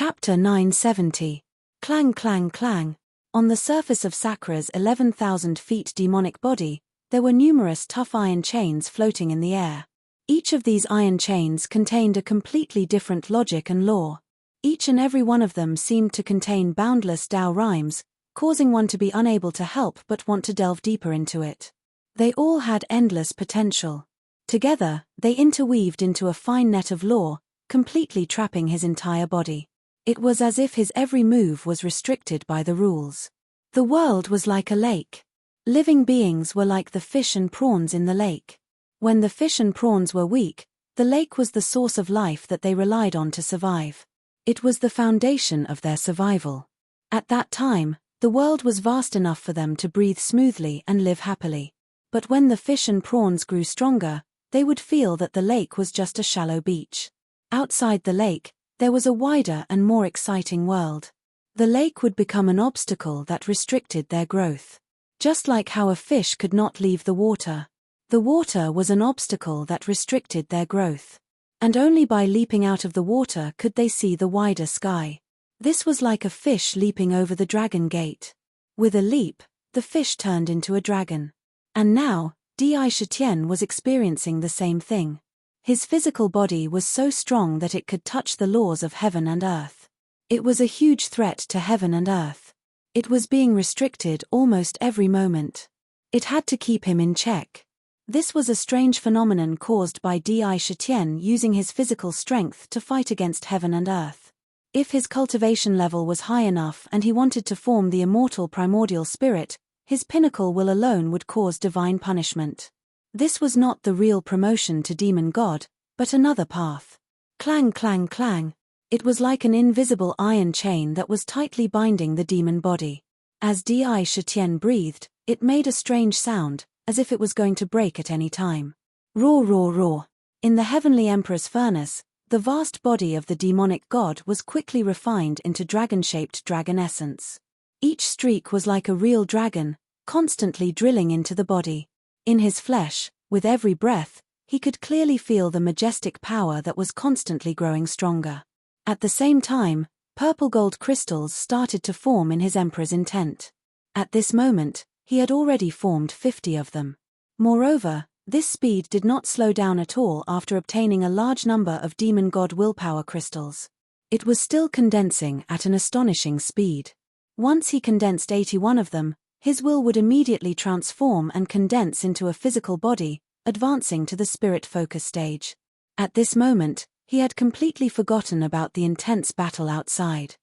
Chapter 970. Clang clang clang. On the surface of Sakra's 11,000 feet demonic body, there were numerous tough iron chains floating in the air. Each of these iron chains contained a completely different logic and law. Each and every one of them seemed to contain boundless Tao rhymes, causing one to be unable to help but want to delve deeper into it. They all had endless potential. Together, they interweaved into a fine net of law, completely trapping his entire body. It was as if his every move was restricted by the rules. The world was like a lake. Living beings were like the fish and prawns in the lake. When the fish and prawns were weak, the lake was the source of life that they relied on to survive. It was the foundation of their survival. At that time, the world was vast enough for them to breathe smoothly and live happily. But when the fish and prawns grew stronger, they would feel that the lake was just a shallow beach. Outside the lake, there was a wider and more exciting world. The lake would become an obstacle that restricted their growth. Just like how a fish could not leave the water was an obstacle that restricted their growth. And only by leaping out of the water could they see the wider sky. This was like a fish leaping over the dragon gate. With a leap, the fish turned into a dragon. And now, Di Shitian was experiencing the same thing. His physical body was so strong that it could touch the laws of heaven and earth. It was a huge threat to heaven and earth. It was being restricted almost every moment. It had to keep him in check. This was a strange phenomenon caused by Di Shitian using his physical strength to fight against heaven and earth. If his cultivation level was high enough and he wanted to form the immortal primordial spirit, his pinnacle will alone would cause divine punishment. This was not the real promotion to demon god, but another path. Clang clang clang. It was like an invisible iron chain that was tightly binding the demon body. As Di Shitian breathed, it made a strange sound, as if it was going to break at any time. Roar roar roar. In the heavenly emperor's furnace, the vast body of the demonic god was quickly refined into dragon-shaped dragon essence. Each streak was like a real dragon, constantly drilling into the body. In his flesh, with every breath, he could clearly feel the majestic power that was constantly growing stronger. At the same time, purple gold crystals started to form in his emperor's intent. At this moment, he had already formed 50 of them. Moreover, this speed did not slow down at all after obtaining a large number of demon god willpower crystals. It was still condensing at an astonishing speed. Once he condensed 81 of them, his will would immediately transform and condense into a physical body, advancing to the spirit focus stage. At this moment, he had completely forgotten about the intense battle outside.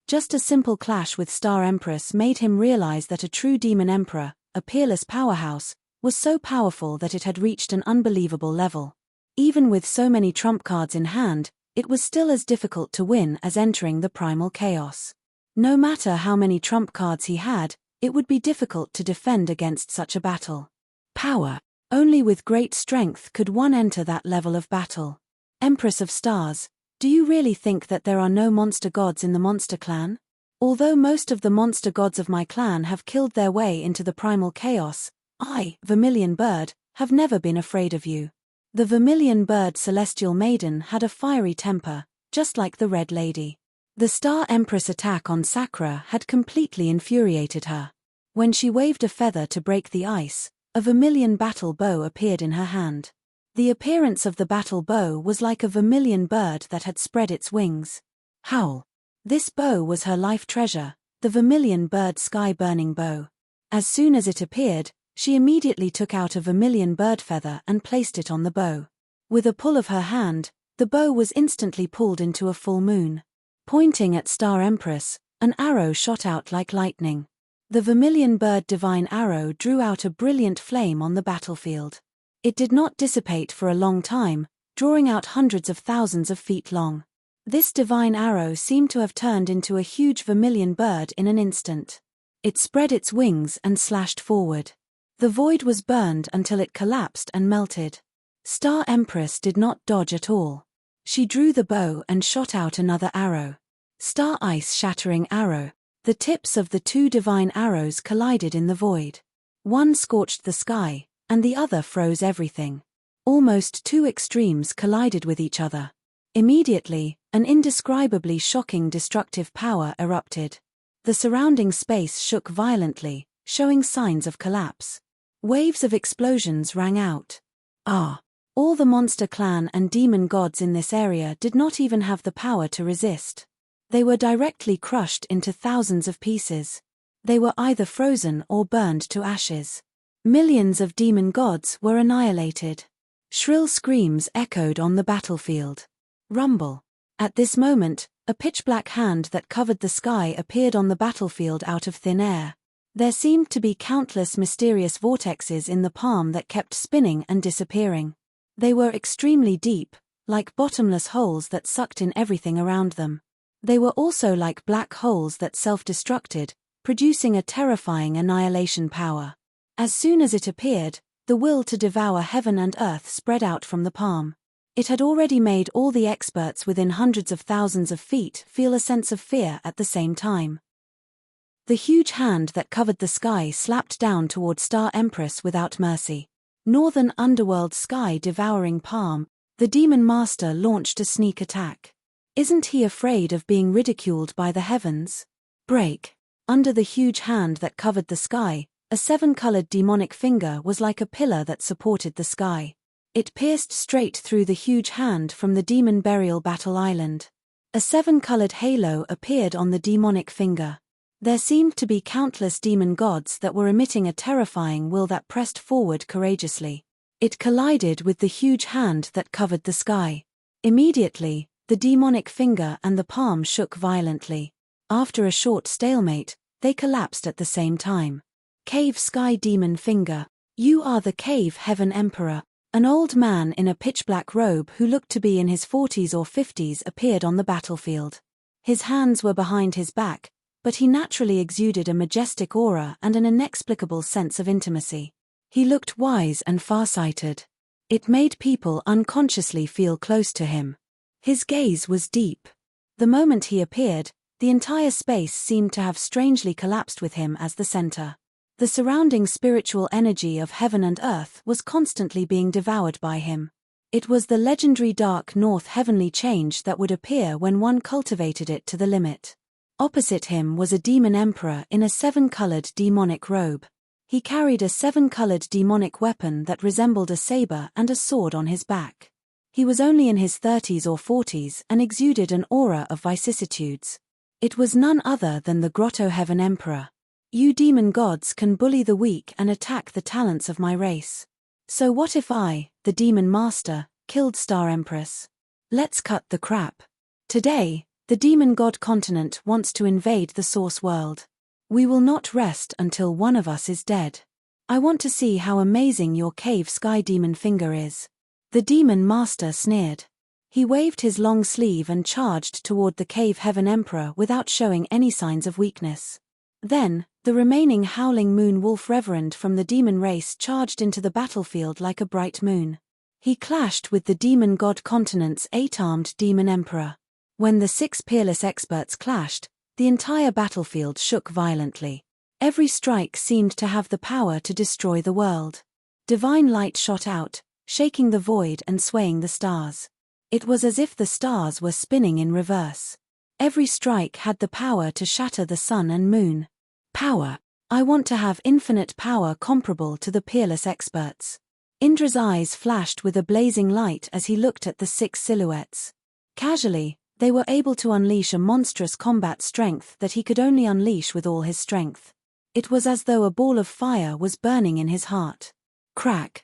Just a simple clash with Star Empress made him realize that a true demon emperor, a peerless powerhouse, was so powerful that it had reached an unbelievable level. Even with so many trump cards in hand, it was still as difficult to win as entering the primal chaos. No matter how many trump cards he had, it would be difficult to defend against such a battle. Power. Only with great strength could one enter that level of battle. Empress of Stars, do you really think that there are no monster gods in the monster clan? Although most of the monster gods of my clan have killed their way into the primal chaos, I, Vermilion Bird, have never been afraid of you. The Vermilion Bird Celestial Maiden had a fiery temper, just like the Red Lady. The Star Empress attack on Sakra had completely infuriated her. When she waved a feather to break the ice, a vermilion battle bow appeared in her hand. The appearance of the battle bow was like a vermilion bird that had spread its wings. Howl. This bow was her life treasure, the vermilion bird sky-burning bow. As soon as it appeared, she immediately took out a vermilion bird feather and placed it on the bow. With a pull of her hand, the bow was instantly pulled into a full moon. Pointing at Star Empress, an arrow shot out like lightning. The vermilion bird divine arrow drew out a brilliant flame on the battlefield. It did not dissipate for a long time, drawing out hundreds of thousands of feet long. This divine arrow seemed to have turned into a huge vermilion bird in an instant. It spread its wings and slashed forward. The void was burned until it collapsed and melted. Star Empress did not dodge at all. She drew the bow and shot out another arrow. Star Ice shattering arrow. The tips of the two divine arrows collided in the void. One scorched the sky, and the other froze everything. Almost two extremes collided with each other. Immediately, an indescribably shocking destructive power erupted. The surrounding space shook violently, showing signs of collapse. Waves of explosions rang out. All the monster clan and demon gods in this area did not even have the power to resist. They were directly crushed into thousands of pieces. They were either frozen or burned to ashes. Millions of demon gods were annihilated. Shrill screams echoed on the battlefield. Rumble. At this moment, a pitch-black hand that covered the sky appeared on the battlefield out of thin air. There seemed to be countless mysterious vortexes in the palm that kept spinning and disappearing. They were extremely deep, like bottomless holes that sucked in everything around them. They were also like black holes that self-destructed, producing a terrifying annihilation power. As soon as it appeared, the will to devour heaven and earth spread out from the palm. It had already made all the experts within hundreds of thousands of feet feel a sense of fear at the same time. The huge hand that covered the sky slapped down toward Star Empress without mercy. Northern underworld sky-devouring palm, the demon master launched a sneak attack. Isn't he afraid of being ridiculed by the heavens? Break. Under the huge hand that covered the sky, a seven-colored demonic finger was like a pillar that supported the sky. It pierced straight through the huge hand from the demon burial battle island. A seven-colored halo appeared on the demonic finger. There seemed to be countless demon gods that were emitting a terrifying will that pressed forward courageously. It collided with the huge hand that covered the sky. Immediately, the demonic finger and the palm shook violently. After a short stalemate, they collapsed at the same time. Cave Sky Demon Finger. You are the Cave Heaven Emperor. An old man in a pitch-black robe who looked to be in his 40s or 50s appeared on the battlefield. His hands were behind his back, but he naturally exuded a majestic aura and an inexplicable sense of intimacy. He looked wise and farsighted. It made people unconsciously feel close to him. His gaze was deep. The moment he appeared, the entire space seemed to have strangely collapsed with him as the center. The surrounding spiritual energy of heaven and earth was constantly being devoured by him. It was the legendary dark north heavenly change that would appear when one cultivated it to the limit. Opposite him was a demon emperor in a seven-colored demonic robe. He carried a seven-colored demonic weapon that resembled a saber and a sword on his back. He was only in his 30s or 40s and exuded an aura of vicissitudes. It was none other than the Grotto Heaven Emperor. You demon gods can bully the weak and attack the talents of my race. So what if I, the demon master, killed Star Empress? Let's cut the crap. Today, the demon god continent wants to invade the source world. We will not rest until one of us is dead. I want to see how amazing your Cave Sky Demon Finger is. The demon master sneered. He waved his long sleeve and charged toward the Cave Heaven Emperor without showing any signs of weakness. Then, the remaining howling moon wolf reverend from the demon race charged into the battlefield like a bright moon. He clashed with the demon god continent's 8-armed demon emperor. When the 6 peerless experts clashed, the entire battlefield shook violently. Every strike seemed to have the power to destroy the world. Divine light shot out, shaking the void and swaying the stars. It was as if the stars were spinning in reverse. Every strike had the power to shatter the sun and moon. Power. I want to have infinite power comparable to the peerless experts. Indra's eyes flashed with a blazing light as he looked at the 6 silhouettes. Casually, they were able to unleash a monstrous combat strength that he could only unleash with all his strength. It was as though a ball of fire was burning in his heart. Crack.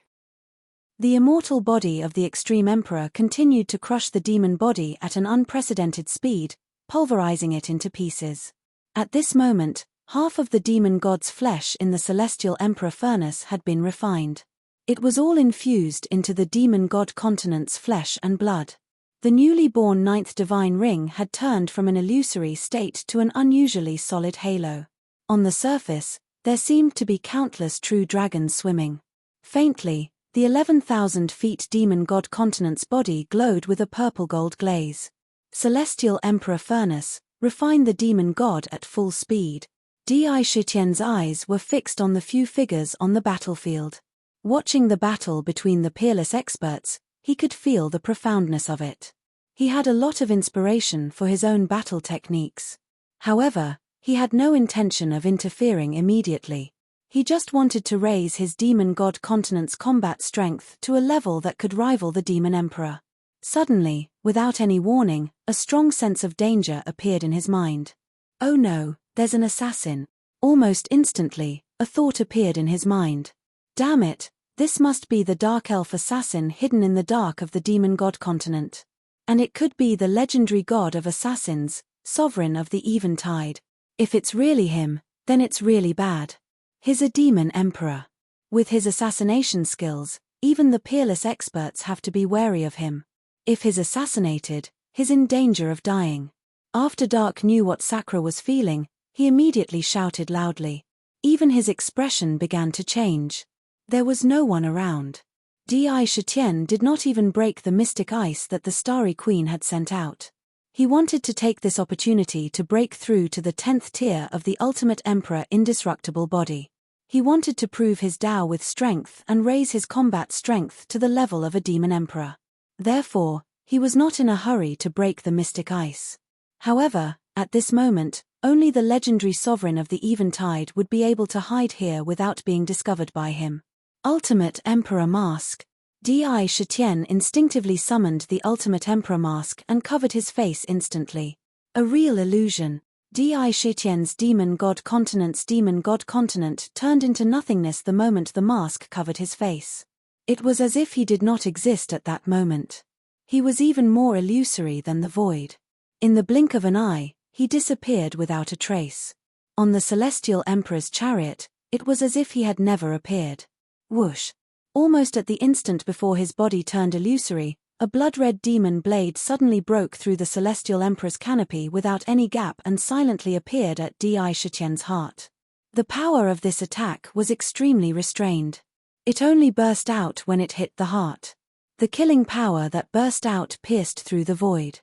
The immortal body of the Extreme Emperor continued to crush the demon body at an unprecedented speed, pulverizing it into pieces. At this moment, half of the demon god's flesh in the Celestial Emperor furnace had been refined. It was all infused into the demon god continent's flesh and blood. The newly born 9th divine ring had turned from an illusory state to an unusually solid halo. On the surface, there seemed to be countless true dragons swimming. Faintly, the 11,000 feet demon god continent's body glowed with a purple-gold glaze. Celestial Emperor furnace, refine the demon god at full speed. Di Shitian's eyes were fixed on the few figures on the battlefield. Watching the battle between the peerless experts, he could feel the profoundness of it. He had a lot of inspiration for his own battle techniques. However, he had no intention of interfering immediately. He just wanted to raise his demon god continent's combat strength to a level that could rival the demon emperor. Suddenly, without any warning, a strong sense of danger appeared in his mind. Oh no, there's an assassin. Almost instantly, a thought appeared in his mind. Damn it, this must be the dark elf assassin hidden in the dark of the demon god continent. And it could be the legendary god of assassins, sovereign of the eventide. If it's really him, then it's really bad. He's a demon emperor. With his assassination skills, even the peerless experts have to be wary of him. If he's assassinated, he's in danger of dying. After Dark knew what Sakura was feeling, he immediately shouted loudly. Even his expression began to change. There was no one around. Di Shitian did not even break the mystic ice that the Starry Queen had sent out. He wanted to take this opportunity to break through to the 10th tier of the Ultimate Emperor indestructible body. He wanted to prove his Tao with strength and raise his combat strength to the level of a demon emperor. Therefore, he was not in a hurry to break the mystic ice. However, at this moment, only the legendary sovereign of the eventide would be able to hide here without being discovered by him. Ultimate Emperor Mask. Di Shitian instinctively summoned the Ultimate Emperor Mask and covered his face instantly. A real illusion. Di Shitian's demon god continent turned into nothingness the moment the mask covered his face. It was as if he did not exist at that moment. He was even more illusory than the void. In the blink of an eye, he disappeared without a trace. On the Celestial Emperor's chariot, it was as if he had never appeared. Whoosh! Almost at the instant before his body turned illusory, a blood-red demon blade suddenly broke through the Celestial Emperor's canopy without any gap and silently appeared at Di Shitian's heart. The power of this attack was extremely restrained. It only burst out when it hit the heart. The killing power that burst out pierced through the void.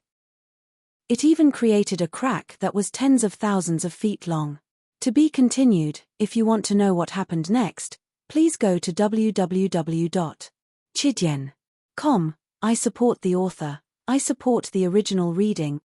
It even created a crack that was tens of thousands of feet long. To be continued. If you want to know what happened next, please go to www.chidien.com. I support the author. I support the original reading.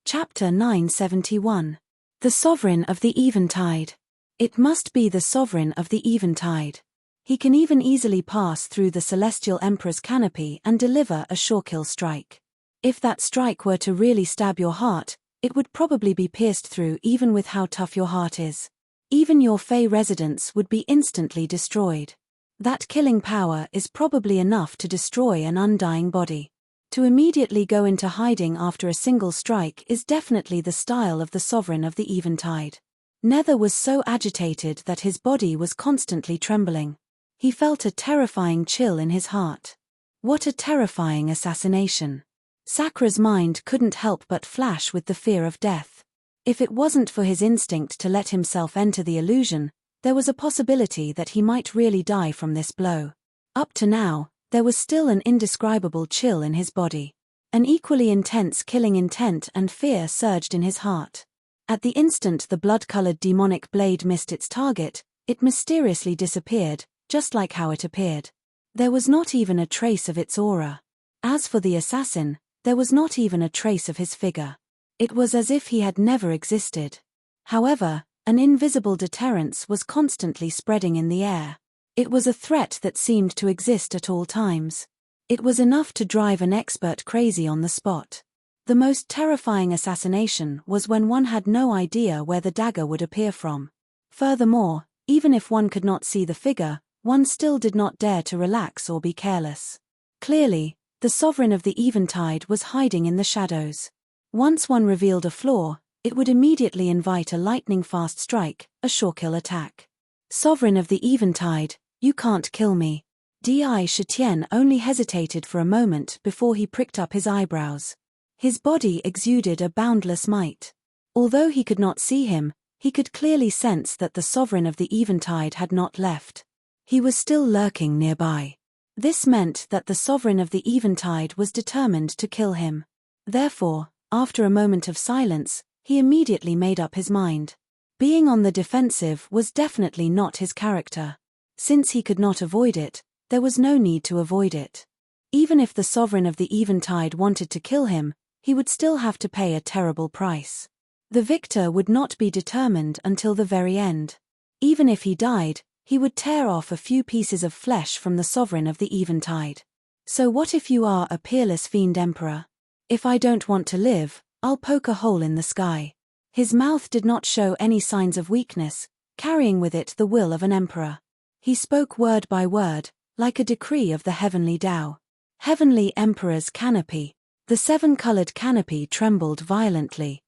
Chapter 971. The Sovereign of the Eventide. It must be the Sovereign of the Eventide. He can even easily pass through the Celestial Emperor's canopy and deliver a sure-kill strike. If that strike were to really stab your heart, it would probably be pierced through even with how tough your heart is. Even your Fey residence would be instantly destroyed. That killing power is probably enough to destroy an undying body. To immediately go into hiding after a single strike is definitely the style of the Sovereign of the Eventide. Nether was so agitated that his body was constantly trembling. He felt a terrifying chill in his heart. What a terrifying assassination. Sakura's mind couldn't help but flash with the fear of death. If it wasn't for his instinct to let himself enter the illusion, there was a possibility that he might really die from this blow. Up to now, there was still an indescribable chill in his body. An equally intense killing intent and fear surged in his heart. At the instant the blood-colored demonic blade missed its target, it mysteriously disappeared, just like how it appeared. There was not even a trace of its aura. As for the assassin, there was not even a trace of his figure. It was as if he had never existed. However, an invisible deterrence was constantly spreading in the air. It was a threat that seemed to exist at all times. It was enough to drive an expert crazy on the spot. The most terrifying assassination was when one had no idea where the dagger would appear from. Furthermore, even if one could not see the figure, one still did not dare to relax or be careless. Clearly, the Sovereign of the Eventide was hiding in the shadows. Once one revealed a flaw, it would immediately invite a lightning-fast strike, a sure-kill attack. Sovereign of the Eventide, you can't kill me. Di Shitian only hesitated for a moment before he pricked up his eyebrows. His body exuded a boundless might. Although he could not see him, he could clearly sense that the Sovereign of the Eventide had not left. He was still lurking nearby. This meant that the Sovereign of the Eventide was determined to kill him. Therefore, after a moment of silence, he immediately made up his mind. Being on the defensive was definitely not his character. Since he could not avoid it, there was no need to avoid it. Even if the sovereign of the Eventide wanted to kill him, he would still have to pay a terrible price. The victor would not be determined until the very end. Even if he died, he would tear off a few pieces of flesh from the sovereign of the Eventide. So what if you are a peerless fiend emperor? If I don't want to live, I'll poke a hole in the sky. His mouth did not show any signs of weakness, carrying with it the will of an emperor. He spoke word by word, like a decree of the heavenly Tao. Heavenly Emperor's canopy. The 7-colored canopy trembled violently.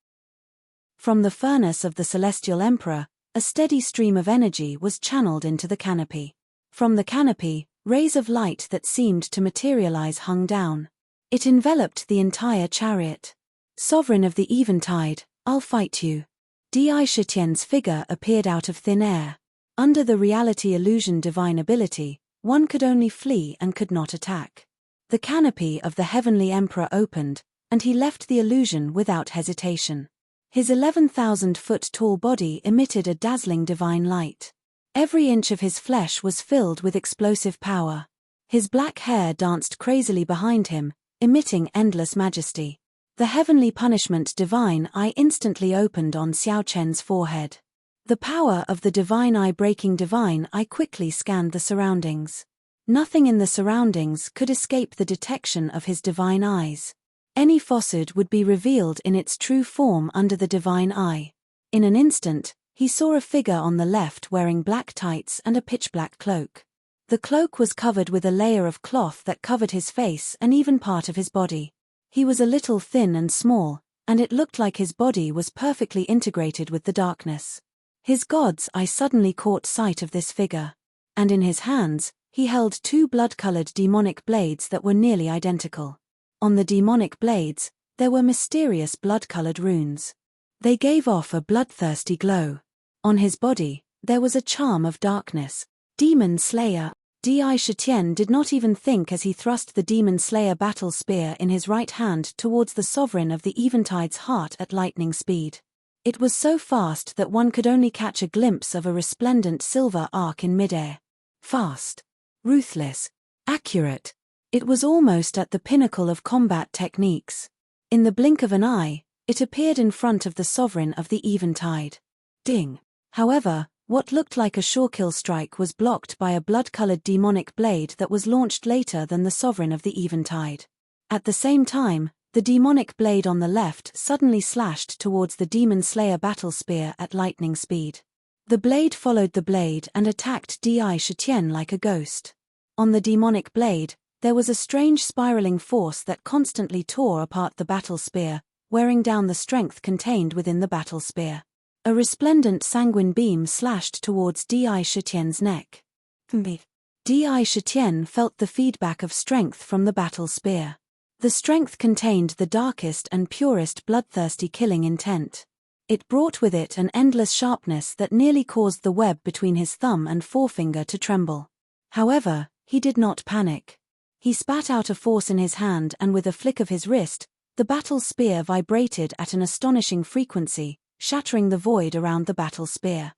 From the furnace of the Celestial Emperor, a steady stream of energy was channeled into the canopy. From the canopy, rays of light that seemed to materialize hung down. It enveloped the entire chariot. Sovereign of the Eventide, I'll fight you. Di Shitian's figure appeared out of thin air. Under the reality illusion divine ability, one could only flee and could not attack. The canopy of the Heavenly Emperor opened, and he left the illusion without hesitation. His 11,000-foot-tall body emitted a dazzling divine light. Every inch of his flesh was filled with explosive power. His black hair danced crazily behind him, emitting endless majesty. The heavenly punishment divine eye instantly opened on Xiao Chen's forehead. The power of the divine eye-breaking divine eye quickly scanned the surroundings. Nothing in the surroundings could escape the detection of his divine eyes. Any falsehood would be revealed in its true form under the divine eye. In an instant, he saw a figure on the left wearing black tights and a pitch-black cloak. The cloak was covered with a layer of cloth that covered his face and even part of his body. He was a little thin and small, and it looked like his body was perfectly integrated with the darkness. His god's eye suddenly caught sight of this figure. And in his hands, he held 2 blood-colored demonic blades that were nearly identical. On the demonic blades, there were mysterious blood-colored runes. They gave off a bloodthirsty glow. On his body, there was a charm of darkness. Demon Slayer. Di Shitian did not even think as he thrust the Demon Slayer battle spear in his right hand towards the sovereign of the Eventide's heart at lightning speed. It was so fast that one could only catch a glimpse of a resplendent silver arc in midair. Fast. Ruthless. Accurate. It was almost at the pinnacle of combat techniques. In the blink of an eye, it appeared in front of the sovereign of the Eventide. Ding. However, what looked like a sure-kill strike was blocked by a blood-colored demonic blade that was launched later than the sovereign of the Eventide. At the same time, the demonic blade on the left suddenly slashed towards the Demon Slayer battle spear at lightning speed. The blade followed the blade and attacked Di Shitian like a ghost. On the demonic blade, there was a strange spiraling force that constantly tore apart the battle spear, wearing down the strength contained within the battle spear. A resplendent sanguine beam slashed towards Di Shitian's neck. Di Shitian felt the feedback of strength from the battle spear. The strength contained the darkest and purest bloodthirsty killing intent. It brought with it an endless sharpness that nearly caused the web between his thumb and forefinger to tremble. However, he did not panic. He spat out a force in his hand and with a flick of his wrist, the battle spear vibrated at an astonishing frequency, shattering the void around the battle spear.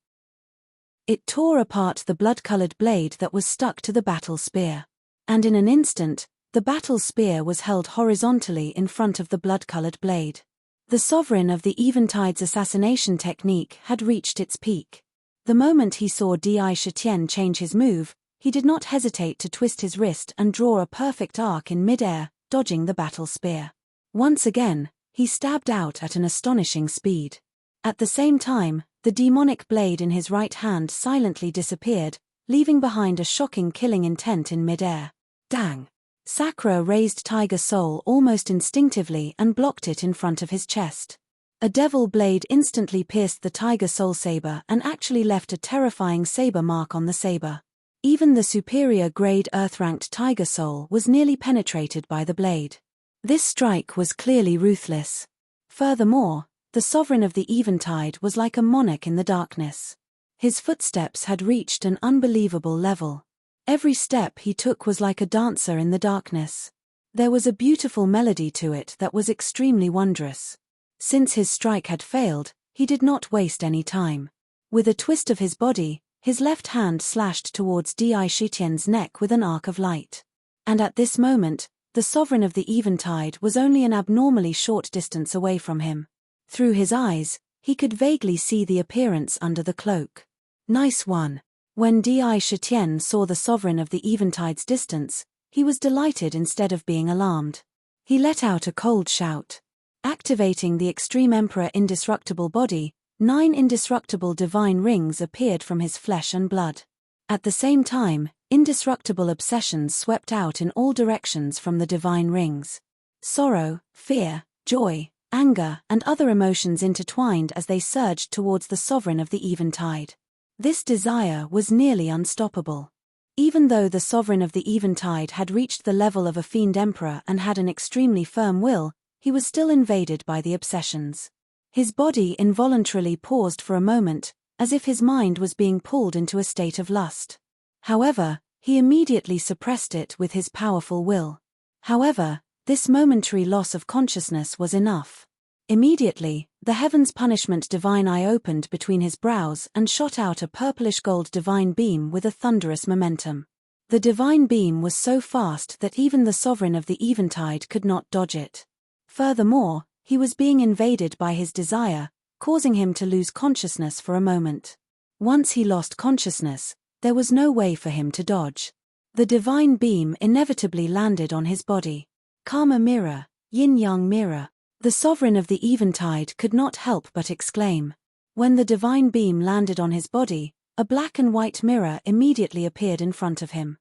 It tore apart the blood-colored blade that was stuck to the battle spear. And in an instant, the battle spear was held horizontally in front of the blood-colored blade. The sovereign of the Eventide's assassination technique had reached its peak. The moment he saw Di Shitian change his move, he did not hesitate to twist his wrist and draw a perfect arc in midair, dodging the battle spear. Once again, he stabbed out at an astonishing speed. At the same time, the demonic blade in his right hand silently disappeared, leaving behind a shocking killing intent in midair. Dang! Sakura raised Tiger Soul almost instinctively and blocked it in front of his chest. A devil blade instantly pierced the Tiger Soul saber and actually left a terrifying saber mark on the saber. Even the superior grade earth-ranked Tiger Soul was nearly penetrated by the blade. This strike was clearly ruthless. Furthermore, the sovereign of the Eventide was like a monarch in the darkness. His footsteps had reached an unbelievable level. Every step he took was like a dancer in the darkness. There was a beautiful melody to it that was extremely wondrous. Since his strike had failed, he did not waste any time. With a twist of his body, his left hand slashed towards Di Shitian's neck with an arc of light. And at this moment, the sovereign of the Eventide was only an abnormally short distance away from him. Through his eyes, he could vaguely see the appearance under the cloak. Nice one. When Di Shitian saw the sovereign of the Eventide's distance, he was delighted instead of being alarmed. He let out a cold shout. Activating the Extreme Emperor indestructible body, 9 indestructible divine rings appeared from his flesh and blood. At the same time, indestructible obsessions swept out in all directions from the divine rings. Sorrow, fear, joy, anger, and other emotions intertwined as they surged towards the sovereign of the Eventide. This desire was nearly unstoppable. Even though the sovereign of the Eventide had reached the level of a fiend emperor and had an extremely firm will, he was still invaded by the obsessions. His body involuntarily paused for a moment, as if his mind was being pulled into a state of lust. However, he immediately suppressed it with his powerful will. However, this momentary loss of consciousness was enough. Immediately, the heaven's punishment divine eye opened between his brows and shot out a purplish-gold divine beam with a thunderous momentum. The divine beam was so fast that even the sovereign of the Eventide could not dodge it. Furthermore, he was being invaded by his desire, causing him to lose consciousness for a moment. Once he lost consciousness, there was no way for him to dodge. The divine beam inevitably landed on his body. Karma mirror, yin-yang mirror. The sovereign of the Eventide could not help but exclaim. When the divine beam landed on his body, a black and white mirror immediately appeared in front of him.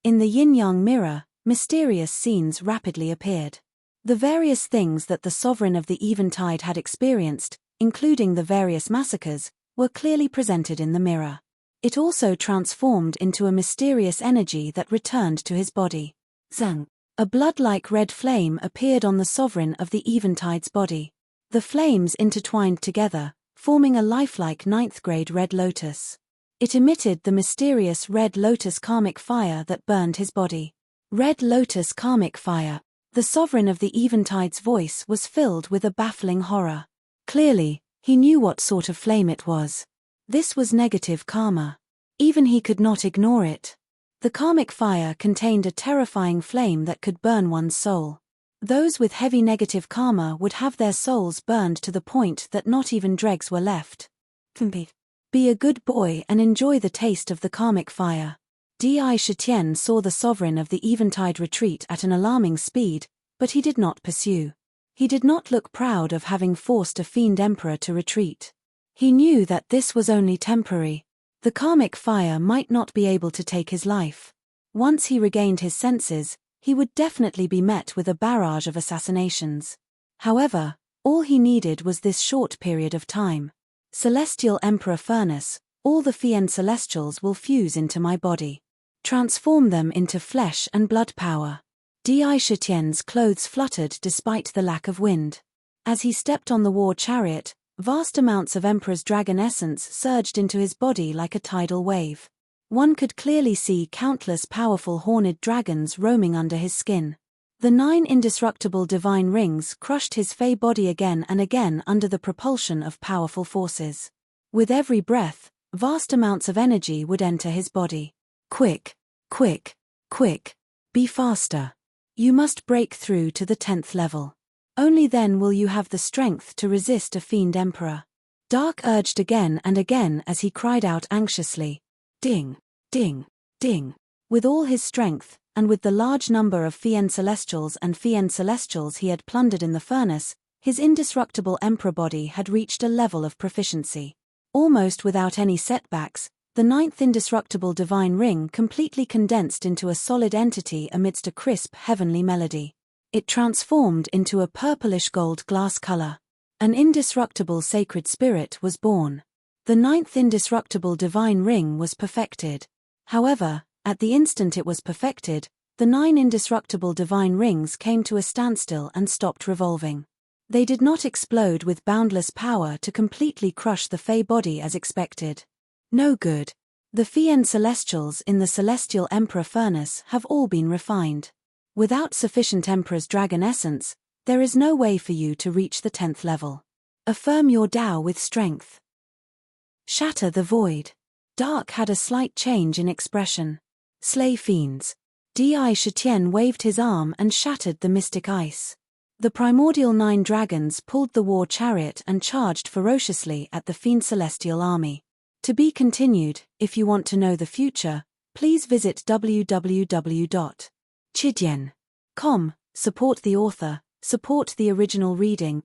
In the yin-yang mirror, mysterious scenes rapidly appeared. The various things that the sovereign of the Eventide had experienced, including the various massacres, were clearly presented in the mirror. It also transformed into a mysterious energy that returned to his body. Zhang. A blood-like red flame appeared on the sovereign of the Eventide's body. The flames intertwined together, forming a lifelike 9th-grade red lotus. It emitted the mysterious red lotus karmic fire that burned his body. Red lotus karmic fire. The sovereign of the Eventide's voice was filled with a baffling horror. Clearly, he knew what sort of flame it was. This was negative karma. Even he could not ignore it. The karmic fire contained a terrifying flame that could burn one's soul. Those with heavy negative karma would have their souls burned to the point that not even dregs were left. Be a good boy and enjoy the taste of the karmic fire. Di Shitian saw the sovereign of the Eventide retreat at an alarming speed, but he did not pursue. He did not look proud of having forced a fiend emperor to retreat. He knew that this was only temporary. The karmic fire might not be able to take his life. Once he regained his senses, he would definitely be met with a barrage of assassinations. However, all he needed was this short period of time. Celestial Emperor Furnace, all the Fiend Celestials will fuse into my body. Transform them into flesh and blood power. Di Shitian's clothes fluttered despite the lack of wind. As he stepped on the war chariot, vast amounts of Emperor's dragon essence surged into his body like a tidal wave. One could clearly see countless powerful horned dragons roaming under his skin. The 9 indestructible divine rings crushed his fey body again and again under the propulsion of powerful forces. With every breath, vast amounts of energy would enter his body. Quick, quick, quick. Be faster. You must break through to the 10th level. Only then will you have the strength to resist a fiend emperor. Dark urged again and again as he cried out anxiously. Ding, ding, ding. With all his strength, and with the large number of Fiend Celestials and Fiend Celestials he had plundered in the furnace, his indestructible emperor body had reached a level of proficiency. Almost without any setbacks, the 9th indestructible divine ring completely condensed into a solid entity amidst a crisp heavenly melody. It transformed into a purplish gold glass color. An indestructible sacred spirit was born. The 9th indestructible divine ring was perfected. However, at the instant it was perfected, the 9 indestructible divine rings came to a standstill and stopped revolving. They did not explode with boundless power to completely crush the fey body as expected. No good. The Fiend Celestials in the Celestial Emperor Furnace have all been refined. Without sufficient Emperor's dragon essence, there is no way for you to reach the 10th level. Affirm your Tao with strength. Shatter the void. Dark had a slight change in expression. Slay fiends. Di waved his arm and shattered the mystic ice. The primordial 9 dragons pulled the war chariot and charged ferociously at the fiend celestial army. To be continued. If you want to know the future, please visit www.chidien.com. Support the author, support the original reading.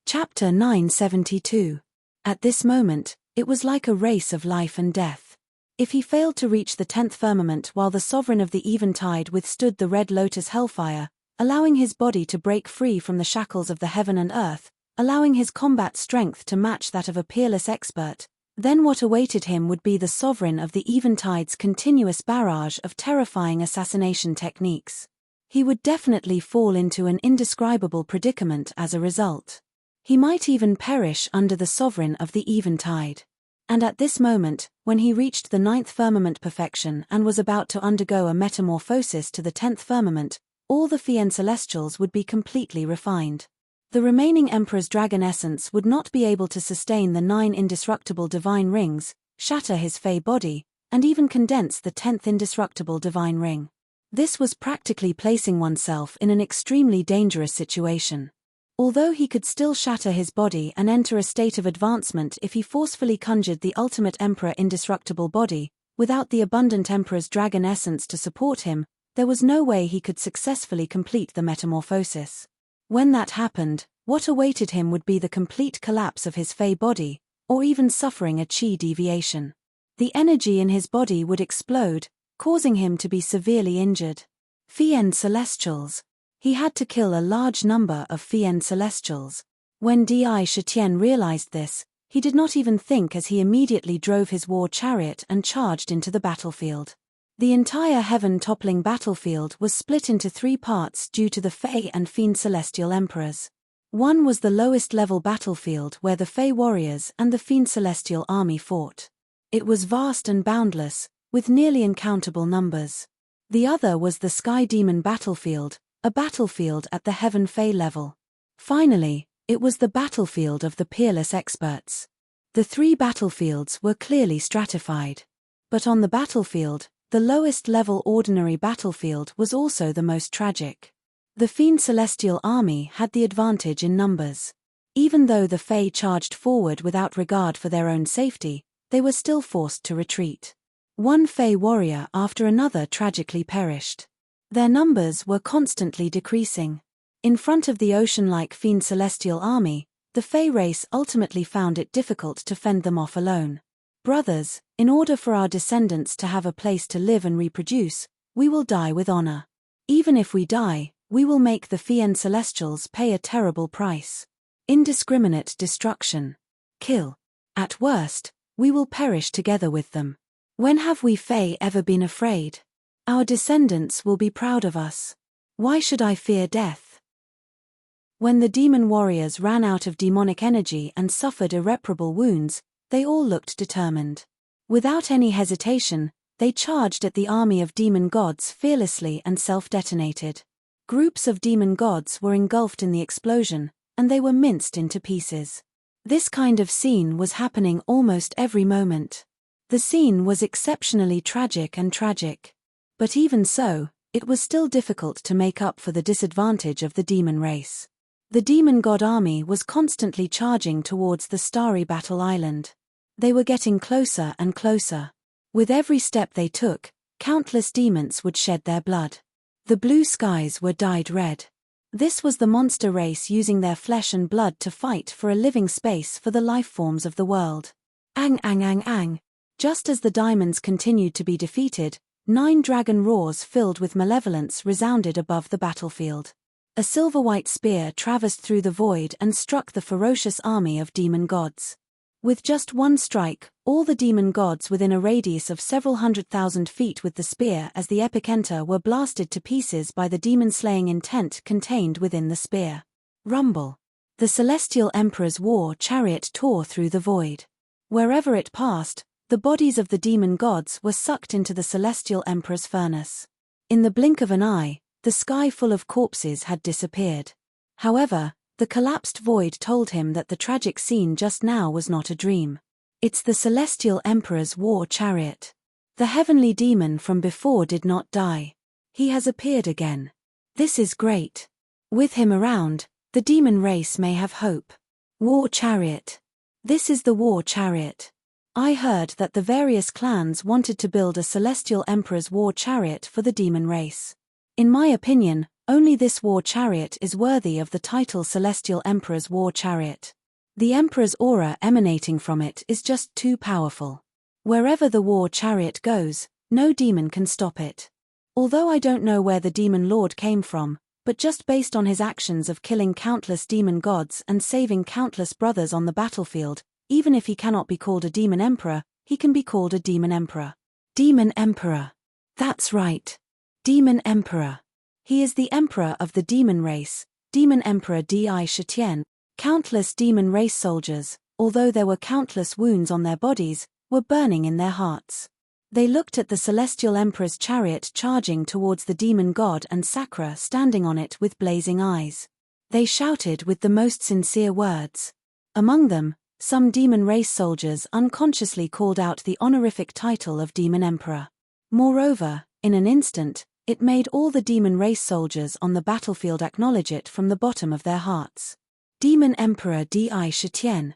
Chapter 972. At this moment, it was like a race of life and death. If he failed to reach the 10th firmament while the sovereign of the eventide withstood the red lotus hellfire, allowing his body to break free from the shackles of the heaven and earth, allowing his combat strength to match that of a peerless expert, then what awaited him would be the sovereign of the eventide's continuous barrage of terrifying assassination techniques. He would definitely fall into an indescribable predicament as a result. He might even perish under the sovereign of the eventide. And at this moment, when he reached the 9th firmament perfection and was about to undergo a metamorphosis to the 10th firmament, all the Fiend Celestials would be completely refined. The remaining Emperor's dragon essence would not be able to sustain the 9 indestructible divine rings, shatter his Fey body, and even condense the 10th indestructible divine ring. This was practically placing oneself in an extremely dangerous situation. Although he could still shatter his body and enter a state of advancement if he forcefully conjured the ultimate Emperor indestructible body, without the abundant Emperor's dragon essence to support him, there was no way he could successfully complete the metamorphosis. When that happened, what awaited him would be the complete collapse of his Fey body, or even suffering a chi deviation. The energy in his body would explode, causing him to be severely injured. Fiend Celestials. He had to kill a large number of Fiend Celestials. When Di realized this, he did not even think as he immediately drove his war chariot and charged into the battlefield. The entire heaven-toppling battlefield was split into 3 parts due to the Fey and Fiend Celestial Emperors. One was the lowest-level battlefield where the Fey warriors and the Fiend Celestial army fought. It was vast and boundless, with nearly uncountable numbers. The other was the Sky Demon battlefield, a battlefield at the Heaven Fey level. Finally, it was the battlefield of the peerless experts. The 3 battlefields were clearly stratified. But on the battlefield, the lowest-level ordinary battlefield was also the most tragic. The Fiend Celestial army had the advantage in numbers. Even though the Fey charged forward without regard for their own safety, they were still forced to retreat. One Fey warrior after another tragically perished. Their numbers were constantly decreasing. In front of the ocean-like Fiend Celestial army, the Fey race ultimately found it difficult to fend them off alone. Brothers, in order for our descendants to have a place to live and reproduce, we will die with honor. Even if we die, we will make the Fiend Celestials pay a terrible price. Indiscriminate destruction. Kill. At worst, we will perish together with them. When have we Fey ever been afraid? Our descendants will be proud of us. Why should I fear death? When the demon warriors ran out of demonic energy and suffered irreparable wounds, they all looked determined. Without any hesitation, they charged at the army of demon gods fearlessly and self-detonated. Groups of demon gods were engulfed in the explosion, and they were minced into pieces. This kind of scene was happening almost every moment. The scene was exceptionally tragic. But even so, it was still difficult to make up for the disadvantage of the demon race. The demon god army was constantly charging towards the starry battle island. They were getting closer and closer. With every step they took, countless demons would shed their blood. The blue skies were dyed red. This was the monster race using their flesh and blood to fight for a living space for the life forms of the world. Ang. Just as the diamonds continued to be defeated, 9 dragon roars filled with malevolence resounded above the battlefield. A silver-white spear traversed through the void and struck the ferocious army of demon gods. With just one strike, all the demon gods within a radius of several 100,000 feet with the spear as the epicenter were blasted to pieces by the demon-slaying intent contained within the spear. Rumble. The Celestial Emperor's war chariot tore through the void. Wherever it passed, the bodies of the demon gods were sucked into the Celestial Emperor's furnace. In the blink of an eye, the sky full of corpses had disappeared. However, the collapsed void told him that the tragic scene just now was not a dream. It's the Celestial Emperor's war chariot. The heavenly demon from before did not die. He has appeared again. This is great. With him around, the demon race may have hope. War chariot. This is the war chariot. I heard that the various clans wanted to build a celestial emperor's war chariot for the demon race. In my opinion, only this war chariot is worthy of the title Celestial Emperor's War Chariot. The Emperor's aura emanating from it is just too powerful. Wherever the war chariot goes, no demon can stop it. Although I don't know where the demon lord came from, but just based on his actions of killing countless demon gods and saving countless brothers on the battlefield, even if he cannot be called a demon emperor, he can be called a demon emperor. Demon emperor. That's right. Demon emperor. He is the emperor of the demon race, demon emperor Di Shitian. Countless demon race soldiers, although there were countless wounds on their bodies, were burning in their hearts. They looked at the celestial emperor's chariot charging towards the demon god and Sakra standing on it with blazing eyes. They shouted with the most sincere words. Among them, some demon race soldiers unconsciously called out the honorific title of demon emperor. Moreover, in an instant, it made all the demon race soldiers on the battlefield acknowledge it from the bottom of their hearts. Demon Emperor Di Shitian.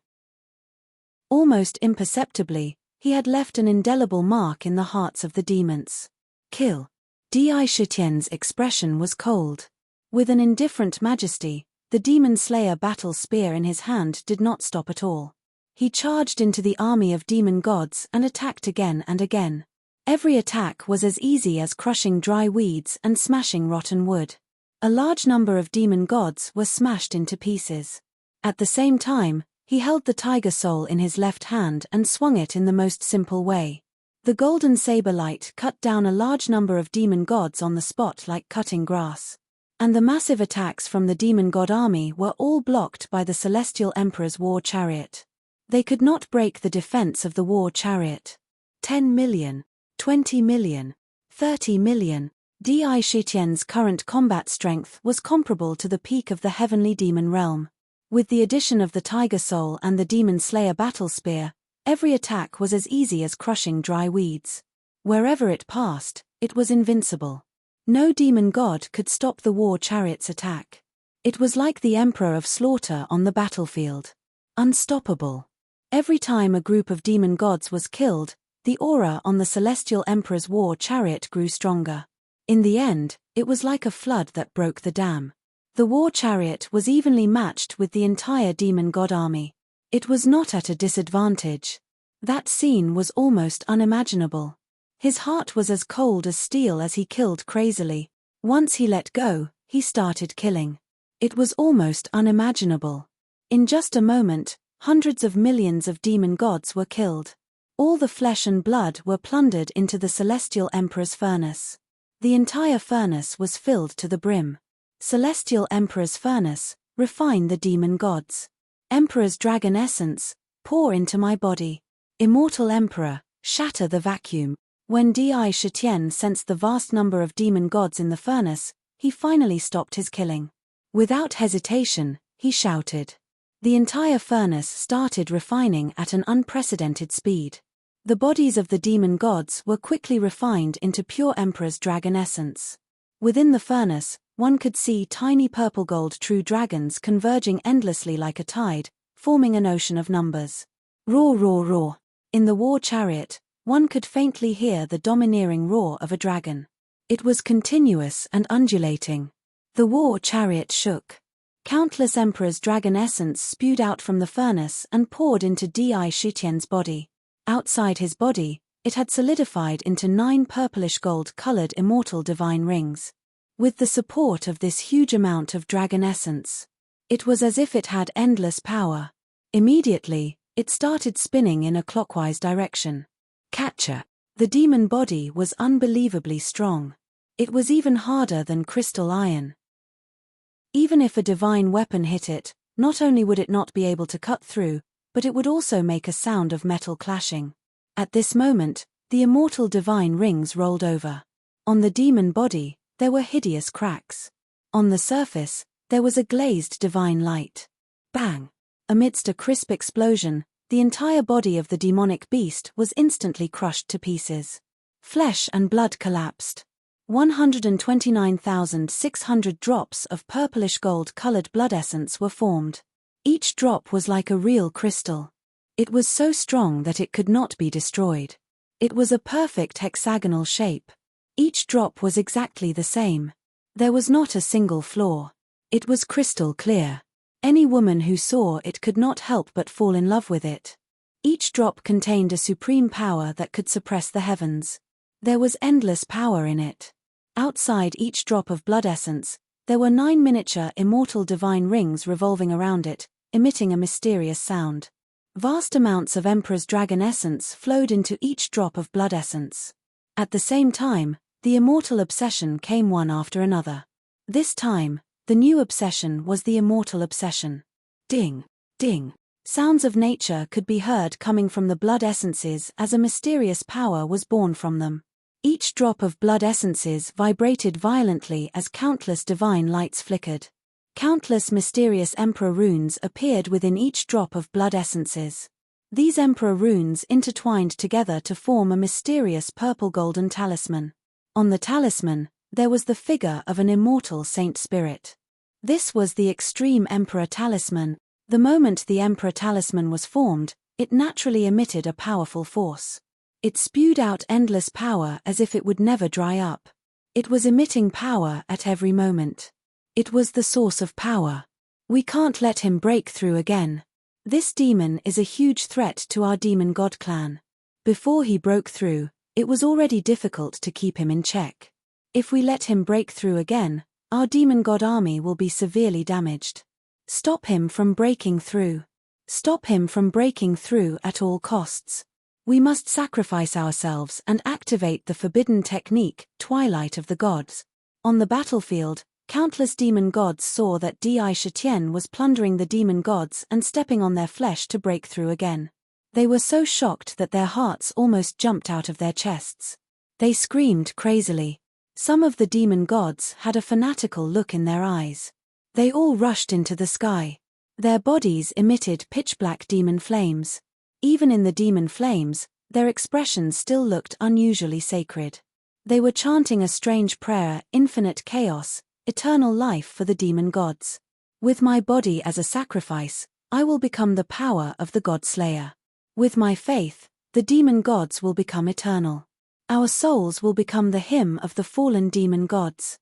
Almost imperceptibly, he had left an indelible mark in the hearts of the demons. Kill. Di Shitian's expression was cold. With an indifferent majesty, the demon slayer battle spear in his hand did not stop at all. He charged into the army of demon gods and attacked again and again. Every attack was as easy as crushing dry weeds and smashing rotten wood. A large number of demon gods were smashed into pieces. At the same time, he held the tiger soul in his left hand and swung it in the most simple way. The golden saber light cut down a large number of demon gods on the spot like cutting grass. And the massive attacks from the demon god army were all blocked by the celestial emperor's war chariot. They could not break the defense of the war chariot. 10 million, 20 million, 30 million. Di Shitian's current combat strength was comparable to the peak of the heavenly demon realm. With the addition of the tiger soul and the demon slayer battle spear, every attack was as easy as crushing dry weeds. Wherever it passed, it was invincible. No demon god could stop the war chariot's attack. It was like the Emperor of Slaughter on the battlefield. Unstoppable. Every time a group of demon gods was killed, the aura on the celestial emperor's war chariot grew stronger. In the end, it was like a flood that broke the dam. The war chariot was evenly matched with the entire demon god army. It was not at a disadvantage. That scene was almost unimaginable. His heart was as cold as steel as he killed crazily. Once he let go, he started killing. It was almost unimaginable. In just a moment, hundreds of millions of demon gods were killed. All the flesh and blood were plundered into the celestial emperor's furnace. The entire furnace was filled to the brim. Celestial Emperor's furnace, refine the demon gods. Emperor's dragon essence, pour into my body. Immortal Emperor, shatter the vacuum. When Di Shitian sensed the vast number of demon gods in the furnace, he finally stopped his killing. Without hesitation, he shouted. The entire furnace started refining at an unprecedented speed. The bodies of the demon gods were quickly refined into pure Emperor's dragon essence. Within the furnace, one could see tiny purple-gold true dragons converging endlessly like a tide, forming an ocean of numbers. Roar, roar, roar. In the war chariot, one could faintly hear the domineering roar of a dragon. It was continuous and undulating. The war chariot shook. Countless Emperor's dragon essence spewed out from the furnace and poured into Di Shitian's body. Outside his body, it had solidified into 9 purplish gold-colored immortal divine rings. With the support of this huge amount of dragon essence, it was as if it had endless power. Immediately, it started spinning in a clockwise direction. Catcher. The demon body was unbelievably strong. It was even harder than crystal iron. Even if a divine weapon hit it, not only would it not be able to cut through, but it would also make a sound of metal clashing. At this moment, the immortal divine rings rolled over. On the demon body, there were hideous cracks. On the surface, there was a glazed divine light. Bang! Amidst a crisp explosion, the entire body of the demonic beast was instantly crushed to pieces. Flesh and blood collapsed. 129,600 drops of purplish gold-colored blood essence were formed. Each drop was like a real crystal. It was so strong that it could not be destroyed. It was a perfect hexagonal shape. Each drop was exactly the same. There was not a single flaw. It was crystal clear. Any woman who saw it could not help but fall in love with it. Each drop contained a supreme power that could suppress the heavens. There was endless power in it. Outside each drop of blood essence, there were 9 miniature immortal divine rings revolving around it, emitting a mysterious sound. Vast amounts of Emperor's dragon essence flowed into each drop of blood essence. At the same time, the immortal obsession came one after another. This time, the new obsession was the immortal obsession. Ding, ding. Sounds of nature could be heard coming from the blood essences as a mysterious power was born from them. Each drop of blood essences vibrated violently as countless divine lights flickered. Countless mysterious Emperor runes appeared within each drop of blood essences. These Emperor runes intertwined together to form a mysterious purple-golden talisman. On the talisman, there was the figure of an immortal saint spirit. This was the Extreme Emperor Talisman. The moment the Emperor Talisman was formed, it naturally emitted a powerful force. It spewed out endless power as if it would never dry up. It was emitting power at every moment. It was the source of power. We can't let him break through again. This demon is a huge threat to our demon god clan. Before he broke through, it was already difficult to keep him in check. If we let him break through again, our demon god army will be severely damaged. Stop him from breaking through. Stop him from breaking through at all costs. We must sacrifice ourselves and activate the forbidden technique, Twilight of the Gods. On the battlefield, countless demon gods saw that Di Shitian was plundering the demon gods and stepping on their flesh to break through again. They were so shocked that their hearts almost jumped out of their chests. They screamed crazily. Some of the demon gods had a fanatical look in their eyes. They all rushed into the sky. Their bodies emitted pitch-black demon flames. Even in the demon flames, their expressions still looked unusually sacred. They were chanting a strange prayer, infinite chaos, eternal life for the demon gods. With my body as a sacrifice, I will become the power of the God Slayer. With my faith, the demon gods will become eternal. Our souls will become the hymn of the fallen demon gods.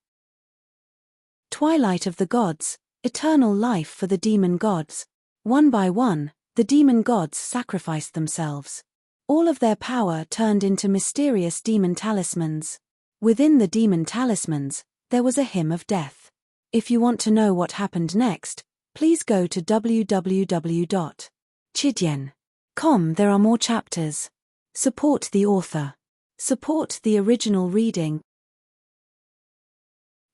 Twilight of the Gods, eternal life for the demon gods. One by one, the demon gods sacrificed themselves. All of their power turned into mysterious demon talismans. Within the demon talismans, there was a hymn of death. If you want to know what happened next, please go to www.chidien.com. There are more chapters. Support the author. Support the original reading.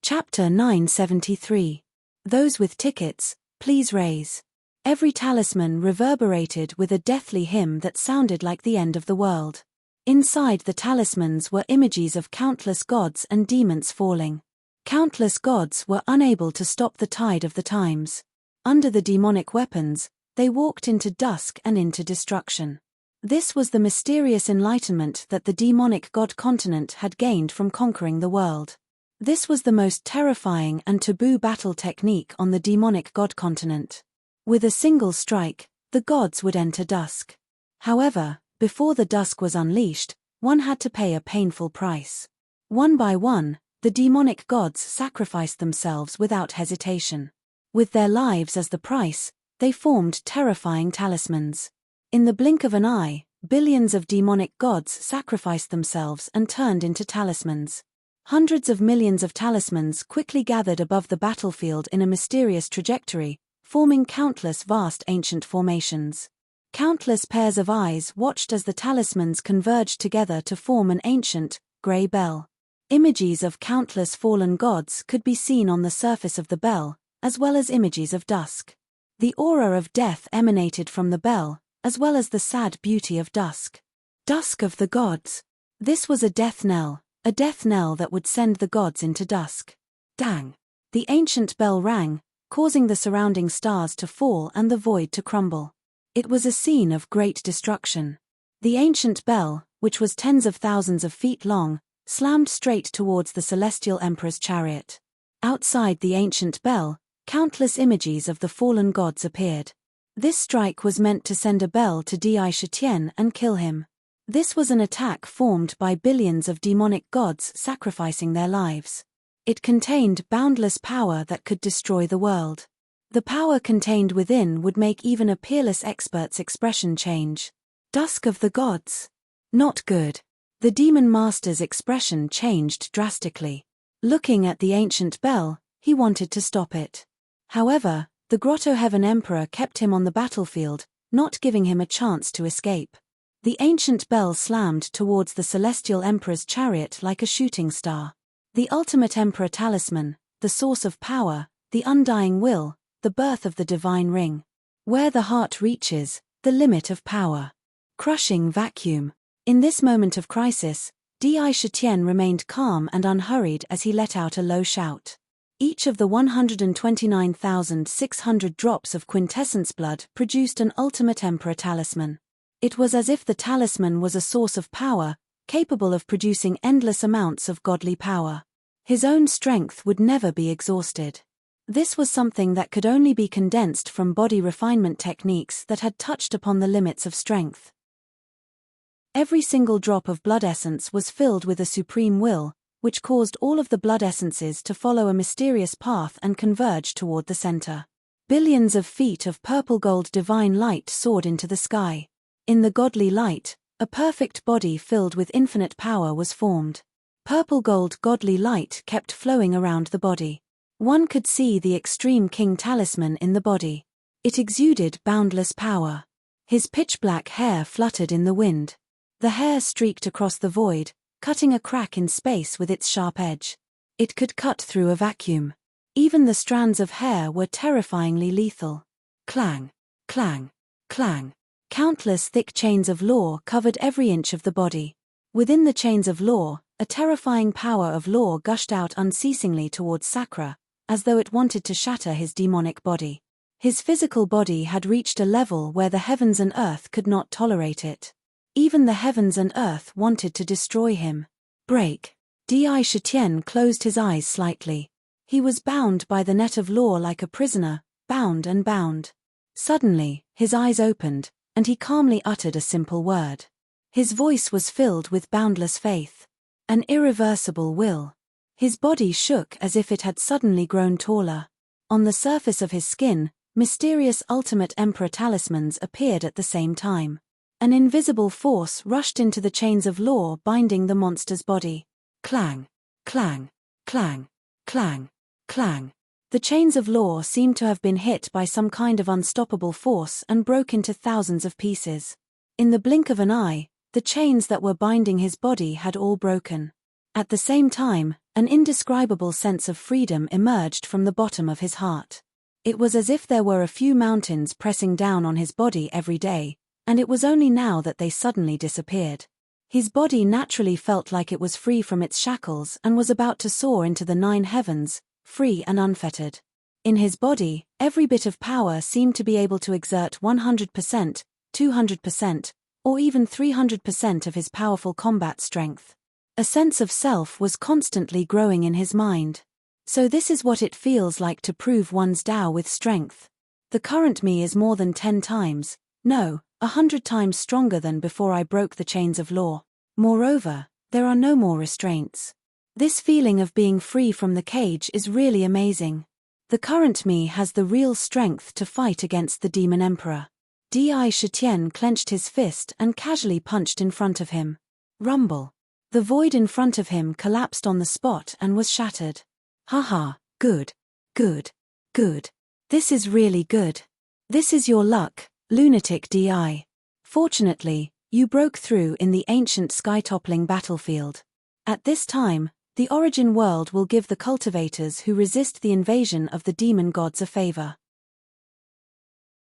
Chapter 973. Those with tickets, please raise. Every talisman reverberated with a deathly hymn that sounded like the end of the world. Inside the talismans were images of countless gods and demons falling. Countless gods were unable to stop the tide of the times. Under the demonic weapons, they walked into dusk and into destruction. This was the mysterious enlightenment that the demonic god continent had gained from conquering the world. This was the most terrifying and taboo battle technique on the demonic god continent. With a single strike, the gods would enter dusk. However, before the dusk was unleashed, one had to pay a painful price. One by one, the demonic gods sacrificed themselves without hesitation. With their lives as the price, they formed terrifying talismans. In the blink of an eye, billions of demonic gods sacrificed themselves and turned into talismans. Hundreds of millions of talismans quickly gathered above the battlefield in a mysterious trajectory, forming countless vast ancient formations. Countless pairs of eyes watched as the talismans converged together to form an ancient, grey bell. Images of countless fallen gods could be seen on the surface of the bell, as well as images of dusk. The aura of death emanated from the bell, as well as the sad beauty of dusk. Dusk of the gods. This was a death knell that would send the gods into dusk. Dang! The ancient bell rang, causing the surrounding stars to fall and the void to crumble. It was a scene of great destruction. The ancient bell, which was tens of thousands of feet long, slammed straight towards the celestial emperor's chariot. Outside the ancient bell, countless images of the fallen gods appeared. This strike was meant to send a bell to Dai Shitian and kill him. This was an attack formed by billions of demonic gods sacrificing their lives. It contained boundless power that could destroy the world. The power contained within would make even a peerless expert's expression change. Dusk of the gods. Not good. The demon master's expression changed drastically. Looking at the ancient bell, he wanted to stop it. However, the Grotto Heaven Emperor kept him on the battlefield, not giving him a chance to escape. The ancient bell slammed towards the celestial emperor's chariot like a shooting star. The ultimate emperor talisman, the source of power, the undying will, the birth of the divine ring. Where the heart reaches, the limit of power. Crushing vacuum. In this moment of crisis, Dai Shitian remained calm and unhurried as he let out a low shout. Each of the 129,600 drops of quintessence blood produced an ultimate emperor talisman. It was as if the talisman was a source of power, capable of producing endless amounts of godly power. His own strength would never be exhausted. This was something that could only be condensed from body refinement techniques that had touched upon the limits of strength. Every single drop of blood essence was filled with a supreme will, which caused all of the blood essences to follow a mysterious path and converge toward the center. Billions of feet of purple-gold divine light soared into the sky. In the godly light, a perfect body filled with infinite power was formed. Purple-gold godly light kept flowing around the body. One could see the extreme king talisman in the body. It exuded boundless power. His pitch-black hair fluttered in the wind. The hair streaked across the void, cutting a crack in space with its sharp edge. It could cut through a vacuum. Even the strands of hair were terrifyingly lethal. Clang, clang, clang. Countless thick chains of law covered every inch of the body. Within the chains of law, a terrifying power of law gushed out unceasingly towards Sakra, as though it wanted to shatter his demonic body. His physical body had reached a level where the heavens and earth could not tolerate it. Even the heavens and earth wanted to destroy him. Break. Dai Shitian closed his eyes slightly. He was bound by the net of law like a prisoner, bound and bound. Suddenly, his eyes opened, and he calmly uttered a simple word. His voice was filled with boundless faith. An irreversible will. His body shook as if it had suddenly grown taller. On the surface of his skin, mysterious ultimate emperor talismans appeared at the same time. An invisible force rushed into the chains of law binding the monster's body. Clang, clang, clang, clang, clang. The chains of law seemed to have been hit by some kind of unstoppable force and broke into thousands of pieces. In the blink of an eye, the chains that were binding his body had all broken. At the same time, an indescribable sense of freedom emerged from the bottom of his heart. It was as if there were a few mountains pressing down on his body every day, and it was only now that they suddenly disappeared. His body naturally felt like it was free from its shackles and was about to soar into the 9 heavens, free and unfettered. In his body, every bit of power seemed to be able to exert 100%, 200%, or even 300% of his powerful combat strength. A sense of self was constantly growing in his mind. So this is what it feels like to prove one's Tao with strength. The current me is more than 10 times, no, 100 times stronger than before I broke the chains of law. Moreover, there are no more restraints. This feeling of being free from the cage is really amazing. The current me has the real strength to fight against the demon emperor. Dai Shitian clenched his fist and casually punched in front of him. Rumble. The void in front of him collapsed on the spot and was shattered. Haha, good, good, good. This is really good. This is your luck, lunatic Di. Fortunately, you broke through in the ancient sky-toppling battlefield. At this time, the origin world will give the cultivators who resist the invasion of the demon gods a favor.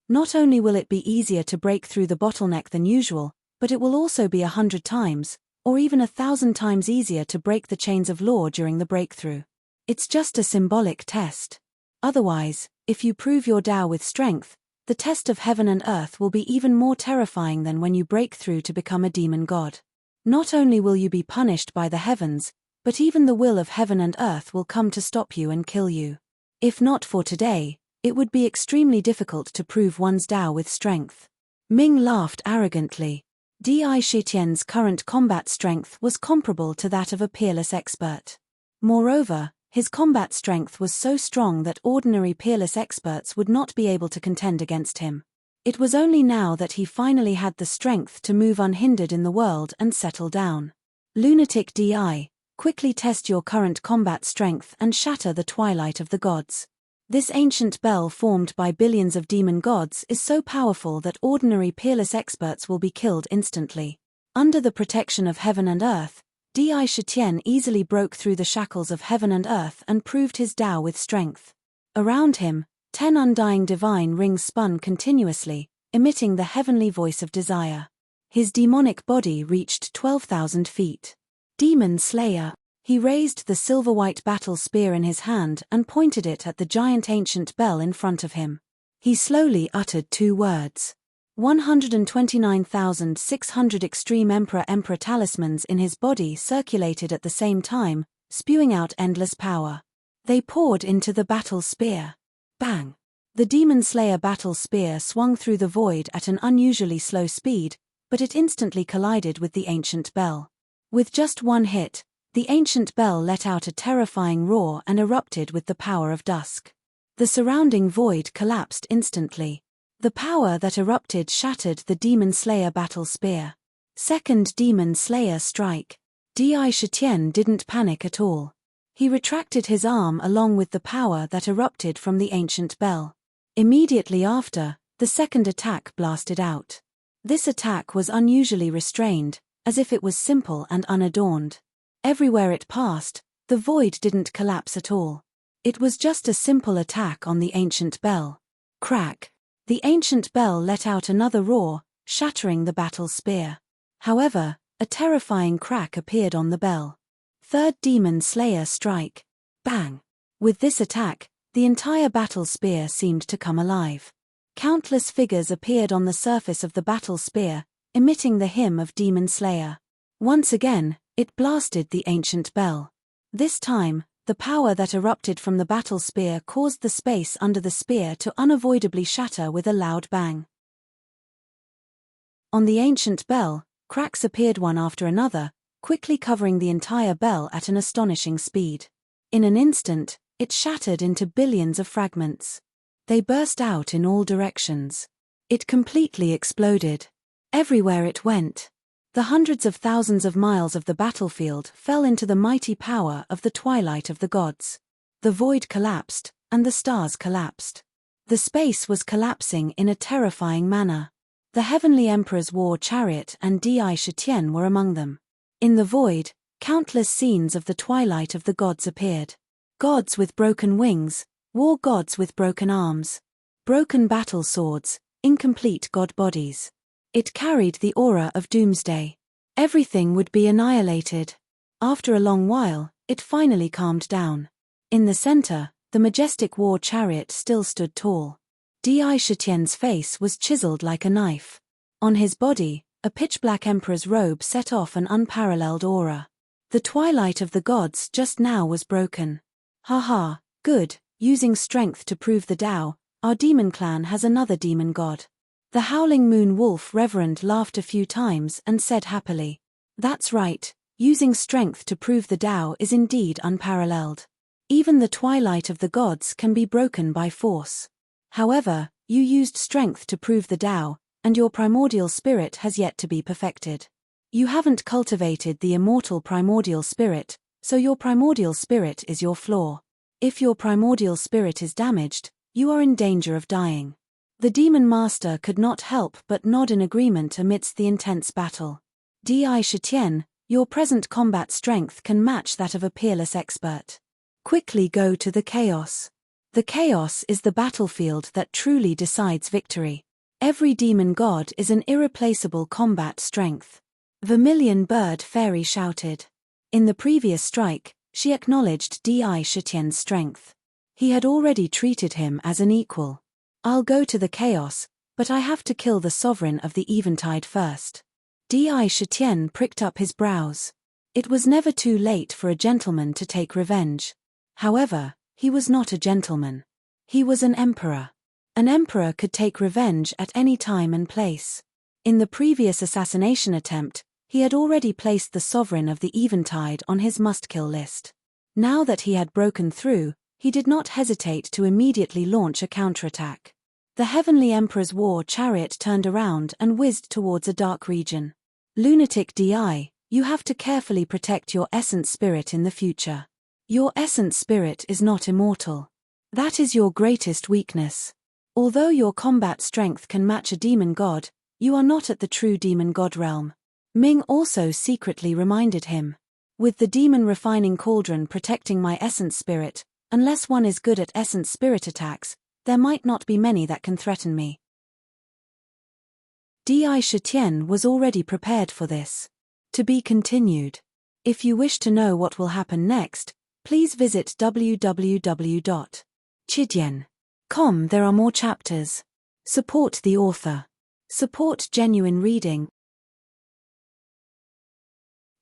Not only will it be easier to break through the bottleneck than usual, but it will also be 100 times, or even 1,000 times easier to break the chains of law during the breakthrough. It's just a symbolic test. Otherwise, if you prove your Tao with strength, the test of heaven and earth will be even more terrifying than when you break through to become a demon god. Not only will you be punished by the heavens, but even the will of heaven and earth will come to stop you and kill you. If not for today, it would be extremely difficult to prove one's Tao with strength. Ming laughed arrogantly. Di Shitian's current combat strength was comparable to that of a peerless expert. Moreover, his combat strength was so strong that ordinary peerless experts would not be able to contend against him. It was only now that he finally had the strength to move unhindered in the world and settle down. Lunatic Di, quickly test your current combat strength and shatter the twilight of the gods. This ancient bell formed by billions of demon gods is so powerful that ordinary peerless experts will be killed instantly. Under the protection of heaven and earth, Di Shitian easily broke through the shackles of heaven and earth and proved his Tao with strength. Around him, 10 undying divine rings spun continuously, emitting the heavenly voice of desire. His demonic body reached 12,000 feet. Demon Slayer. He raised the silver-white battle spear in his hand and pointed it at the giant ancient bell in front of him. He slowly uttered 2 words. 129,600 extreme Emperor talismans in his body circulated at the same time, spewing out endless power. They poured into the battle spear. Bang! The Demon Slayer battle spear swung through the void at an unusually slow speed, but it instantly collided with the ancient bell. With just one hit, the ancient bell let out a terrifying roar and erupted with the power of dusk. The surrounding void collapsed instantly. The power that erupted shattered the Demon Slayer battle spear. Second Demon Slayer strike. Di Shitian didn't panic at all. He retracted his arm along with the power that erupted from the ancient bell. Immediately after, the second attack blasted out. This attack was unusually restrained, as if it was simple and unadorned. Everywhere it passed, the void didn't collapse at all. It was just a simple attack on the ancient bell. Crack! The ancient bell let out another roar, shattering the battle spear. However, a terrifying crack appeared on the bell. Third Demon Slayer strike. Bang! With this attack, the entire battle spear seemed to come alive. Countless figures appeared on the surface of the battle spear, emitting the hymn of Demon Slayer. Once again, it blasted the ancient bell. This time, the power that erupted from the battle spear caused the space under the spear to unavoidably shatter with a loud bang. On the ancient bell, cracks appeared one after another, quickly covering the entire bell at an astonishing speed. In an instant, it shattered into billions of fragments. They burst out in all directions. It completely exploded. Everywhere it went. The hundreds of thousands of miles of the battlefield fell into the mighty power of the twilight of the gods. The void collapsed, and the stars collapsed. The space was collapsing in a terrifying manner. The Heavenly Emperor's war chariot and Di Shitian were among them. In the void, countless scenes of the twilight of the gods appeared. Gods with broken wings, war gods with broken arms, broken battle swords, incomplete god bodies. It carried the aura of doomsday. Everything would be annihilated. After a long while, it finally calmed down. In the center, the majestic war chariot still stood tall. Di Shitian's face was chiseled like a knife. On his body, a pitch-black emperor's robe set off an unparalleled aura. The twilight of the gods just now was broken. Haha, good, using strength to prove the Tao, our demon clan has another demon god. The Howling Moon Wolf Reverend laughed a few times and said happily, "That's right, using strength to prove the Tao is indeed unparalleled. Even the twilight of the gods can be broken by force. However, you used strength to prove the Tao, and your primordial spirit has yet to be perfected. You haven't cultivated the immortal primordial spirit, so your primordial spirit is your flaw. If your primordial spirit is damaged, you are in danger of dying." The demon master could not help but nod in agreement amidst the intense battle. Di Shitian, your present combat strength can match that of a peerless expert. Quickly go to the chaos. The chaos is the battlefield that truly decides victory. Every demon god is an irreplaceable combat strength. Vermilion Bird Fairy shouted. In the previous strike, she acknowledged Di Shitian's strength. He had already treated him as an equal. "I'll go to the chaos, but I have to kill the sovereign of the Eventide first." Di Shitian pricked up his brows. It was never too late for a gentleman to take revenge. However, he was not a gentleman. He was an emperor. An emperor could take revenge at any time and place. In the previous assassination attempt, he had already placed the sovereign of the Eventide on his must-kill list. Now that he had broken through, he did not hesitate to immediately launch a counterattack. The Heavenly Emperor's war chariot turned around and whizzed towards a dark region. Lunatic Di, you have to carefully protect your essence spirit in the future. Your essence spirit is not immortal. That is your greatest weakness. Although your combat strength can match a demon god, you are not at the true demon god realm. Ming also secretly reminded him. With the demon refining cauldron protecting my essence spirit, unless one is good at essence spirit attacks, there might not be many that can threaten me. Di Shitian was already prepared for this. To be continued. If you wish to know what will happen next, please visit www.chidian.com. There are more chapters. Support the author. Support genuine reading.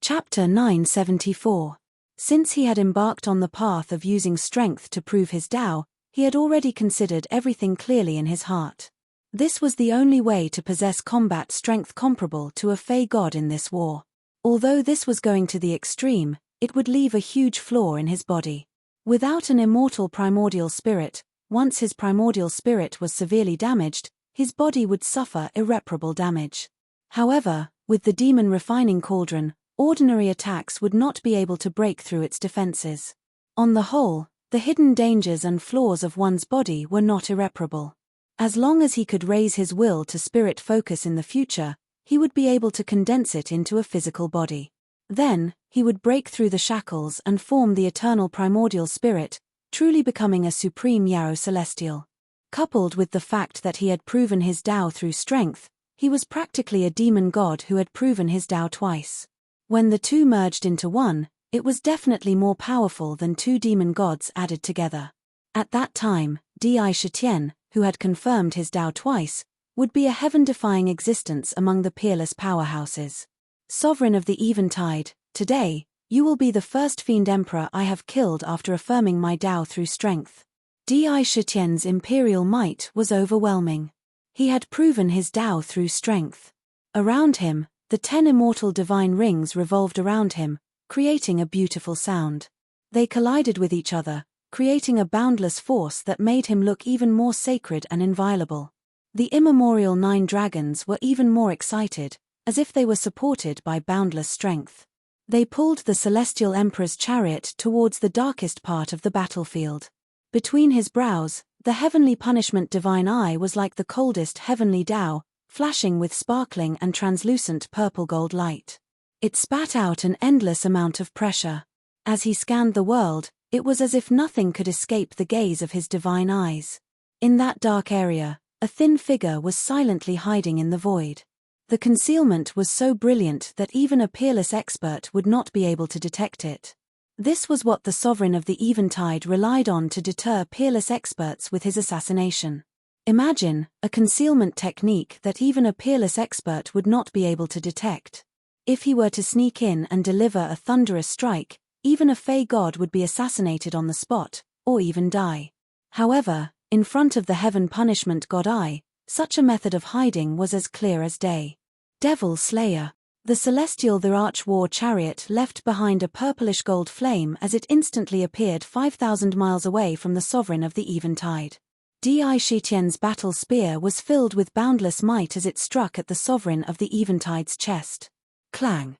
Chapter 974. Since he had embarked on the path of using strength to prove his Tao, he had already considered everything clearly in his heart. This was the only way to possess combat strength comparable to a Fey god in this war. Although this was going to the extreme, it would leave a huge flaw in his body. Without an immortal primordial spirit, once his primordial spirit was severely damaged, his body would suffer irreparable damage. However, with the demon refining cauldron, ordinary attacks would not be able to break through its defenses. On the whole, the hidden dangers and flaws of one's body were not irreparable. As long as he could raise his will to spirit focus in the future, he would be able to condense it into a physical body. Then, he would break through the shackles and form the eternal primordial spirit, truly becoming a supreme Yao celestial. Coupled with the fact that he had proven his Tao through strength, he was practically a demon god who had proven his Tao twice. When the two merged into one, it was definitely more powerful than two demon gods added together. At that time, Di Shitian, who had confirmed his Tao twice, would be a heaven-defying existence among the peerless powerhouses. Sovereign of the Eventide, today, you will be the first fiend emperor I have killed after affirming my Tao through strength. Di Shitian's imperial might was overwhelming. He had proven his Tao through strength. Around him, the 10 immortal divine rings revolved around him, creating a beautiful sound. They collided with each other, creating a boundless force that made him look even more sacred and inviolable. The immemorial 9 dragons were even more excited, as if they were supported by boundless strength. They pulled the celestial emperor's chariot towards the darkest part of the battlefield. Between his brows, the heavenly punishment divine eye was like the coldest heavenly Tao, flashing with sparkling and translucent purple-gold light. It spat out an endless amount of pressure. As he scanned the world, it was as if nothing could escape the gaze of his divine eyes. In that dark area, a thin figure was silently hiding in the void. The concealment was so brilliant that even a peerless expert would not be able to detect it. This was what the sovereign of the Eventide relied on to deter peerless experts with his assassination. Imagine, a concealment technique that even a peerless expert would not be able to detect. If he were to sneak in and deliver a thunderous strike, even a Fey god would be assassinated on the spot, or even die. However, in front of the heaven punishment god eye, such a method of hiding was as clear as day. Devil Slayer. The celestial the Arch War chariot left behind a purplish gold flame as it instantly appeared 5,000 miles away from the sovereign of the Eventide. Di Shitian's battle spear was filled with boundless might as it struck at the sovereign of the Eventide's chest. Clang.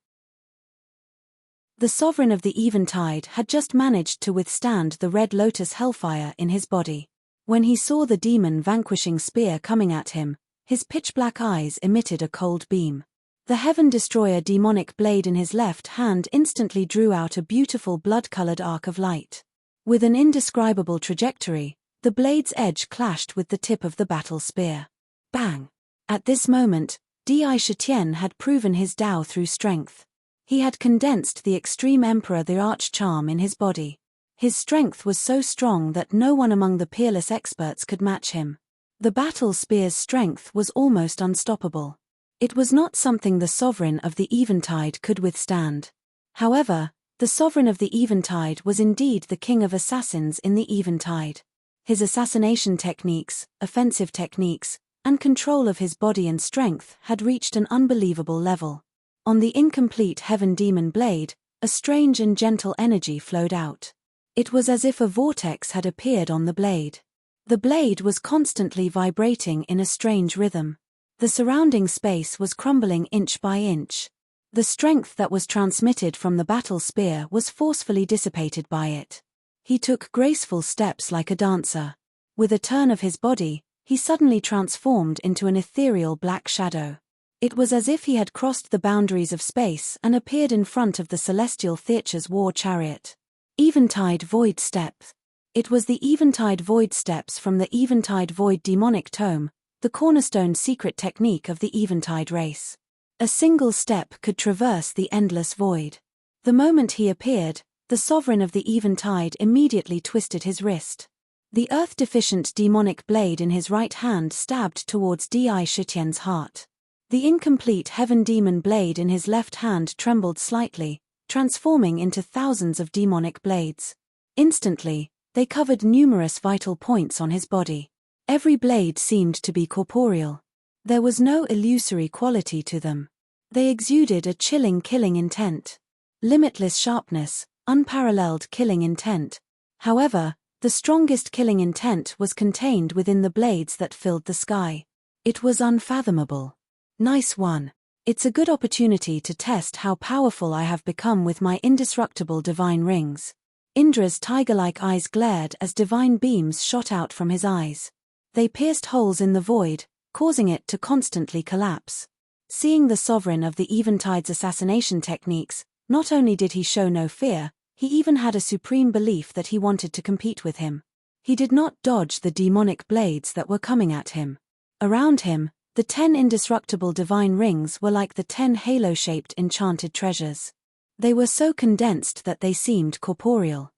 The sovereign of the Eventide had just managed to withstand the Red Lotus hellfire in his body. When he saw the demon vanquishing spear coming at him, his pitch-black eyes emitted a cold beam. The Heaven Destroyer demonic blade in his left hand instantly drew out a beautiful blood-colored arc of light. With an indescribable trajectory, the blade's edge clashed with the tip of the battle spear. Bang! At this moment, Di Shitian had proven his Tao through strength. He had condensed the extreme Emperor the Arch charm in his body. His strength was so strong that no one among the peerless experts could match him. The battle spear's strength was almost unstoppable. It was not something the sovereign of the Eventide could withstand. However, the sovereign of the Eventide was indeed the king of assassins in the Eventide. His assassination techniques, offensive techniques, and control of his body and strength had reached an unbelievable level. On the incomplete Heaven Demon blade, a strange and gentle energy flowed out. It was as if a vortex had appeared on the blade. The blade was constantly vibrating in a strange rhythm. The surrounding space was crumbling inch by inch. The strength that was transmitted from the battle spear was forcefully dissipated by it. He took graceful steps like a dancer. With a turn of his body, he suddenly transformed into an ethereal black shadow. It was as if he had crossed the boundaries of space and appeared in front of the celestial Theater's war chariot. Eventide Void Steps. It was the Eventide Void Steps from the Eventide Void demonic tome, the cornerstone secret technique of the Eventide race. A single step could traverse the endless void. The moment he appeared, the sovereign of the Eventide immediately twisted his wrist. The earth-deficient demonic blade in his right hand stabbed towards Di Shitian's heart. The incomplete Heaven Demon blade in his left hand trembled slightly, transforming into thousands of demonic blades. Instantly, they covered numerous vital points on his body. Every blade seemed to be corporeal. There was no illusory quality to them. They exuded a chilling killing intent. Limitless sharpness, unparalleled killing intent. However, the strongest killing intent was contained within the blades that filled the sky. It was unfathomable. Nice one. It's a good opportunity to test how powerful I have become with my indestructible divine rings. Indra's tiger-like eyes glared as divine beams shot out from his eyes. They pierced holes in the void, causing it to constantly collapse. Seeing the sovereign of the Eventide's assassination techniques, not only did he show no fear, he even had a supreme belief that he wanted to compete with him. He did not dodge the demonic blades that were coming at him. Around him, the 10 indestructible divine rings were like the 10 halo-shaped enchanted treasures. They were so condensed that they seemed corporeal.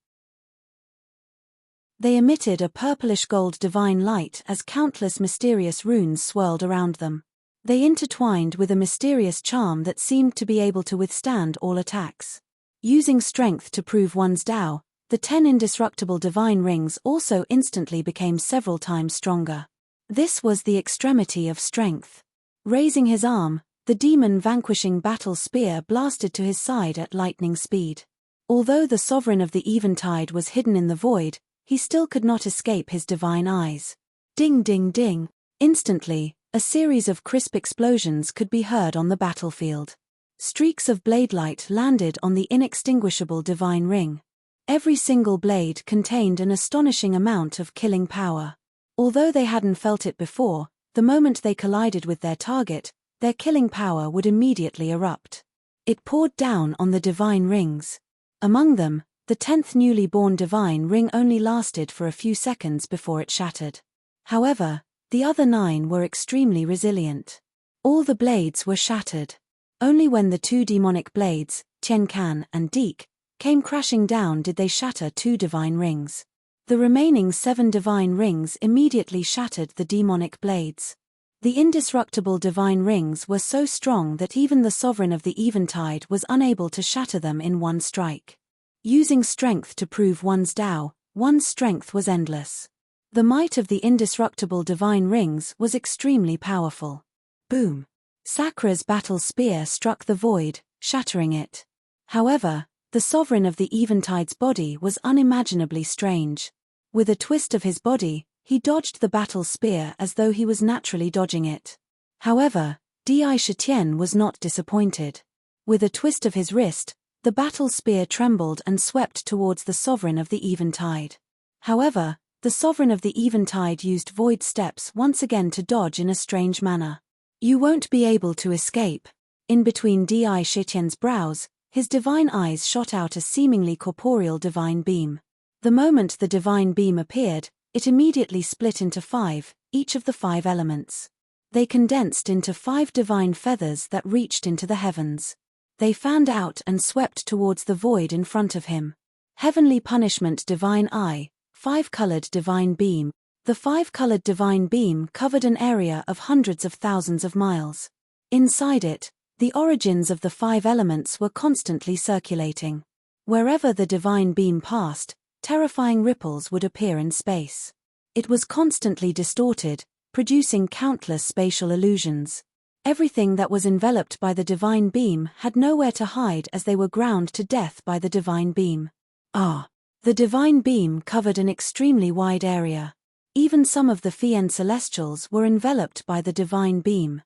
They emitted a purplish-gold divine light as countless mysterious runes swirled around them. They intertwined with a mysterious charm that seemed to be able to withstand all attacks. Using strength to prove one's Tao, the 10 indestructible divine rings also instantly became several times stronger. This was the extremity of strength. Raising his arm, the demon-vanquishing battle spear blasted to his side at lightning speed. Although the sovereign of the Eventide was hidden in the void, he still could not escape his divine eyes. Ding ding ding. Instantly, a series of crisp explosions could be heard on the battlefield. Streaks of blade light landed on the inextinguishable divine ring. Every single blade contained an astonishing amount of killing power. Although they hadn't felt it before, the moment they collided with their target, their killing power would immediately erupt. It poured down on the divine rings. Among them, the 10th newly born divine ring only lasted for a few seconds before it shattered. However, the other 9 were extremely resilient. All the blades were shattered. Only when the 2 demonic blades, Tian Can and Deek, came crashing down did they shatter 2 divine rings. The remaining 7 divine rings immediately shattered the demonic blades. The indestructible divine rings were so strong that even the sovereign of the Eventide was unable to shatter them in one strike. Using strength to prove one's Tao, one's strength was endless. The might of the indestructible divine rings was extremely powerful. Boom! Sakra's battle spear struck the void, shattering it. However, the sovereign of the Eventide's body was unimaginably strange. With a twist of his body, he dodged the battle spear as though he was naturally dodging it. However, Di Shitian was not disappointed. With a twist of his wrist, the battle spear trembled and swept towards the sovereign of the Eventide. However, the sovereign of the Eventide used void steps once again to dodge in a strange manner. You won't be able to escape. In between Di Shitian's brows, his divine eyes shot out a seemingly corporeal divine beam. The moment the divine beam appeared, it immediately split into 5, each of the 5 elements. They condensed into 5 divine feathers that reached into the heavens. They fanned out and swept towards the void in front of him. Heavenly Punishment Divine Eye, 5-colored divine beam. The 5-colored divine beam covered an area of hundreds of thousands of miles. Inside it, the origins of the 5 elements were constantly circulating. Wherever the divine beam passed, terrifying ripples would appear in space. It was constantly distorted, producing countless spatial illusions. Everything that was enveloped by the divine beam had nowhere to hide as they were ground to death by the divine beam. The divine beam covered an extremely wide area. Even some of the Fiend Celestials were enveloped by the divine beam.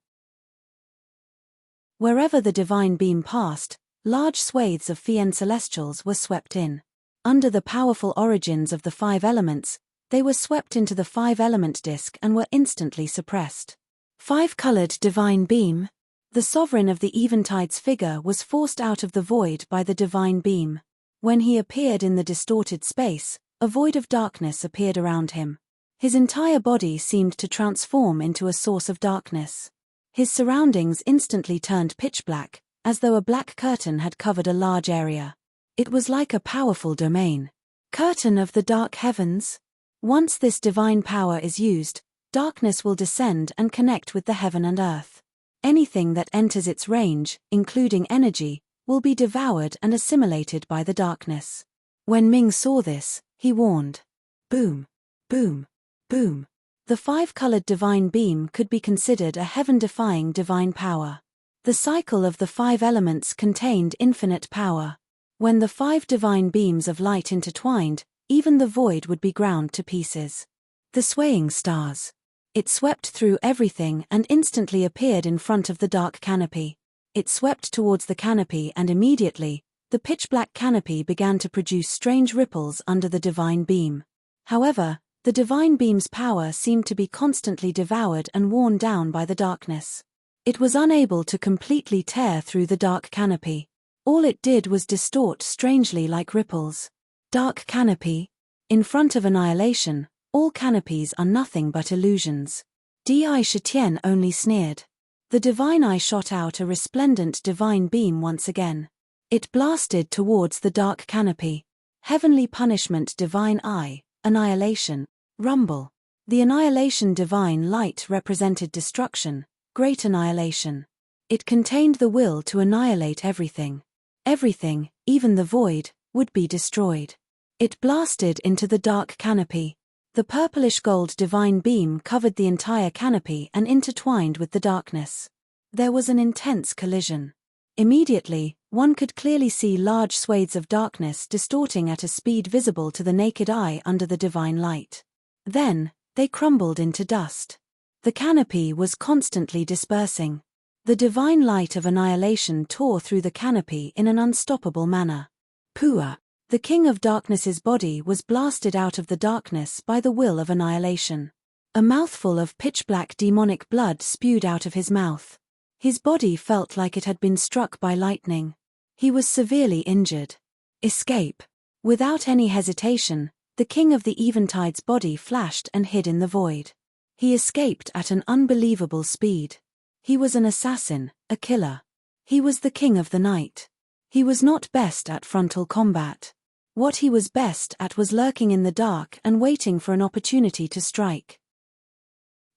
Wherever the divine beam passed, large swathes of Fiend Celestials were swept in. Under the powerful origins of the 5 elements, they were swept into the 5-element disk and were instantly suppressed. 5-colored divine beam. The sovereign of the Eventide's figure was forced out of the void by the divine beam. When he appeared in the distorted space, a void of darkness appeared around him. His entire body seemed to transform into a source of darkness. His surroundings instantly turned pitch black, as though a black curtain had covered a large area. It was like a powerful domain. Curtain of the dark heavens. Once this divine power is used, darkness will descend and connect with the heaven and earth. Anything that enters its range, including energy, will be devoured and assimilated by the darkness. When Ming saw this, he warned. Boom, boom, boom. The 5-colored divine beam could be considered a heaven-defying divine power. The cycle of the 5 elements contained infinite power. When the 5 divine beams of light intertwined, even the void would be ground to pieces. The swaying stars. It swept through everything and instantly appeared in front of the dark canopy. It swept towards the canopy and immediately, the pitch-black canopy began to produce strange ripples under the divine beam. However, the divine beam's power seemed to be constantly devoured and worn down by the darkness. It was unable to completely tear through the dark canopy. All it did was distort strangely like ripples. Dark canopy. In front of annihilation, all canopies are nothing but illusions. Di Shitian only sneered. The divine eye shot out a resplendent divine beam once again. It blasted towards the dark canopy. Heavenly punishment divine eye. Annihilation. Rumble. The annihilation divine light represented destruction, great annihilation. It contained the will to annihilate everything. Everything, even the void, would be destroyed. It blasted into the dark canopy. The purplish gold divine beam covered the entire canopy and intertwined with the darkness. There was an intense collision. Immediately, one could clearly see large swathes of darkness distorting at a speed visible to the naked eye under the divine light. Then, they crumbled into dust. The canopy was constantly dispersing. The divine light of annihilation tore through the canopy in an unstoppable manner. Pua. The king of darkness's body was blasted out of the darkness by the will of annihilation. A mouthful of pitch-black demonic blood spewed out of his mouth. His body felt like it had been struck by lightning. He was severely injured. Escape. Without any hesitation, the king of the Eventide's body flashed and hid in the void. He escaped at an unbelievable speed. He was an assassin, a killer. He was the king of the night. He was not best at frontal combat. What he was best at was lurking in the dark and waiting for an opportunity to strike.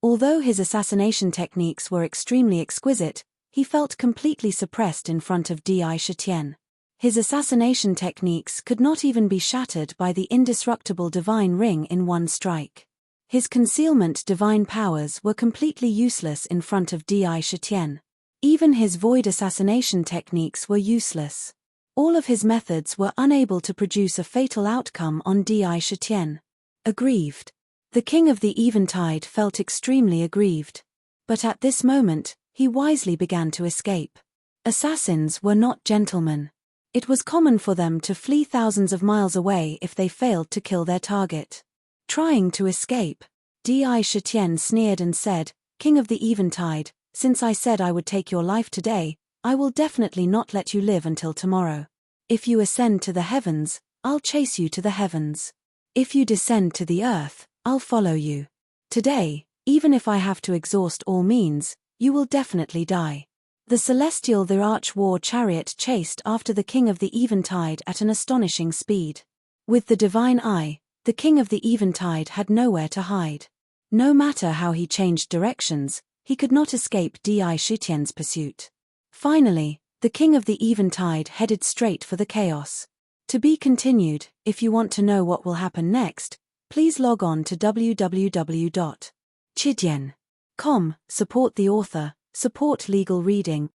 Although his assassination techniques were extremely exquisite, he felt completely suppressed in front of Di Shitian. His assassination techniques could not even be shattered by the indestructible divine ring in one strike. His concealment divine powers were completely useless in front of Di Shitian. Even his void assassination techniques were useless. All of his methods were unable to produce a fatal outcome on Di Shitian. Aggrieved. The king of the Eventide felt extremely aggrieved. But at this moment, he wisely began to escape. Assassins were not gentlemen. It was common for them to flee thousands of miles away if they failed to kill their target. Trying to escape, Di Shitian sneered and said, "King of the Eventide, since I said I would take your life today, I will definitely not let you live until tomorrow. If you ascend to the heavens, I'll chase you to the heavens. If you descend to the earth, I'll follow you. Today, even if I have to exhaust all means, you will definitely die." The celestial the Arch War chariot chased after the king of the Eventide at an astonishing speed. With the divine eye, the king of the Eventide had nowhere to hide. No matter how he changed directions, He could not escape Di Shutien's pursuit. Finally, the king of the Eventide headed straight for the chaos. To be continued. If you want to know what will happen next, please log on to www.chidian.com. Support the author, support legal reading.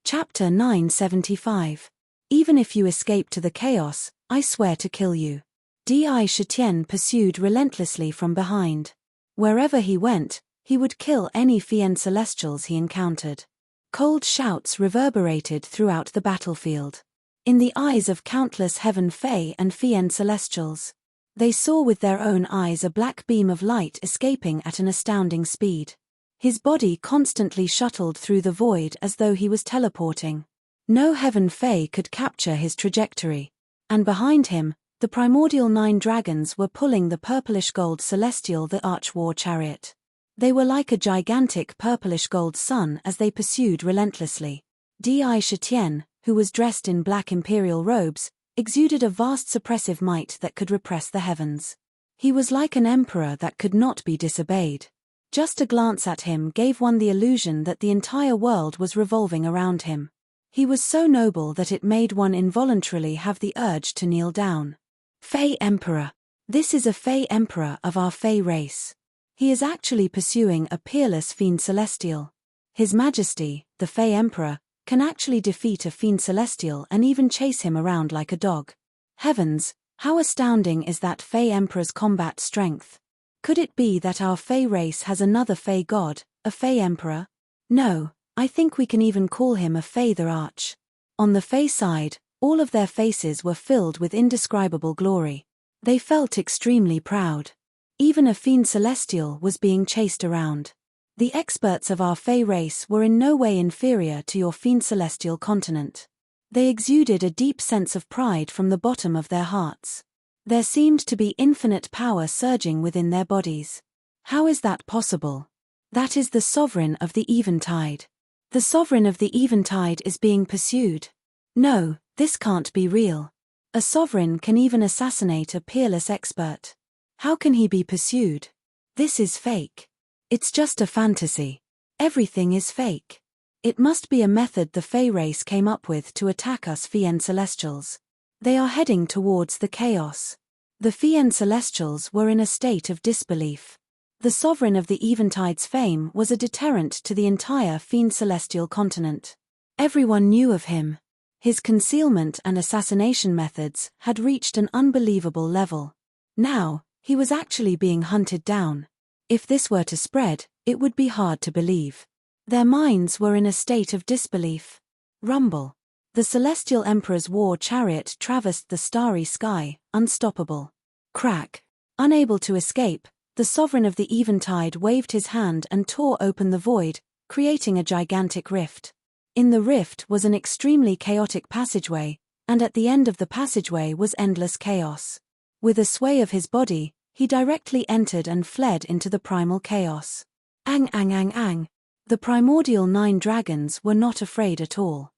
Chapter 975. Even if you escape to the chaos, I swear to kill you. Di Shutian pursued relentlessly from behind. Wherever he went, he would kill any Fian celestials he encountered. Cold shouts reverberated throughout the battlefield. In the eyes of countless heaven fae and Fian celestials, they saw with their own eyes a black beam of light escaping at an astounding speed. His body constantly shuttled through the void as though he was teleporting. No heaven fae could capture his trajectory. And behind him, the primordial 9 dragons were pulling the purplish-gold celestial the Arch-War chariot. They were like a gigantic purplish-gold sun as they pursued relentlessly. Di Shutian, who was dressed in black imperial robes, exuded a vast suppressive might that could repress the heavens. He was like an emperor that could not be disobeyed. Just a glance at him gave one the illusion that the entire world was revolving around him. He was so noble that it made one involuntarily have the urge to kneel down. Fae Emperor. This is a Fae Emperor of our Fae race. He is actually pursuing a peerless Fiend Celestial. His Majesty, the Fae Emperor, can actually defeat a Fiend Celestial and even chase him around like a dog. Heavens, how astounding is that Fae Emperor's combat strength! Could it be that our Fae race has another Fae god, a Fae Emperor? No, I think we can even call him a Fae the Arch. On the Fae side, all of their faces were filled with indescribable glory. They felt extremely proud. Even a Fiend Celestial was being chased around. The experts of our Fae race were in no way inferior to your Fiend Celestial continent. They exuded a deep sense of pride from the bottom of their hearts. There seemed to be infinite power surging within their bodies. How is that possible? That is the sovereign of the Eventide. The sovereign of the Eventide is being pursued. No, this can't be real. A sovereign can even assassinate a peerless expert. How can he be pursued? This is fake. It's just a fantasy. Everything is fake. It must be a method the Fae race came up with to attack us Fian Celestials. They are heading towards the chaos. The Fian Celestials were in a state of disbelief. The sovereign of the Eventide's fame was a deterrent to the entire Fiend Celestial continent. Everyone knew of him. His concealment and assassination methods had reached an unbelievable level. Now, he was actually being hunted down. If this were to spread, it would be hard to believe. Their minds were in a state of disbelief. Rumble. The Celestial Emperor's war chariot traversed the starry sky, unstoppable. Crack. Unable to escape, the sovereign of the Eventide waved his hand and tore open the void, creating a gigantic rift. In the rift was an extremely chaotic passageway, and at the end of the passageway was endless chaos. With a sway of his body, he directly entered and fled into the primal chaos. Ang ang ang ang. The primordial 9 dragons were not afraid at all.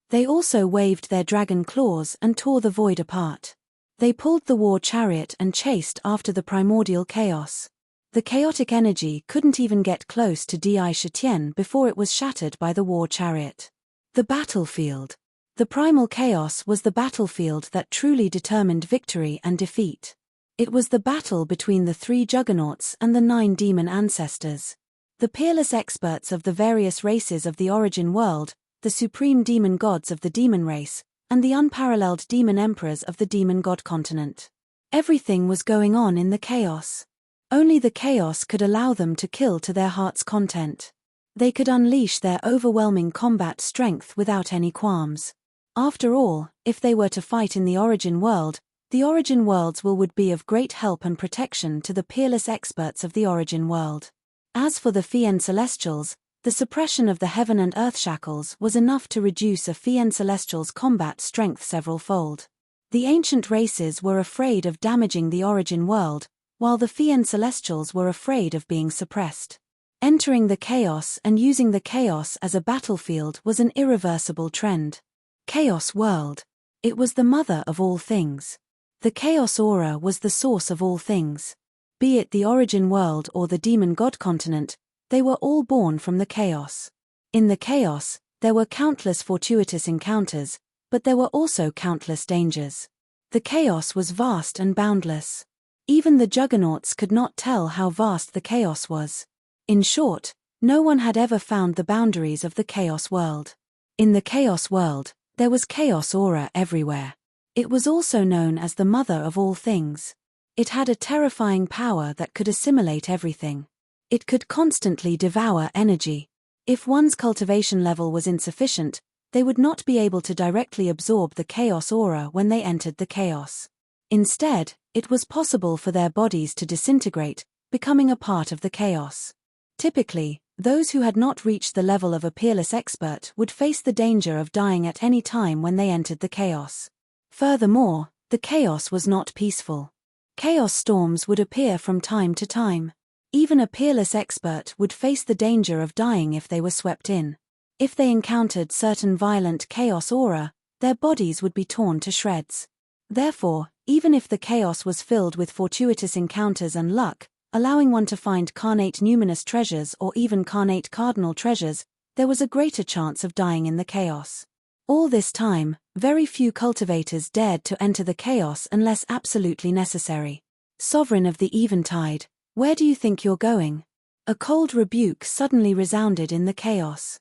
They also waved their dragon claws and tore the void apart. They pulled the war chariot and chased after the primordial chaos. The chaotic energy couldn't even get close to Di Shutian before it was shattered by the war chariot. The battlefield. The primal chaos was the battlefield that truly determined victory and defeat. It was the battle between the 3 juggernauts and the 9 demon ancestors. The peerless experts of the various races of the origin world, the supreme demon gods of the demon race, and the unparalleled demon emperors of the demon god continent. Everything was going on in the chaos. Only the chaos could allow them to kill to their heart's content. They could unleash their overwhelming combat strength without any qualms. After all, if they were to fight in the origin world, the origin worlds would be of great help and protection to the peerless experts of the origin world. As for the Fian Celestials, the suppression of the heaven and earth shackles was enough to reduce a Fian Celestial's combat strength several-fold. The ancient races were afraid of damaging the origin world, while the Fian Celestials were afraid of being suppressed. Entering the chaos and using the chaos as a battlefield was an irreversible trend. Chaos world. It was the mother of all things. The chaos aura was the source of all things. Be it the origin world or the demon god continent, they were all born from the chaos. In the chaos, there were countless fortuitous encounters, but there were also countless dangers. The chaos was vast and boundless. Even the juggernauts could not tell how vast the chaos was. In short, no one had ever found the boundaries of the chaos world. In the chaos world, there was chaos aura everywhere. It was also known as the mother of all things. It had a terrifying power that could assimilate everything. It could constantly devour energy. If one's cultivation level was insufficient, they would not be able to directly absorb the chaos aura when they entered the chaos. Instead, it was possible for their bodies to disintegrate, becoming a part of the chaos. Typically, those who had not reached the level of a peerless expert would face the danger of dying at any time when they entered the chaos. Furthermore, the chaos was not peaceful. Chaos storms would appear from time to time. Even a peerless expert would face the danger of dying if they were swept in. If they encountered certain violent chaos aura, their bodies would be torn to shreds. Therefore, even if the chaos was filled with fortuitous encounters and luck, allowing one to find carnate numinous treasures or even carnate cardinal treasures, there was a greater chance of dying in the chaos. All this time, very few cultivators dared to enter the chaos unless absolutely necessary. Sovereign of the Eventide, where do you think you're going? A cold rebuke suddenly resounded in the chaos.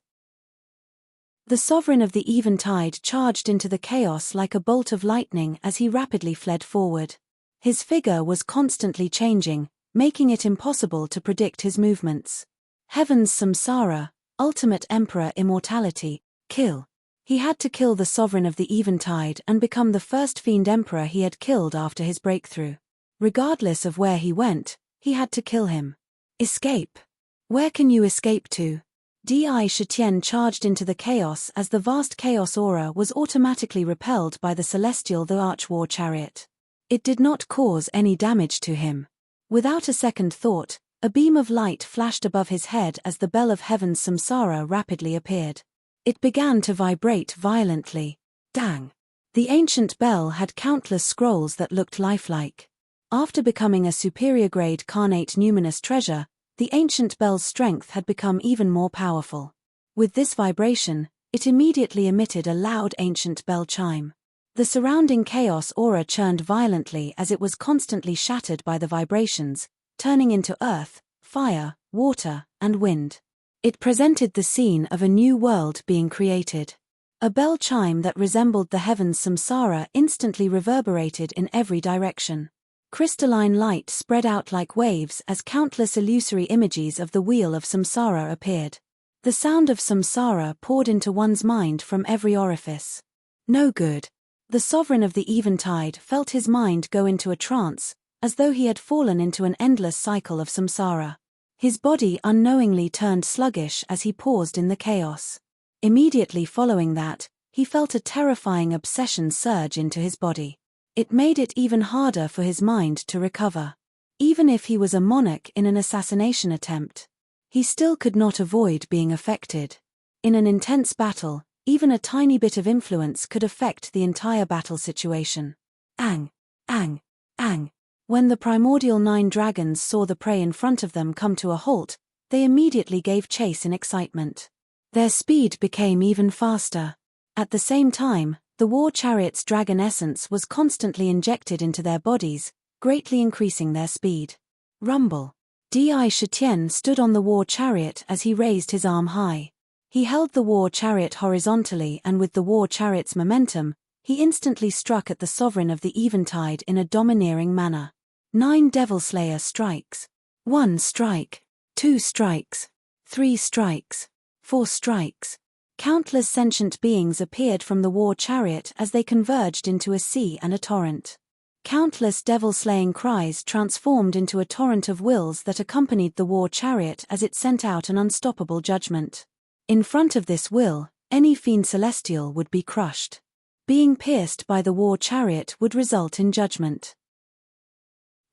The Sovereign of the Eventide charged into the chaos like a bolt of lightning as he rapidly fled forward. His figure was constantly changing, making it impossible to predict his movements. Heaven's samsara, ultimate emperor immortality, kill. He had to kill the Sovereign of the Eventide and become the first fiend emperor he had killed after his breakthrough. Regardless of where he went, he had to kill him. Escape. Where can you escape to? Di Shitian charged into the chaos as the vast chaos aura was automatically repelled by the celestial the Arch-War chariot. It did not cause any damage to him. Without a second thought, a beam of light flashed above his head as the bell of heaven's samsara rapidly appeared. It began to vibrate violently. Dang! The ancient bell had countless scrolls that looked lifelike. After becoming a superior-grade carnate numinous treasure, the ancient bell's strength had become even more powerful. With this vibration, it immediately emitted a loud ancient bell chime. The surrounding chaos aura churned violently as it was constantly shattered by the vibrations, turning into earth, fire, water, and wind. It presented the scene of a new world being created. A bell chime that resembled the heaven's samsara instantly reverberated in every direction. Crystalline light spread out like waves as countless illusory images of the wheel of samsara appeared. The sound of samsara poured into one's mind from every orifice. No good. The Sovereign of the Eventide felt his mind go into a trance, as though he had fallen into an endless cycle of samsara. His body unknowingly turned sluggish as he paused in the chaos. Immediately following that, he felt a terrifying obsession surge into his body. It made it even harder for his mind to recover. Even if he was a monarch in an assassination attempt, he still could not avoid being affected. In an intense battle, even a tiny bit of influence could affect the entire battle situation. Ang! Ang! Ang! When the primordial 9 dragons saw the prey in front of them come to a halt, they immediately gave chase in excitement. Their speed became even faster. At the same time, the war chariot's dragon essence was constantly injected into their bodies, greatly increasing their speed. Rumble. Di Shitian stood on the war chariot as he raised his arm high. He held the war chariot horizontally and with the war chariot's momentum, he instantly struck at the Sovereign of the Eventide in a domineering manner. 9 Devil Slayer strikes. 1 strike. 2 strikes. 3 strikes. 4 strikes. Countless sentient beings appeared from the war chariot as they converged into a sea and a torrent. Countless devil-slaying cries transformed into a torrent of wills that accompanied the war chariot as it sent out an unstoppable judgment. In front of this will, any fiend celestial would be crushed. Being pierced by the war chariot would result in judgment.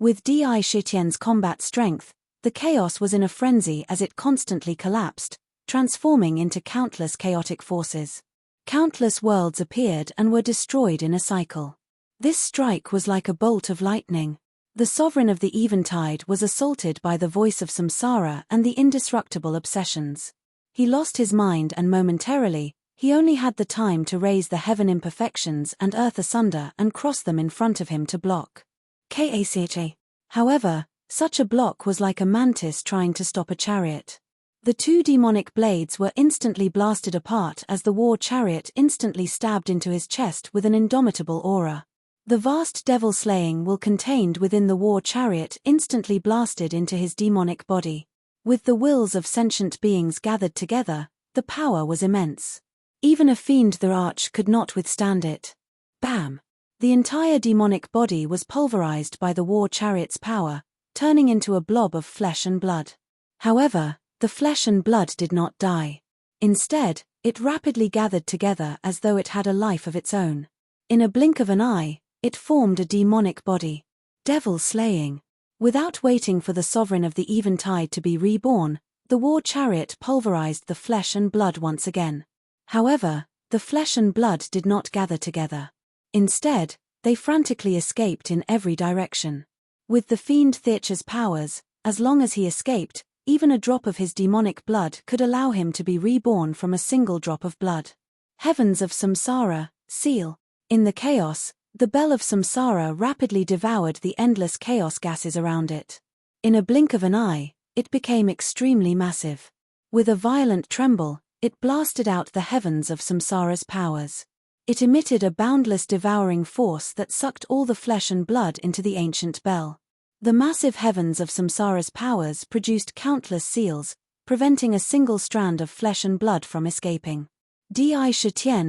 With Di Shitian's combat strength, the chaos was in a frenzy as it constantly collapsed, transforming into countless chaotic forces. Countless worlds appeared and were destroyed in a cycle. This strike was like a bolt of lightning. The sovereign of the eventide was assaulted by the voice of samsara and the indestructible obsessions. He lost his mind, and momentarily, he only had the time to raise the heaven imperfections and earth asunder and cross them in front of him to block. Kacha. However, such a block was like a mantis trying to stop a chariot. The two demonic blades were instantly blasted apart as the war chariot instantly stabbed into his chest with an indomitable aura. The vast devil-slaying will contained within the war chariot instantly blasted into his demonic body. With the wills of sentient beings gathered together, the power was immense. Even a fiend the arch could not withstand it. Bam! The entire demonic body was pulverized by the war chariot's power, turning into a blob of flesh and blood. However, the flesh and blood did not die. Instead, it rapidly gathered together as though it had a life of its own. In a blink of an eye, it formed a demonic body. Devil-slaying. Without waiting for the sovereign of the eventide to be reborn, the war chariot pulverized the flesh and blood once again. However, the flesh and blood did not gather together. Instead, they frantically escaped in every direction. With the fiend Thecha's powers, as long as he escaped, even a drop of his demonic blood could allow him to be reborn from a single drop of blood. Heavens of samsara, seal. In the chaos, the bell of samsara rapidly devoured the endless chaos gases around it. In a blink of an eye, it became extremely massive. With a violent tremble, it blasted out the heavens of samsara's powers. It emitted a boundless devouring force that sucked all the flesh and blood into the ancient bell. The massive heavens of samsara's powers produced countless seals, preventing a single strand of flesh and blood from escaping. Di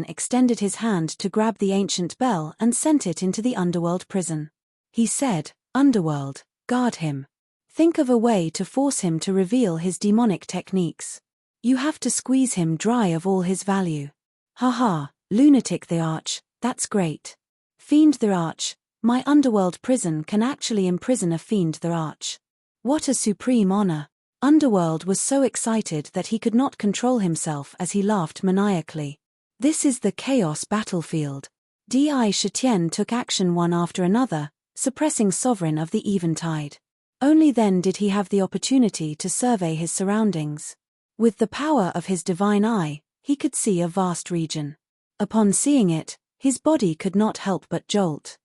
extended his hand to grab the ancient bell and sent it into the underworld prison. He said, "Underworld, guard him. Think of a way to force him to reveal his demonic techniques. You have to squeeze him dry of all his value." Haha, lunatic the arch, that's great. Fiend the arch, my underworld prison can actually imprison a fiend the arch. What a supreme honor. Underworld was so excited that he could not control himself as he laughed maniacally. This is the chaos battlefield. Di took action one after another, suppressing sovereign of the eventide. Only then did he have the opportunity to survey his surroundings. With the power of his divine eye, he could see a vast region. Upon seeing it, his body could not help but jolt.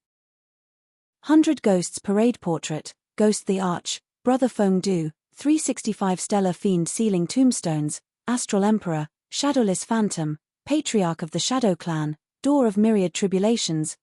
100 Ghosts Parade Portrait, Ghost the Arch, Brother Feng Du, 365 Stellar Fiend Sealing Tombstones, Astral Emperor, Shadowless Phantom, Patriarch of the Shadow Clan, Door of Myriad Tribulations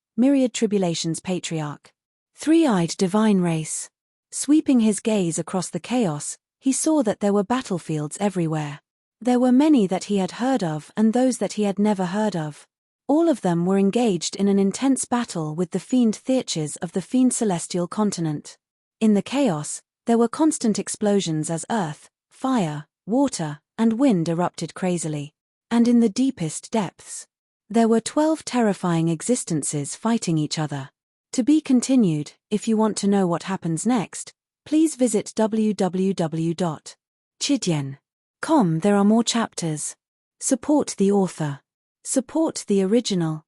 Patriarch. Three-eyed Divine Race. Sweeping his gaze across the chaos, he saw that there were battlefields everywhere. There were many that he had heard of and those that he had never heard of. All of them were engaged in an intense battle with the fiend Theachas of the fiend celestial continent. In the chaos, there were constant explosions as earth, fire, water, and wind erupted crazily. And in the deepest depths, there were 12 terrifying existences fighting each other. To be continued. If you want to know what happens next, please visit www.chidyen.com. There are more chapters. Support the author. Support the original.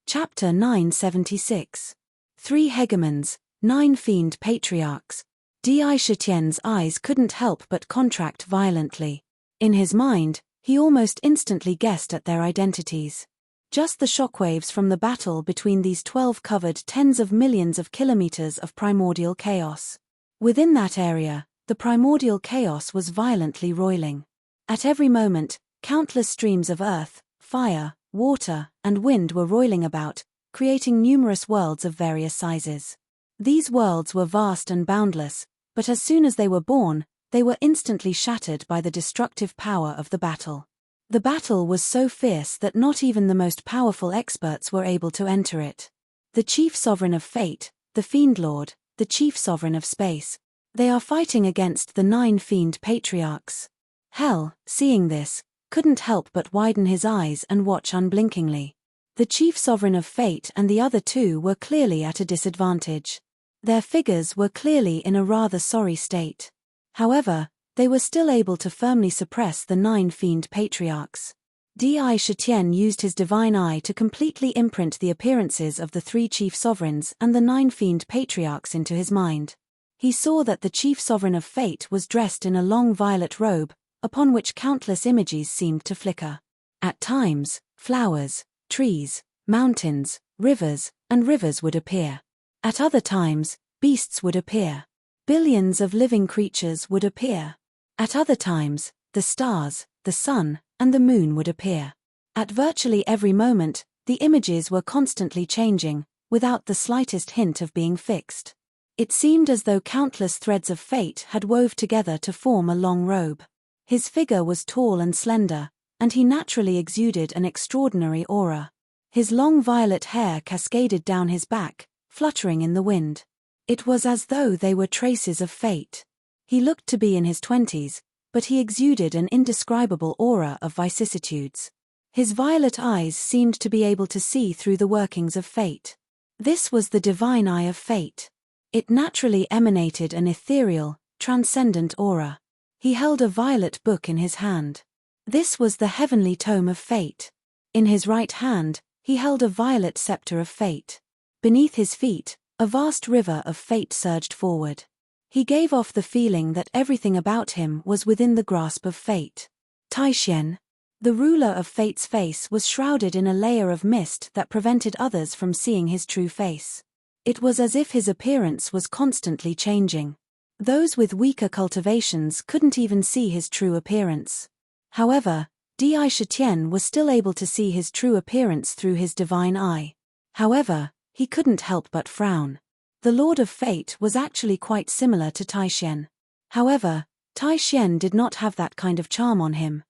Chapter 976. 3 Hegemons, 9 Fiend Patriarchs. Di Shitien's eyes couldn't help but contract violently. In his mind, he almost instantly guessed at their identities. Just the shockwaves from the battle between these 12 covered tens of millions of kilometers of primordial chaos. Within that area, the primordial chaos was violently roiling. At every moment, countless streams of earth, fire, water, and wind were roiling about, creating numerous worlds of various sizes. These worlds were vast and boundless, but as soon as they were born, they were instantly shattered by the destructive power of the battle. The battle was so fierce that not even the most powerful experts were able to enter it. The chief sovereign of fate, the Fiend Lord, the chief sovereign of space. They are fighting against the 9 Fiend Patriarchs. Hell, seeing this, couldn't help but widen his eyes and watch unblinkingly. The chief sovereign of fate and the other 2 were clearly at a disadvantage. Their figures were clearly in a rather sorry state. However, they were still able to firmly suppress the 9 Fiend Patriarchs. Di Shitian used his divine eye to completely imprint the appearances of the 3 chief sovereigns and the 9 fiend patriarchs into his mind. He saw that the chief sovereign of fate was dressed in a long violet robe, upon which countless images seemed to flicker. At times, flowers, trees, mountains, rivers, and rivers would appear. At other times, beasts would appear. Billions of living creatures would appear. At other times, the stars, the sun, and the moon would appear. At virtually every moment, the images were constantly changing, without the slightest hint of being fixed. It seemed as though countless threads of fate had wove together to form a long robe. His figure was tall and slender, and he naturally exuded an extraordinary aura. His long violet hair cascaded down his back, fluttering in the wind. It was as though they were traces of fate. He looked to be in his 20s, but he exuded an indescribable aura of vicissitudes. His violet eyes seemed to be able to see through the workings of fate. This was the divine eye of fate. It naturally emanated an ethereal, transcendent aura. He held a violet book in his hand. This was the heavenly tome of fate. In his right hand, he held a violet scepter of fate. Beneath his feet, a vast river of fate surged forward. He gave off the feeling that everything about him was within the grasp of fate. Taishen, the ruler of fate's face, was shrouded in a layer of mist that prevented others from seeing his true face. It was as if his appearance was constantly changing. Those with weaker cultivations couldn't even see his true appearance. However, Di Shitian was still able to see his true appearance through his divine eye. However, he couldn't help but frown. The Lord of Fate was actually quite similar to Taishen. However, Taishen did not have that kind of charm on him.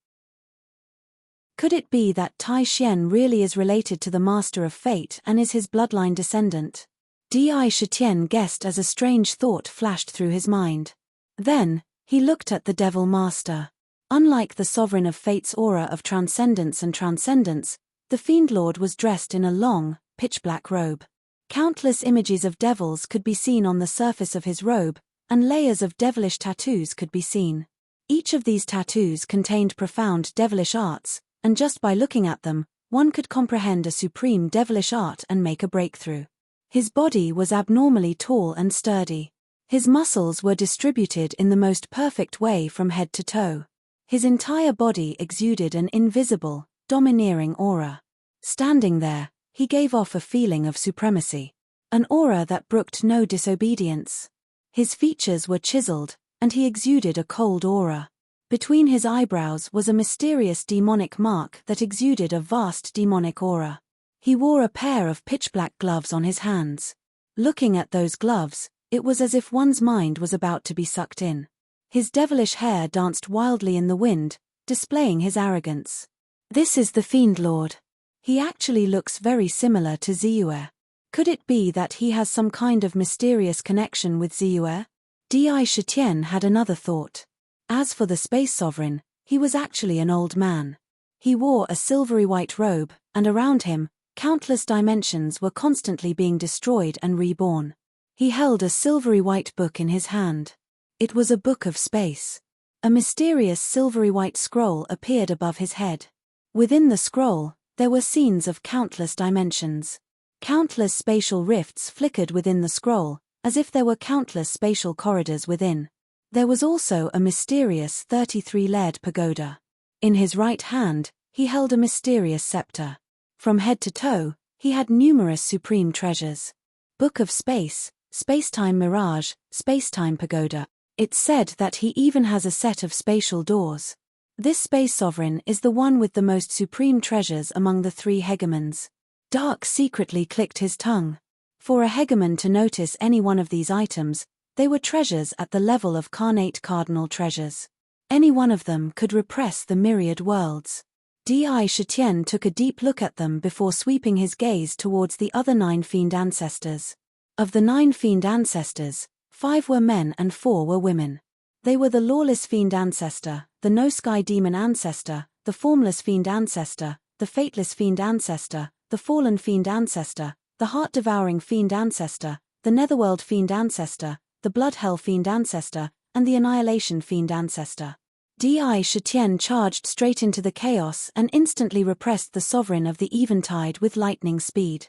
Could it be that Taishen really is related to the Master of Fate and is his bloodline descendant? Di Shitian guessed as a strange thought flashed through his mind. Then, he looked at the Devil Master. Unlike the Sovereign of Fate's aura of transcendence and transcendence, the Fiend Lord was dressed in a long, pitch-black robe. Countless images of devils could be seen on the surface of his robe, and layers of devilish tattoos could be seen. Each of these tattoos contained profound devilish arts, and just by looking at them, one could comprehend a supreme devilish art and make a breakthrough. His body was abnormally tall and sturdy. His muscles were distributed in the most perfect way from head to toe. His entire body exuded an invisible, domineering aura. Standing there, he gave off a feeling of supremacy. An aura that brooked no disobedience. His features were chiseled, and he exuded a cold aura. Between his eyebrows was a mysterious demonic mark that exuded a vast demonic aura. He wore a pair of pitch-black gloves on his hands. Looking at those gloves, it was as if one's mind was about to be sucked in. His devilish hair danced wildly in the wind, displaying his arrogance. This is the Fiend Lord. He actually looks very similar to Ziyue. Could it be that he has some kind of mysterious connection with Ziyue? Di Shitian had another thought. As for the Space Sovereign, he was actually an old man. He wore a silvery white robe, and around him, countless dimensions were constantly being destroyed and reborn. He held a silvery white book in his hand. It was a book of space. A mysterious silvery white scroll appeared above his head. Within the scroll, there were scenes of countless dimensions. Countless spatial rifts flickered within the scroll, as if there were countless spatial corridors within. There was also a mysterious 33-layered pagoda. In his right hand, he held a mysterious scepter. From head to toe, he had numerous supreme treasures. Book of Space, Spacetime Mirage, Spacetime Pagoda. It's said that he even has a set of spatial doors. This Space Sovereign is the one with the most supreme treasures among the 3 hegemons. Dark secretly clicked his tongue. For a hegemon to notice any one of these items, they were treasures at the level of carnate cardinal treasures. Any one of them could repress the myriad worlds. Di Shitian took a deep look at them before sweeping his gaze towards the other 9 fiend ancestors. Of the 9 fiend ancestors, 5 were men and 4 were women. They were the lawless fiend ancestor, the no-sky demon ancestor, the formless fiend ancestor, the fateless fiend ancestor, the fallen fiend ancestor, the heart-devouring fiend ancestor, the netherworld fiend ancestor, the blood hell fiend ancestor, and the annihilation fiend ancestor. Di Shitian charged straight into the chaos and instantly repressed the sovereign of the Eventide with lightning speed.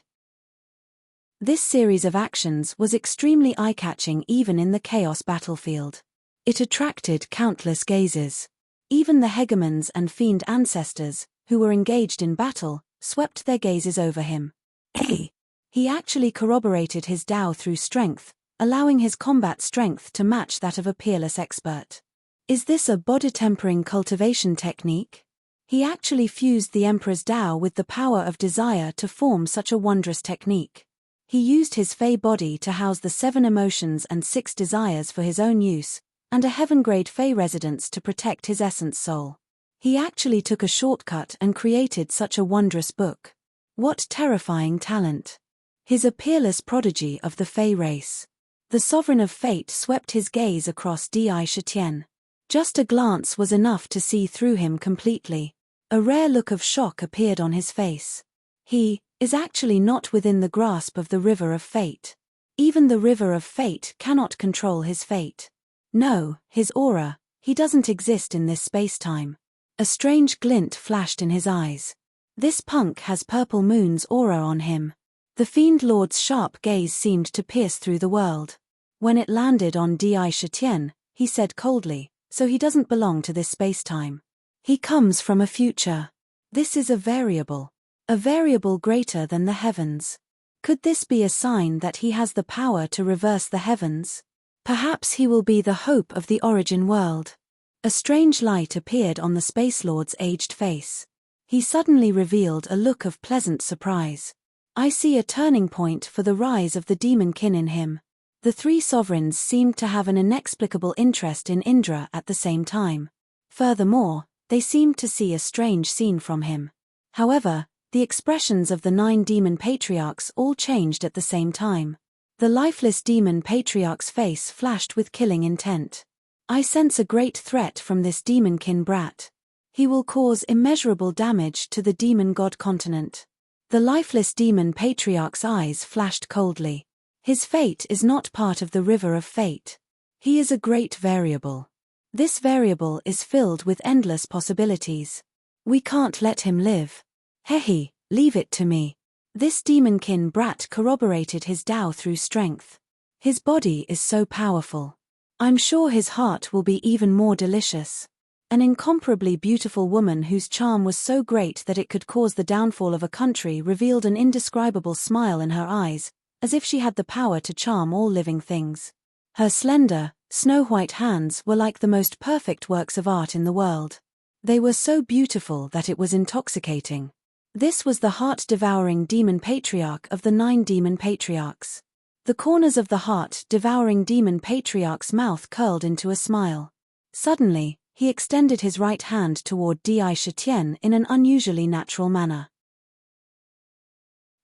This series of actions was extremely eye-catching even in the chaos battlefield. It attracted countless gazes. Even the hegemons and fiend ancestors, who were engaged in battle, swept their gazes over him. He actually corroborated his Tao through strength, allowing his combat strength to match that of a peerless expert. Is this a body-tempering cultivation technique? He actually fused the Emperor's Tao with the power of desire to form such a wondrous technique. He used his Fey body to house the 7 emotions and 6 desires for his own use, and a heaven-grade Fey residence to protect his essence soul. He actually took a shortcut and created such a wondrous book. What terrifying talent! He's a peerless prodigy of the Fey race. The Sovereign of Fate swept his gaze across Di Shitian. Just a glance was enough to see through him completely. A rare look of shock appeared on his face. He is actually not within the grasp of the River of Fate. Even the River of Fate cannot control his fate. No, his aura, he doesn't exist in this space-time. A strange glint flashed in his eyes. This punk has Purple Moon's aura on him. The Fiend Lord's sharp gaze seemed to pierce through the world. When it landed on Di Shitian, he said coldly, so he doesn't belong to this space-time. He comes from a future. This is a variable greater than the heavens. Could this be a sign that he has the power to reverse the heavens? Perhaps he will be the hope of the origin world. A strange light appeared on the Space Lord's aged face. He suddenly revealed a look of pleasant surprise. I see a turning point for the rise of the demonkin in him. The 3 sovereigns seemed to have an inexplicable interest in Indra at the same time. Furthermore, they seemed to see a strange scene from him. However, the expressions of the 9 demon patriarchs all changed at the same time. The lifeless demon patriarch's face flashed with killing intent. I sense a great threat from this demonkin brat. He will cause immeasurable damage to the demon god continent. The lifeless demon patriarch's eyes flashed coldly. His fate is not part of the River of Fate. He is a great variable. This variable is filled with endless possibilities. We can't let him live. Hehe, leave it to me. This demonkin brat corroborated his Tao through strength. His body is so powerful. I'm sure his heart will be even more delicious. An incomparably beautiful woman whose charm was so great that it could cause the downfall of a country revealed an indescribable smile in her eyes, as if she had the power to charm all living things. Her slender, snow-white hands were like the most perfect works of art in the world. They were so beautiful that it was intoxicating. This was the heart-devouring demon patriarch of the 9 demon patriarchs. The corners of the heart-devouring demon patriarch's mouth curled into a smile. Suddenly, he extended his right hand toward Di Shitian in an unusually natural manner.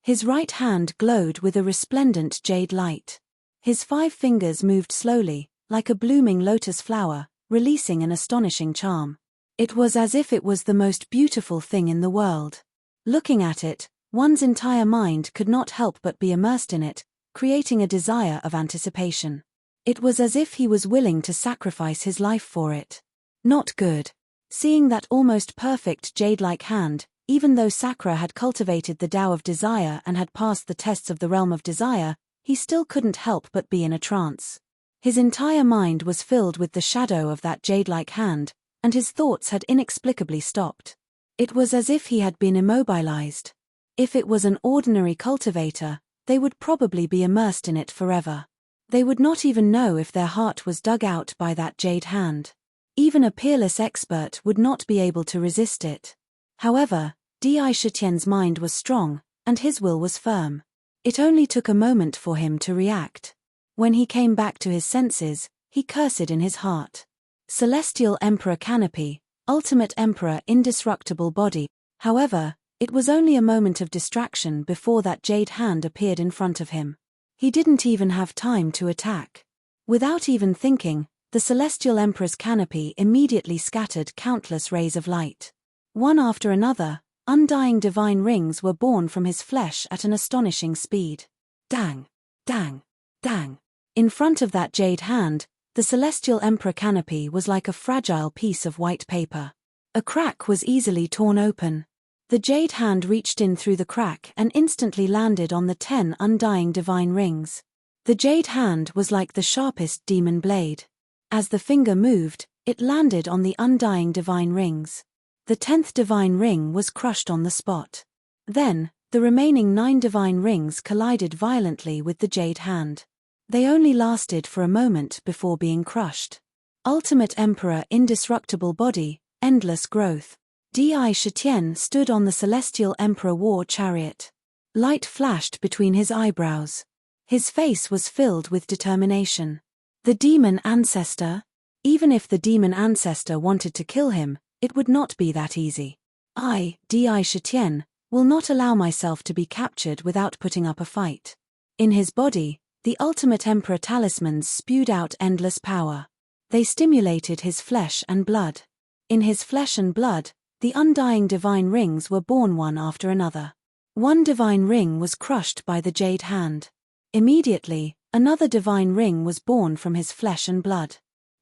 His right hand glowed with a resplendent jade light. His 5 fingers moved slowly, like a blooming lotus flower, releasing an astonishing charm. It was as if it was the most beautiful thing in the world. Looking at it, one's entire mind could not help but be immersed in it, creating a desire of anticipation. It was as if he was willing to sacrifice his life for it. Not good. Seeing that almost perfect jade-like hand, even though Sakura had cultivated the Tao of desire and had passed the tests of the realm of desire, he still couldn't help but be in a trance. His entire mind was filled with the shadow of that jade-like hand, and his thoughts had inexplicably stopped. It was as if he had been immobilized. If it was an ordinary cultivator, they would probably be immersed in it forever. They would not even know if their heart was dug out by that jade hand. Even a peerless expert would not be able to resist it. However, Di Shitian's mind was strong, and his will was firm. It only took a moment for him to react. When he came back to his senses, he cursed in his heart. Celestial Emperor Canopy, Ultimate Emperor Indestructible Body. However, it was only a moment of distraction before that jade hand appeared in front of him. He didn't even have time to attack. Without even thinking, the Celestial Emperor's canopy immediately scattered countless rays of light. One after another, undying divine rings were born from his flesh at an astonishing speed. Dang! Dang! Dang! In front of that jade hand, The celestial emperor canopy was like a fragile piece of white paper. A crack was easily torn open. The jade hand reached in through the crack and instantly landed on the 10 undying divine rings. The jade hand was like the sharpest demon blade. As the finger moved, it landed on the undying divine rings. The 10th divine ring was crushed on the spot. Then, the remaining 9 divine rings collided violently with the jade hand. They only lasted for a moment before being crushed. Ultimate Emperor, indestructible body, endless growth. Di Shitian stood on the celestial emperor war chariot. Light flashed between his eyebrows. His face was filled with determination. The demon ancestor? Even if the demon ancestor wanted to kill him, it would not be that easy. I, Di Shitian, will not allow myself to be captured without putting up a fight. In his body, the ultimate emperor talismans spewed out endless power. They stimulated his flesh and blood. In his flesh and blood, the undying divine rings were born one after another. One divine ring was crushed by the jade hand. Immediately, another divine ring was born from his flesh and blood.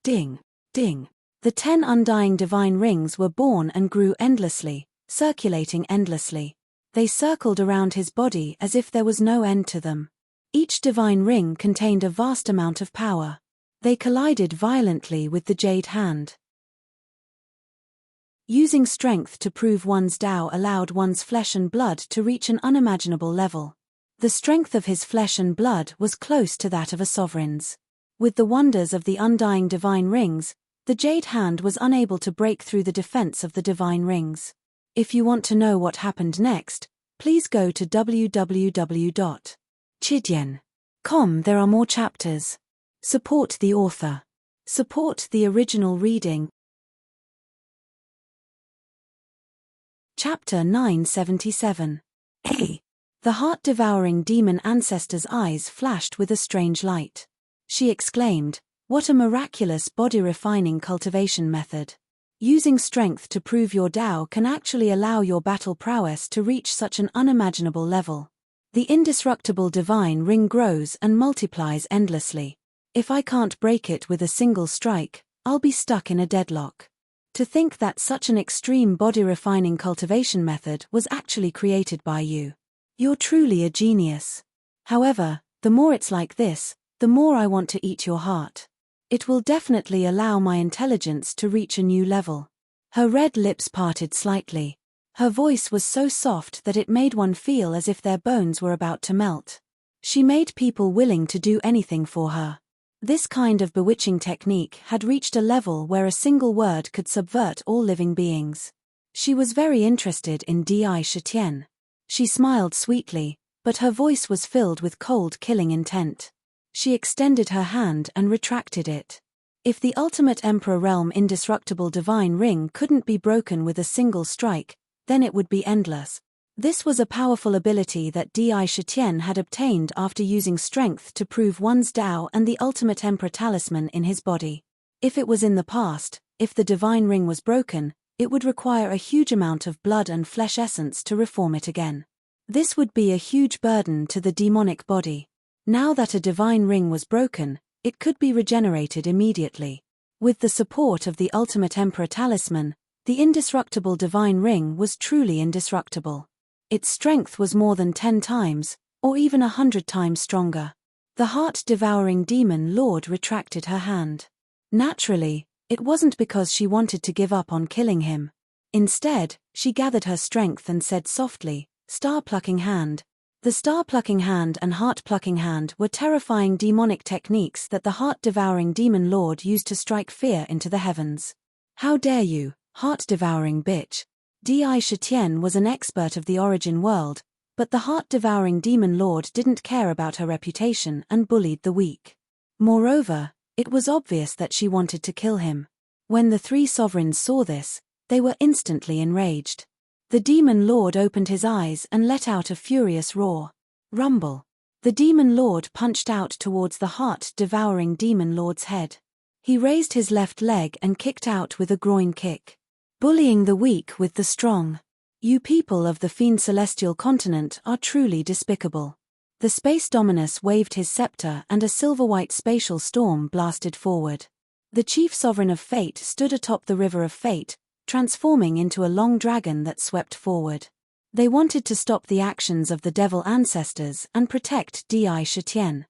Ding, ding. The 10 undying divine rings were born and grew endlessly, circulating endlessly. They circled around his body as if there was no end to them. Each divine ring contained a vast amount of power. They collided violently with the jade hand. Using strength to prove one's Tao allowed one's flesh and blood to reach an unimaginable level. The strength of his flesh and blood was close to that of a sovereign's. With the wonders of the undying divine rings, the jade hand was unable to break through the defense of the divine rings. If you want to know what happened next, please go to www.chidian.com. There are more chapters. Support the author. Support the original reading. Chapter 977. A. The heart-devouring demon ancestor's eyes flashed with a strange light. She exclaimed, "What a miraculous body-refining cultivation method! Using strength to prove your Tao can actually allow your battle prowess to reach such an unimaginable level. The indestructible divine ring grows and multiplies endlessly. If I can't break it with a single strike, I'll be stuck in a deadlock." To think that such an extreme body-refining cultivation method was actually created by you. You're truly a genius. However, the more it's like this, the more I want to eat your heart. It will definitely allow my intelligence to reach a new level. Her red lips parted slightly. Her voice was so soft that it made one feel as if their bones were about to melt. She made people willing to do anything for her. This kind of bewitching technique had reached a level where a single word could subvert all living beings. She was very interested in Di Shitian. She smiled sweetly, but her voice was filled with cold, killing intent. She extended her hand and retracted it. If the ultimate Emperor realm indestructible divine ring couldn't be broken with a single strike, then it would be endless. This was a powerful ability that Di Shitian had obtained after using strength to prove one's Tao and the ultimate Emperor talisman in his body. If it was in the past, if the divine ring was broken, it would require a huge amount of blood and flesh essence to reform it again. This would be a huge burden to the demonic body. Now that a divine ring was broken, it could be regenerated immediately. With the support of the ultimate Emperor talisman, the indestructible divine ring was truly indestructible. Its strength was more than 10 times, or even 100 times stronger. The heart-devouring demon lord retracted her hand. Naturally, it wasn't because she wanted to give up on killing him. Instead, she gathered her strength and said softly, "Star-plucking hand." The star-plucking hand and heart-plucking hand were terrifying demonic techniques that the heart-devouring demon lord used to strike fear into the heavens. "How dare you, heart-devouring bitch." Di Shitian was an expert of the origin world, but the heart-devouring demon lord didn't care about her reputation and bullied the weak. Moreover, it was obvious that she wanted to kill him. When the 3 sovereigns saw this, they were instantly enraged. The demon lord opened his eyes and let out a furious roar. Rumble. The demon lord punched out towards the heart-devouring demon lord's head. He raised his left leg and kicked out with a groin kick. Bullying the weak with the strong. You people of the Fiend Celestial continent are truly despicable. The space dominus waved his scepter and a silver-white spatial storm blasted forward. The chief sovereign of fate stood atop the river of fate, transforming into a long dragon that swept forward. They wanted to stop the actions of the devil ancestors and protect Dai Shitian.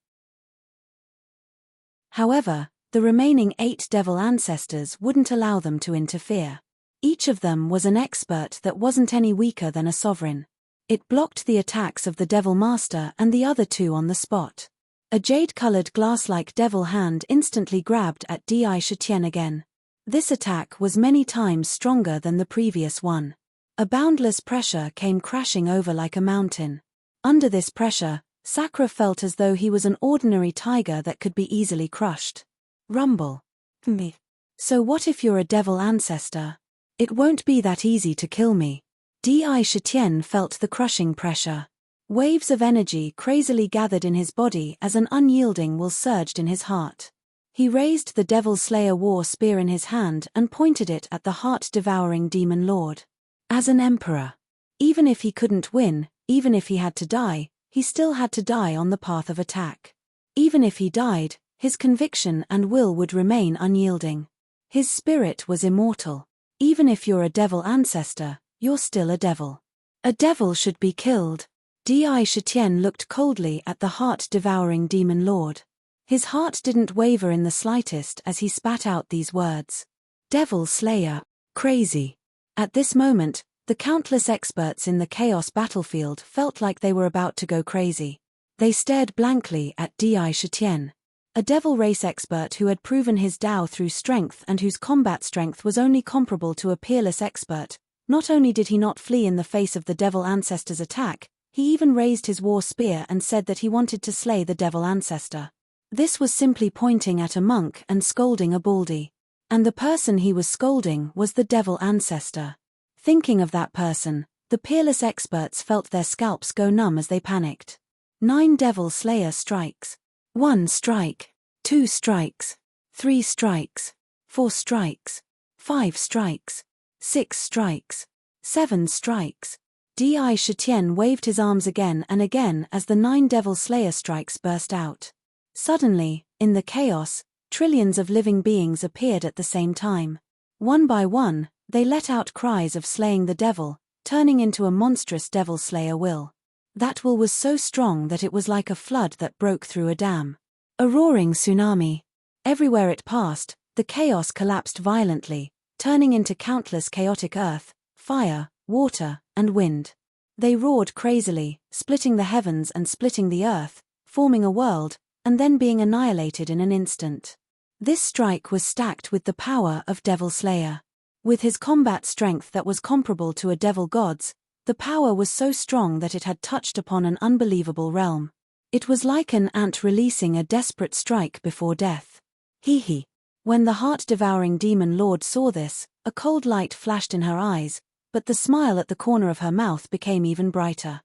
However, the remaining 8 devil ancestors wouldn't allow them to interfere. Each of them was an expert that wasn't any weaker than a sovereign. It blocked the attacks of the devil master and the other 2 on the spot. A jade-colored glass-like devil hand instantly grabbed at Dai Shitian again. This attack was many times stronger than the previous one. A boundless pressure came crashing over like a mountain. Under this pressure, Sakura felt as though he was an ordinary tiger that could be easily crushed. Rumble. Me. So what if you're a devil ancestor? It won't be that easy to kill me. Dai Shitian felt the crushing pressure. Waves of energy crazily gathered in his body as an unyielding will surged in his heart. He raised the Devil Slayer war spear in his hand and pointed it at the heart-devouring demon lord. As an emperor, even if he couldn't win, even if he had to die, he still had to die on the path of attack. Even if he died, his conviction and will would remain unyielding. His spirit was immortal. Even if you're a devil ancestor, you're still a devil. A devil should be killed. Dai Shitian looked coldly at the heart-devouring demon lord. His heart didn't waver in the slightest as he spat out these words. Devil Slayer. Crazy. At this moment, the countless experts in the chaos battlefield felt like they were about to go crazy. They stared blankly at Dai Shitian, a devil race expert who had proven his Dao through strength and whose combat strength was only comparable to a peerless expert. Not only did he not flee in the face of the devil ancestor's attack, he even raised his war spear and said that he wanted to slay the devil ancestor. This was simply pointing at a monk and scolding a baldy. And the person he was scolding was the devil ancestor. Thinking of that person, the peerless experts felt their scalps go numb as they panicked. 9 devil slayer strikes. 1 strike. 2 strikes. 3 strikes. 4 strikes. 5 strikes. 6 strikes. 7 strikes. Dai Shitian waved his arms again and again as the 9 devil slayer strikes burst out. Suddenly, in the chaos, trillions of living beings appeared at the same time. One by one, they let out cries of slaying the devil, turning into a monstrous devil slayer will. That will was so strong that it was like a flood that broke through a dam. A roaring tsunami. Everywhere it passed, the chaos collapsed violently, turning into countless chaotic earth, fire, water, and wind. They roared crazily, splitting the heavens and splitting the earth, forming a world, and then being annihilated in an instant. This strike was stacked with the power of Devil Slayer. With his combat strength that was comparable to a devil god's, the power was so strong that it had touched upon an unbelievable realm. It was like an ant releasing a desperate strike before death. Hee. When the heart-devouring demon lord saw this, a cold light flashed in her eyes, but the smile at the corner of her mouth became even brighter.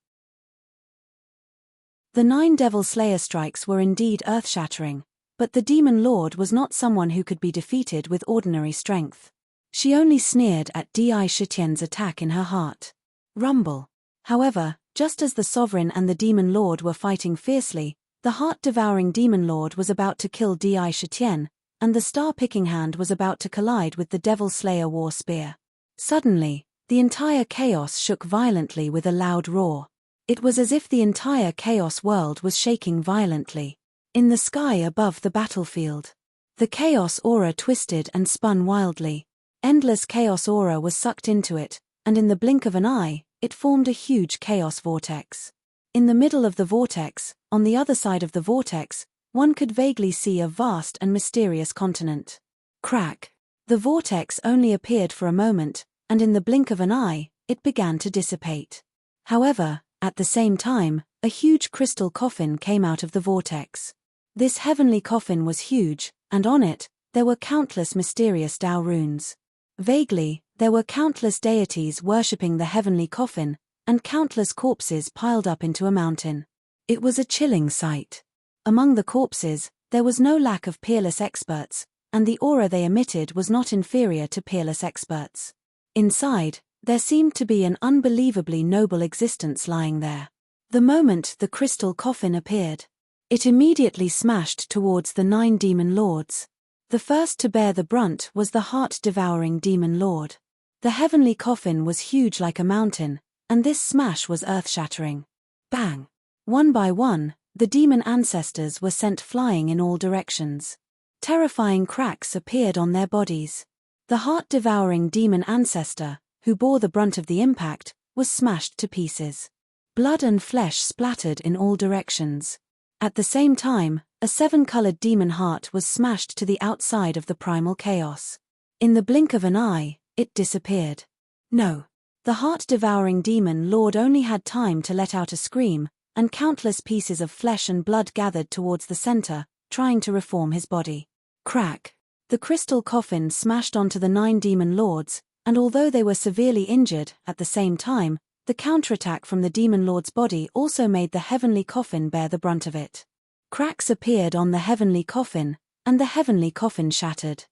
The 9 devil slayer strikes were indeed earth-shattering, but the demon lord was not someone who could be defeated with ordinary strength. She only sneered at Dai Shitian's attack in her heart. Rumble. However, just as the sovereign and the demon lord were fighting fiercely, the heart-devouring demon lord was about to kill Dai Shitian, and the star-picking hand was about to collide with the devil slayer war spear. Suddenly, the entire chaos shook violently with a loud roar. It was as if the entire chaos world was shaking violently. In the sky above the battlefield, the chaos aura twisted and spun wildly. Endless chaos aura was sucked into it, and in the blink of an eye, it formed a huge chaos vortex. In the middle of the vortex, on the other side of the vortex, one could vaguely see a vast and mysterious continent. Crack. The vortex only appeared for a moment, and in the blink of an eye, it began to dissipate. However, at the same time, a huge crystal coffin came out of the vortex. This heavenly coffin was huge, and on it, there were countless mysterious Dao runes. Vaguely, there were countless deities worshipping the heavenly coffin, and countless corpses piled up into a mountain. It was a chilling sight. Among the corpses, there was no lack of peerless experts, and the aura they emitted was not inferior to peerless experts. Inside, there seemed to be an unbelievably noble existence lying there. The moment the crystal coffin appeared, it immediately smashed towards the 9 demon lords. The first to bear the brunt was the heart-devouring demon lord. The heavenly coffin was huge like a mountain, and this smash was earth-shattering. Bang! One by one, the demon ancestors were sent flying in all directions. Terrifying cracks appeared on their bodies. The heart-devouring demon ancestor, who bore the brunt of the impact, was smashed to pieces. Blood and flesh splattered in all directions. At the same time, a 7-colored demon heart was smashed to the outside of the primal chaos. In the blink of an eye, it disappeared. No. The heart-devouring demon lord only had time to let out a scream, and countless pieces of flesh and blood gathered towards the center, trying to reform his body. Crack! The crystal coffin smashed onto the 9 demon lords, and although they were severely injured, at the same time, the counterattack from the demon lord's body also made the heavenly coffin bear the brunt of it. Cracks appeared on the heavenly coffin, and the heavenly coffin shattered.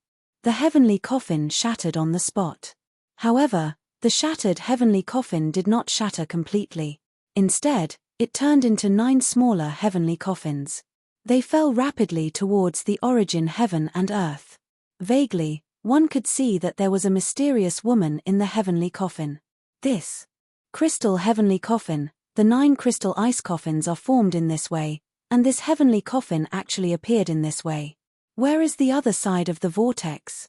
The heavenly coffin shattered on the spot. However, the shattered heavenly coffin did not shatter completely. Instead, it turned into 9 smaller heavenly coffins. They fell rapidly towards the origin heaven and earth. Vaguely, one could see that there was a mysterious woman in the heavenly coffin. This crystal heavenly coffin, the 9 crystal ice coffins are formed in this way, and this heavenly coffin actually appeared in this way. Where is the other side of the vortex?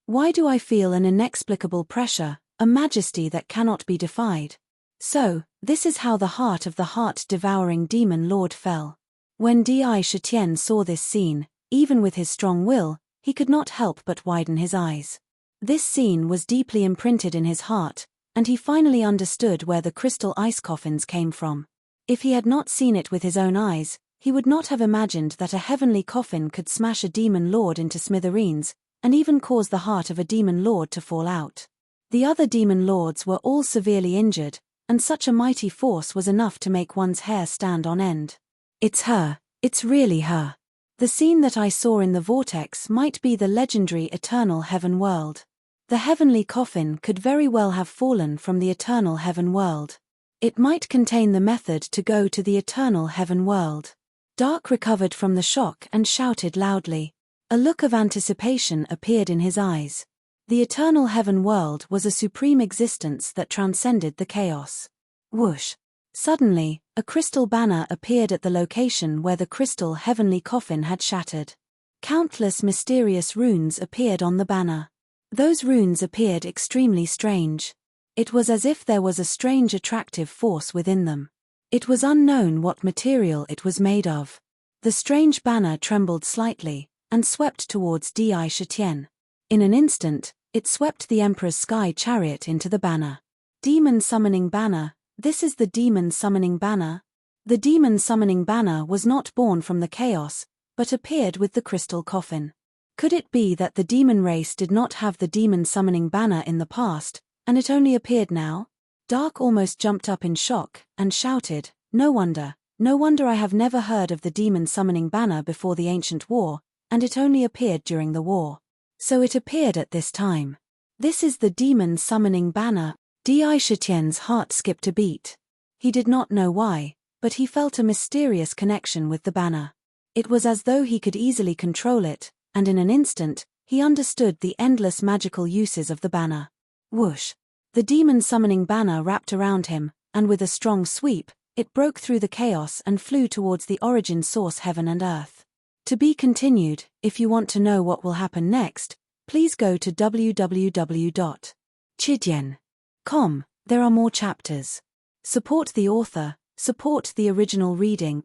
Why do I feel an inexplicable pressure, a majesty that cannot be defied? So, this is how the heart of the heart-devouring demon lord fell. When Di Shitian saw this scene, even with his strong will, he could not help but widen his eyes. This scene was deeply imprinted in his heart, and he finally understood where the crystal ice coffins came from. If he had not seen it with his own eyes, he would not have imagined that a heavenly coffin could smash a demon lord into smithereens, and even cause the heart of a demon lord to fall out. The other demon lords were all severely injured, and such a mighty force was enough to make one's hair stand on end. It's her, it's really her. The scene that I saw in the vortex might be the legendary eternal heaven world. The heavenly coffin could very well have fallen from the eternal heaven world. It might contain the method to go to the eternal heaven world. Dark recovered from the shock and shouted loudly. A look of anticipation appeared in his eyes. The eternal heaven world was a supreme existence that transcended the chaos. Whoosh! Suddenly, a crystal banner appeared at the location where the crystal heavenly coffin had shattered. Countless mysterious runes appeared on the banner. Those runes appeared extremely strange. It was as if there was a strange attractive force within them. It was unknown what material it was made of. The strange banner trembled slightly, and swept towards Di Shitian. In an instant, it swept the Emperor's sky chariot into the banner. Demon summoning banner, this is the demon summoning banner. The demon summoning banner was not born from the chaos, but appeared with the crystal coffin. Could it be that the demon race did not have the demon summoning banner in the past, and it only appeared now? Dark almost jumped up in shock, and shouted, no wonder I have never heard of the demon summoning banner before the ancient war, and it only appeared during the war. So it appeared at this time. This is the demon summoning banner. Di Shitian's heart skipped a beat. He did not know why, but he felt a mysterious connection with the banner. It was as though he could easily control it, and in an instant, he understood the endless magical uses of the banner. Whoosh! The demon summoning banner wrapped around him, and with a strong sweep, it broke through the chaos and flew towards the origin source heaven and earth. To be continued. If you want to know what will happen next, please go to www.chidian.com. There are more chapters. Support the author, support the original reading.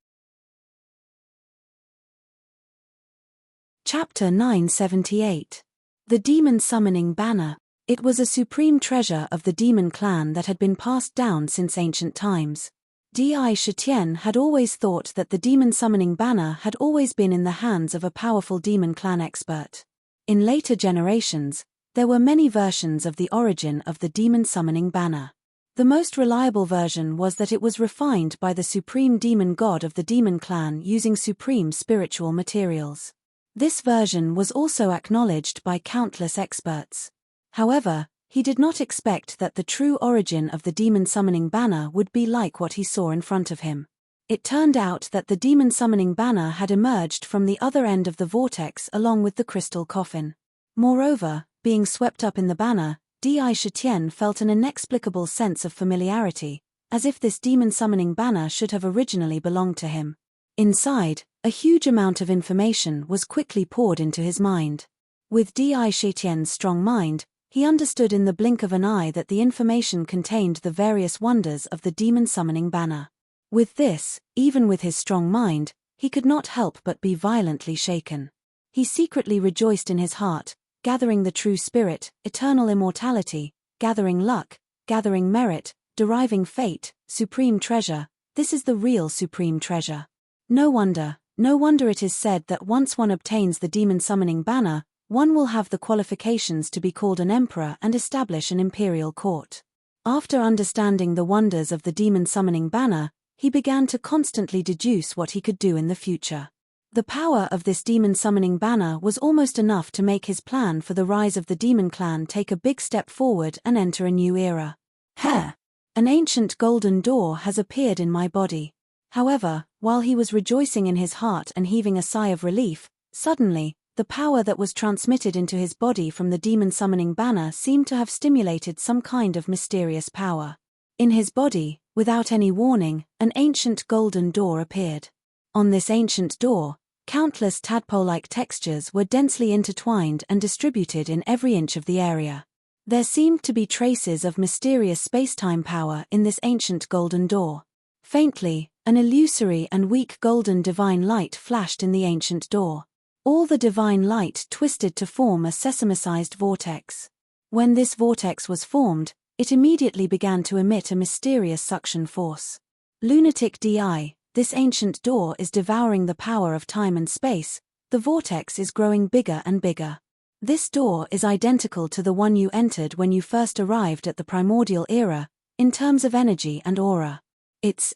Chapter 978. The Demon Summoning Banner. It was a supreme treasure of the demon clan that had been passed down since ancient times. Di Shitian had always thought that the demon summoning banner had always been in the hands of a powerful demon clan expert. In later generations, there were many versions of the origin of the demon summoning banner. The most reliable version was that it was refined by the supreme demon god of the demon clan using supreme spiritual materials. This version was also acknowledged by countless experts. However, He did not expect that the true origin of the demon summoning banner would be like what he saw in front of him. It turned out that the demon summoning banner had emerged from the other end of the vortex along with the crystal coffin. Moreover, being swept up in the banner, Di Shitian felt an inexplicable sense of familiarity, as if this demon summoning banner should have originally belonged to him. Inside, a huge amount of information was quickly poured into his mind. With Di Shitian's strong mind, he understood in the blink of an eye that the information contained the various wonders of the demon summoning banner. With this, even with his strong mind, he could not help but be violently shaken. He secretly rejoiced in his heart, gathering the true spirit, eternal immortality, gathering luck, gathering merit, deriving fate, supreme treasure. This is the real supreme treasure. No wonder it is said that once one obtains the demon summoning banner, one will have the qualifications to be called an emperor and establish an imperial court. After understanding the wonders of the demon summoning banner, he began to constantly deduce what he could do in the future. The power of this demon summoning banner was almost enough to make his plan for the rise of the demon clan take a big step forward and enter a new era. An ancient golden door has appeared in my body. However, while he was rejoicing in his heart and heaving a sigh of relief, suddenly, the power that was transmitted into his body from the demon summoning banner seemed to have stimulated some kind of mysterious power. In his body, without any warning, an ancient golden door appeared. On this ancient door, countless tadpole-like textures were densely intertwined and distributed in every inch of the area. There seemed to be traces of mysterious space-time power in this ancient golden door. Faintly, an illusory and weak golden divine light flashed in the ancient door. All the divine light twisted to form a sesame-sized vortex. When this vortex was formed, it immediately began to emit a mysterious suction force. Lunatic Di, this ancient door is devouring the power of time and space. The vortex is growing bigger and bigger. This door is identical to the one you entered when you first arrived at the primordial era, in terms of energy and aura. It's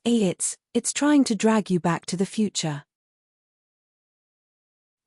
trying to drag you back to the future.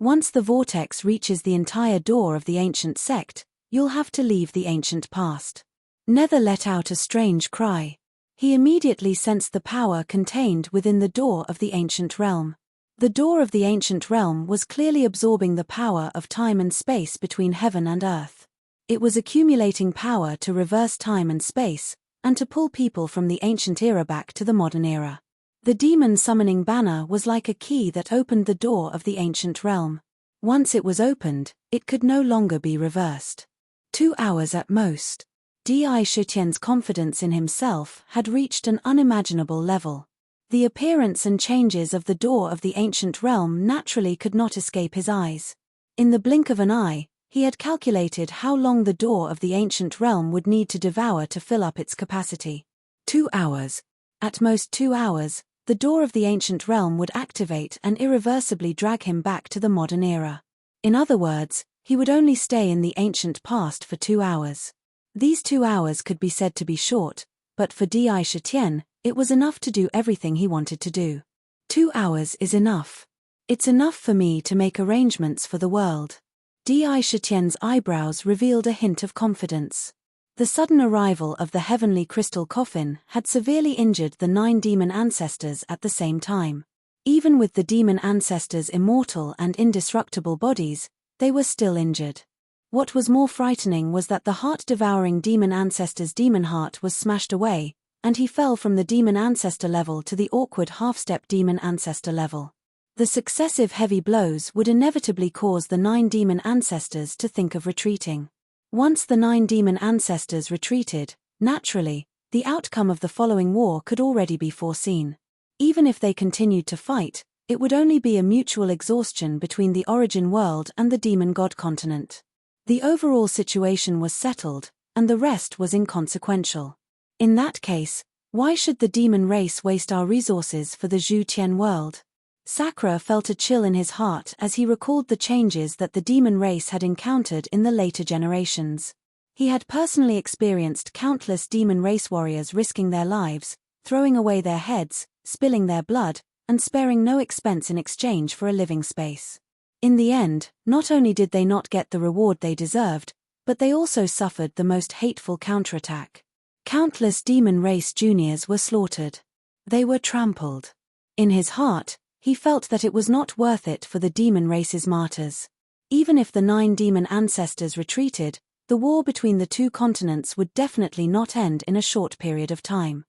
Once the vortex reaches the entire door of the ancient sect, you'll have to leave the ancient past. Nether let out a strange cry. He immediately sensed the power contained within the door of the ancient realm. The door of the ancient realm was clearly absorbing the power of time and space between heaven and earth. It was accumulating power to reverse time and space, and to pull people from the ancient era back to the modern era. The demon summoning banner was like a key that opened the door of the ancient realm. Once it was opened, it could no longer be reversed. 2 hours at most. Di Shitian's confidence in himself had reached an unimaginable level. The appearance and changes of the door of the ancient realm naturally could not escape his eyes. In the blink of an eye, he had calculated how long the door of the ancient realm would need to devour to fill up its capacity. 2 hours. At most 2 hours, the door of the ancient realm would activate and irreversibly drag him back to the modern era. In other words, he would only stay in the ancient past for 2 hours. These 2 hours could be said to be short, but for Di Shitian, it was enough to do everything he wanted to do. 2 hours is enough. It's enough for me to make arrangements for the world. Di Shitian's eyebrows revealed a hint of confidence. The sudden arrival of the heavenly crystal coffin had severely injured the 9 demon ancestors at the same time. Even with the demon ancestors' immortal and indestructible bodies, they were still injured. What was more frightening was that the heart-devouring demon ancestor's demon heart was smashed away, and he fell from the demon ancestor level to the awkward half-step demon ancestor level. The successive heavy blows would inevitably cause the 9 demon ancestors to think of retreating. Once the 9 demon ancestors retreated, naturally, the outcome of the following war could already be foreseen. Even if they continued to fight, it would only be a mutual exhaustion between the origin world and the demon god continent. The overall situation was settled, and the rest was inconsequential. In that case, why should the demon race waste our resources for the Zhu Tian world? Sakura felt a chill in his heart as he recalled the changes that the demon race had encountered in the later generations. He had personally experienced countless demon race warriors risking their lives, throwing away their heads, spilling their blood, and sparing no expense in exchange for a living space. In the end, not only did they not get the reward they deserved, but they also suffered the most hateful counterattack. Countless demon race juniors were slaughtered. They were trampled. In his heart, he felt that it was not worth it for the demon race's martyrs. Even if the 9 demon ancestors retreated, the war between the 2 continents would definitely not end in a short period of time.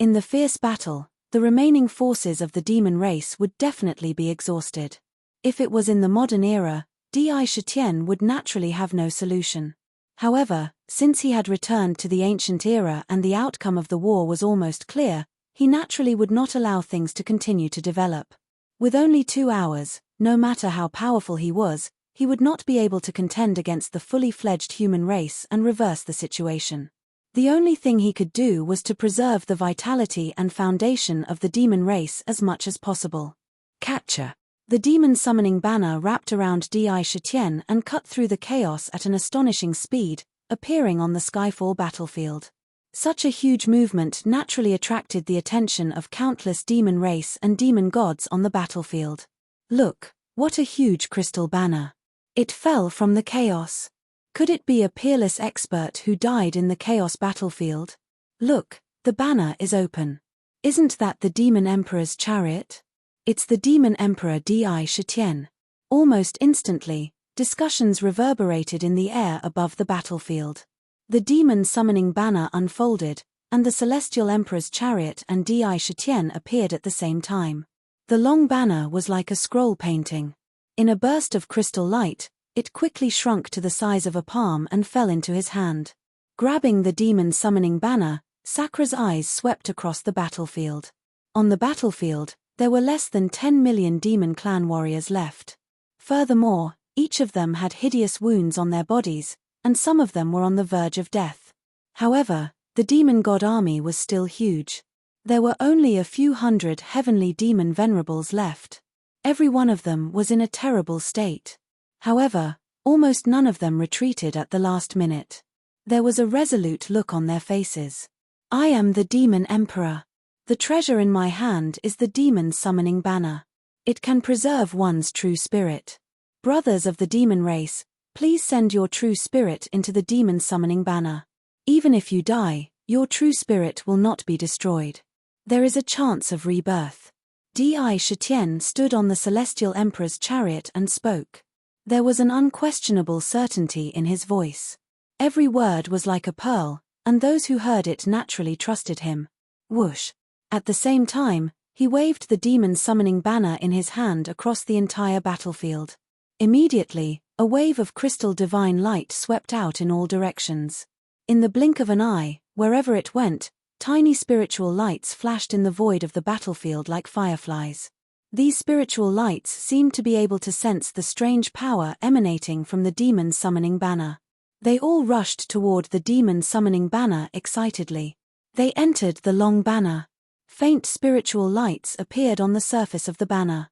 In the fierce battle, the remaining forces of the demon race would definitely be exhausted. If it was in the modern era, Di Shitian would naturally have no solution. However, since he had returned to the ancient era and the outcome of the war was almost clear, he naturally would not allow things to continue to develop. With only 2 hours, no matter how powerful he would not be able to contend against the fully fledged human race and reverse the situation. The only thing he could do was to preserve the vitality and foundation of the demon race as much as possible. Capture. The demon summoning banner wrapped around Di Shitian and cut through the chaos at an astonishing speed, appearing on the Skyfall battlefield. Such a huge movement naturally attracted the attention of countless demon race and demon gods on the battlefield. Look, what a huge crystal banner. It fell from the chaos. Could it be a peerless expert who died in the chaos battlefield? Look, the banner is open. Isn't that the demon emperor's chariot? It's the demon emperor Di Shitian. Almost instantly, discussions reverberated in the air above the battlefield. The demon summoning banner unfolded, and the celestial emperor's chariot and Di Shitian appeared at the same time. The long banner was like a scroll painting. In a burst of crystal light, it quickly shrunk to the size of a palm and fell into his hand. Grabbing the demon summoning banner, Sakra's eyes swept across the battlefield. On the battlefield, there were less than 10 million demon clan warriors left. Furthermore, each of them had hideous wounds on their bodies, and some of them were on the verge of death. However, the demon god army was still huge. There were only a few hundred heavenly demon venerables left. Every one of them was in a terrible state. However, almost none of them retreated at the last minute. There was a resolute look on their faces. I am the demon emperor. The treasure in my hand is the demon summoning banner. It can preserve one's true spirit. Brothers of the demon race, please send your true spirit into the demon summoning banner. Even if you die, your true spirit will not be destroyed. There is a chance of rebirth. Di Shitian stood on the celestial emperor's chariot and spoke. There was an unquestionable certainty in his voice. Every word was like a pearl, and those who heard it naturally trusted him. Whoosh! At the same time, he waved the demon summoning banner in his hand across the entire battlefield. Immediately, a wave of crystal divine light swept out in all directions. In the blink of an eye, wherever it went, tiny spiritual lights flashed in the void of the battlefield like fireflies. These spiritual lights seemed to be able to sense the strange power emanating from the demon summoning banner. They all rushed toward the demon summoning banner excitedly. They entered the long banner. Faint spiritual lights appeared on the surface of the banner.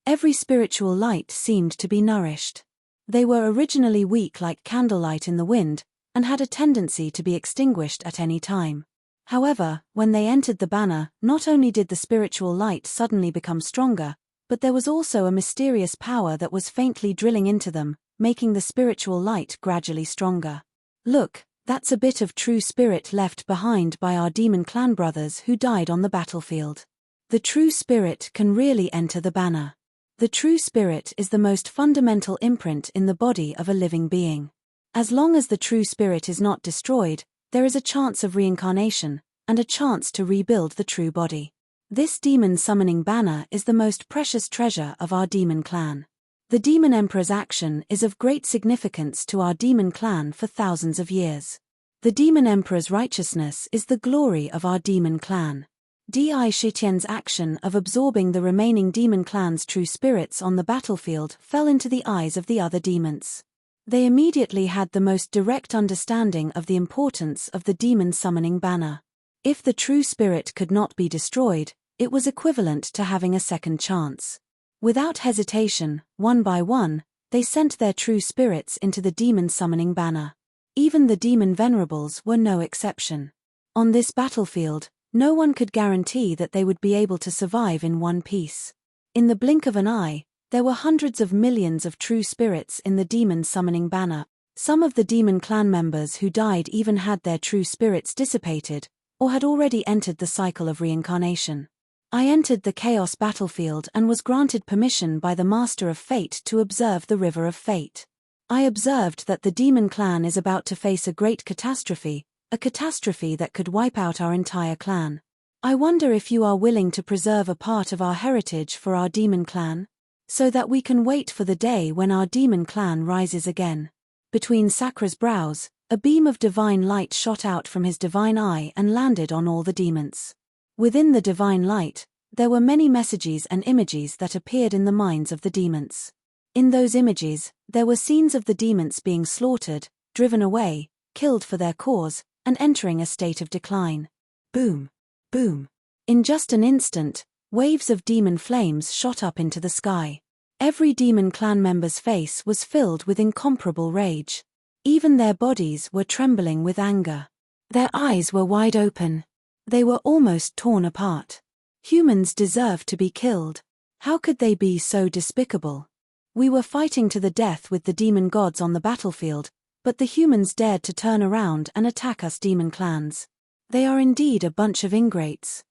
Every spiritual light seemed to be nourished. They were originally weak like candlelight in the wind, and had a tendency to be extinguished at any time. However, when they entered the banner, not only did the spiritual light suddenly become stronger, but there was also a mysterious power that was faintly drilling into them, making the spiritual light gradually stronger. Look, that's a bit of true spirit left behind by our demon clan brothers who died on the battlefield. The true spirit can really enter the banner. The true spirit is the most fundamental imprint in the body of a living being. As long as the true spirit is not destroyed, there is a chance of reincarnation, and a chance to rebuild the true body. This demon summoning banner is the most precious treasure of our demon clan. The demon emperor's action is of great significance to our demon clan for thousands of years. The demon emperor's righteousness is the glory of our demon clan. Di Shitian's action of absorbing the remaining demon clan's true spirits on the battlefield fell into the eyes of the other demons. They immediately had the most direct understanding of the importance of the demon summoning banner. If the true spirit could not be destroyed, it was equivalent to having a second chance. Without hesitation, one by one, they sent their true spirits into the demon summoning banner. Even the demon venerables were no exception. On this battlefield, no one could guarantee that they would be able to survive in one piece. In the blink of an eye, There were hundreds of millions of true spirits in the demon summoning banner. Some of the demon clan members who died even had their true spirits dissipated, or had already entered the cycle of reincarnation. I entered the Chaos battlefield and was granted permission by the Master of Fate to observe the River of Fate. I observed that the demon clan is about to face a great catastrophe, a catastrophe that could wipe out our entire clan. I wonder if you are willing to preserve a part of our heritage for our demon clan, so that we can wait for the day when our demon clan rises again. Between Sakra's brows, a beam of divine light shot out from his divine eye and landed on all the demons. Within the divine light, there were many messages and images that appeared in the minds of the demons. In those images, there were scenes of the demons being slaughtered, driven away, killed for their cause, and entering a state of decline. Boom! Boom! In just an instant, waves of demon flames shot up into the sky. Every demon clan member's face was filled with incomparable rage. Even their bodies were trembling with anger. Their eyes were wide open. They were almost torn apart. Humans deserved to be killed. How could they be so despicable? We were fighting to the death with the demon gods on the battlefield, but the humans dared to turn around and attack us demon clans. They are indeed a bunch of ingrates.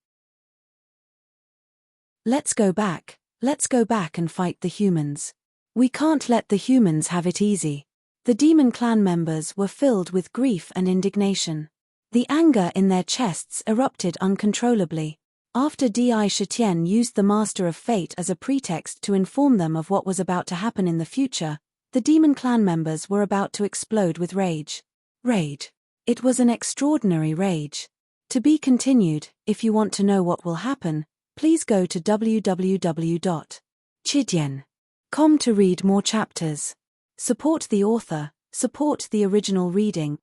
Let's go back and fight the humans. We can't let the humans have it easy. The demon clan members were filled with grief and indignation. The anger in their chests erupted uncontrollably. After Di Shitian used the Master of Fate as a pretext to inform them of what was about to happen in the future, the demon clan members were about to explode with rage. Rage. It was an extraordinary rage. To be continued. If you want to know what will happen, please go to www.chidien.com to read more chapters. Support the author, support the original reading.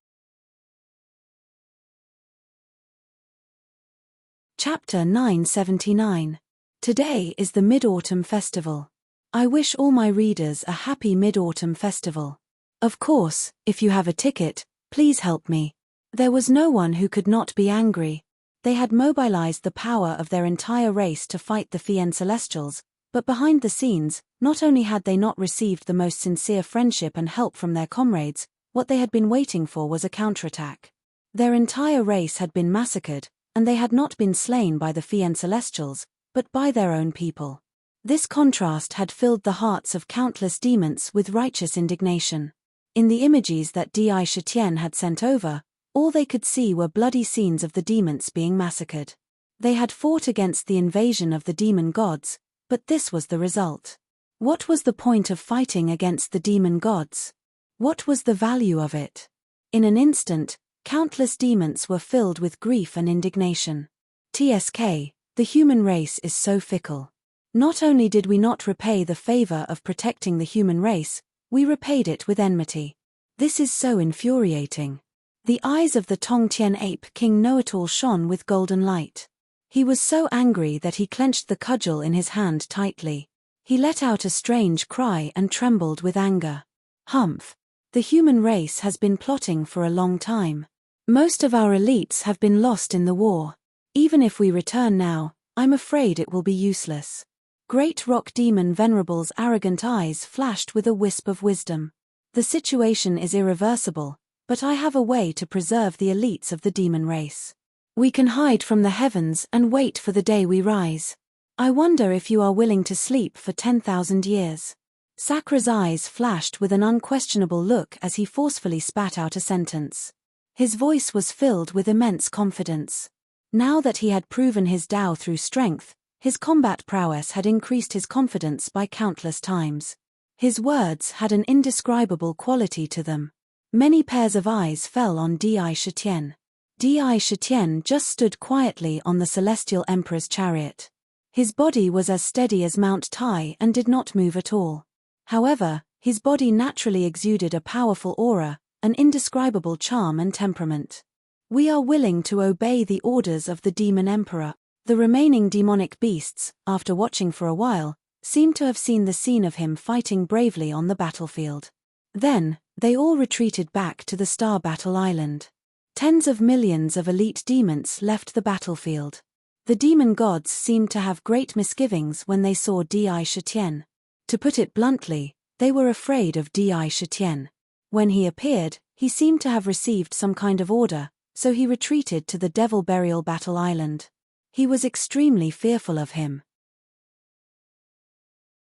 Chapter 979. Today is the Mid-Autumn Festival. I wish all my readers a happy Mid-Autumn Festival. Of course, if you have a ticket, please help me. There was no one who could not be angry. They had mobilized the power of their entire race to fight the Fien Celestials, but behind the scenes, not only had they not received the most sincere friendship and help from their comrades, what they had been waiting for was a counterattack. Their entire race had been massacred, and they had not been slain by the Fien Celestials, but by their own people. This contrast had filled the hearts of countless demons with righteous indignation. In the images that Di Shitian had sent over, all they could see were bloody scenes of the demons being massacred. They had fought against the invasion of the demon gods, but this was the result. What was the point of fighting against the demon gods? What was the value of it? In an instant, countless demons were filled with grief and indignation. TSK, the human race is so fickle. Not only did we not repay the favor of protecting the human race, we repaid it with enmity. This is so infuriating. The eyes of the Tongtian ape king know-it-all shone with golden light. He was so angry that he clenched the cudgel in his hand tightly. He let out a strange cry and trembled with anger. Humph! The human race has been plotting for a long time. Most of our elites have been lost in the war. Even if we return now, I'm afraid it will be useless. Great Rock Demon Venerable's arrogant eyes flashed with a wisp of wisdom. The situation is irreversible, but I have a way to preserve the elites of the demon race. We can hide from the heavens and wait for the day we rise. I wonder if you are willing to sleep for 10,000 years. Sakra's eyes flashed with an unquestionable look as he forcefully spat out a sentence. His voice was filled with immense confidence. Now that he had proven his Tao through strength, his combat prowess had increased his confidence by countless times. His words had an indescribable quality to them. Many pairs of eyes fell on Di Shitian. Di Shitian just stood quietly on the Celestial Emperor's chariot. His body was as steady as Mount Tai and did not move at all. However, his body naturally exuded a powerful aura, an indescribable charm and temperament. We are willing to obey the orders of the Demon Emperor. The remaining demonic beasts, after watching for a while, seemed to have seen the scene of him fighting bravely on the battlefield. Then, they all retreated back to the Star Battle Island. Tens of millions of elite demons left the battlefield. The demon gods seemed to have great misgivings when they saw Di Shitian. To put it bluntly, they were afraid of Di Shitian. When he appeared, he seemed to have received some kind of order, so he retreated to the Devil Burial Battle Island. He was extremely fearful of him.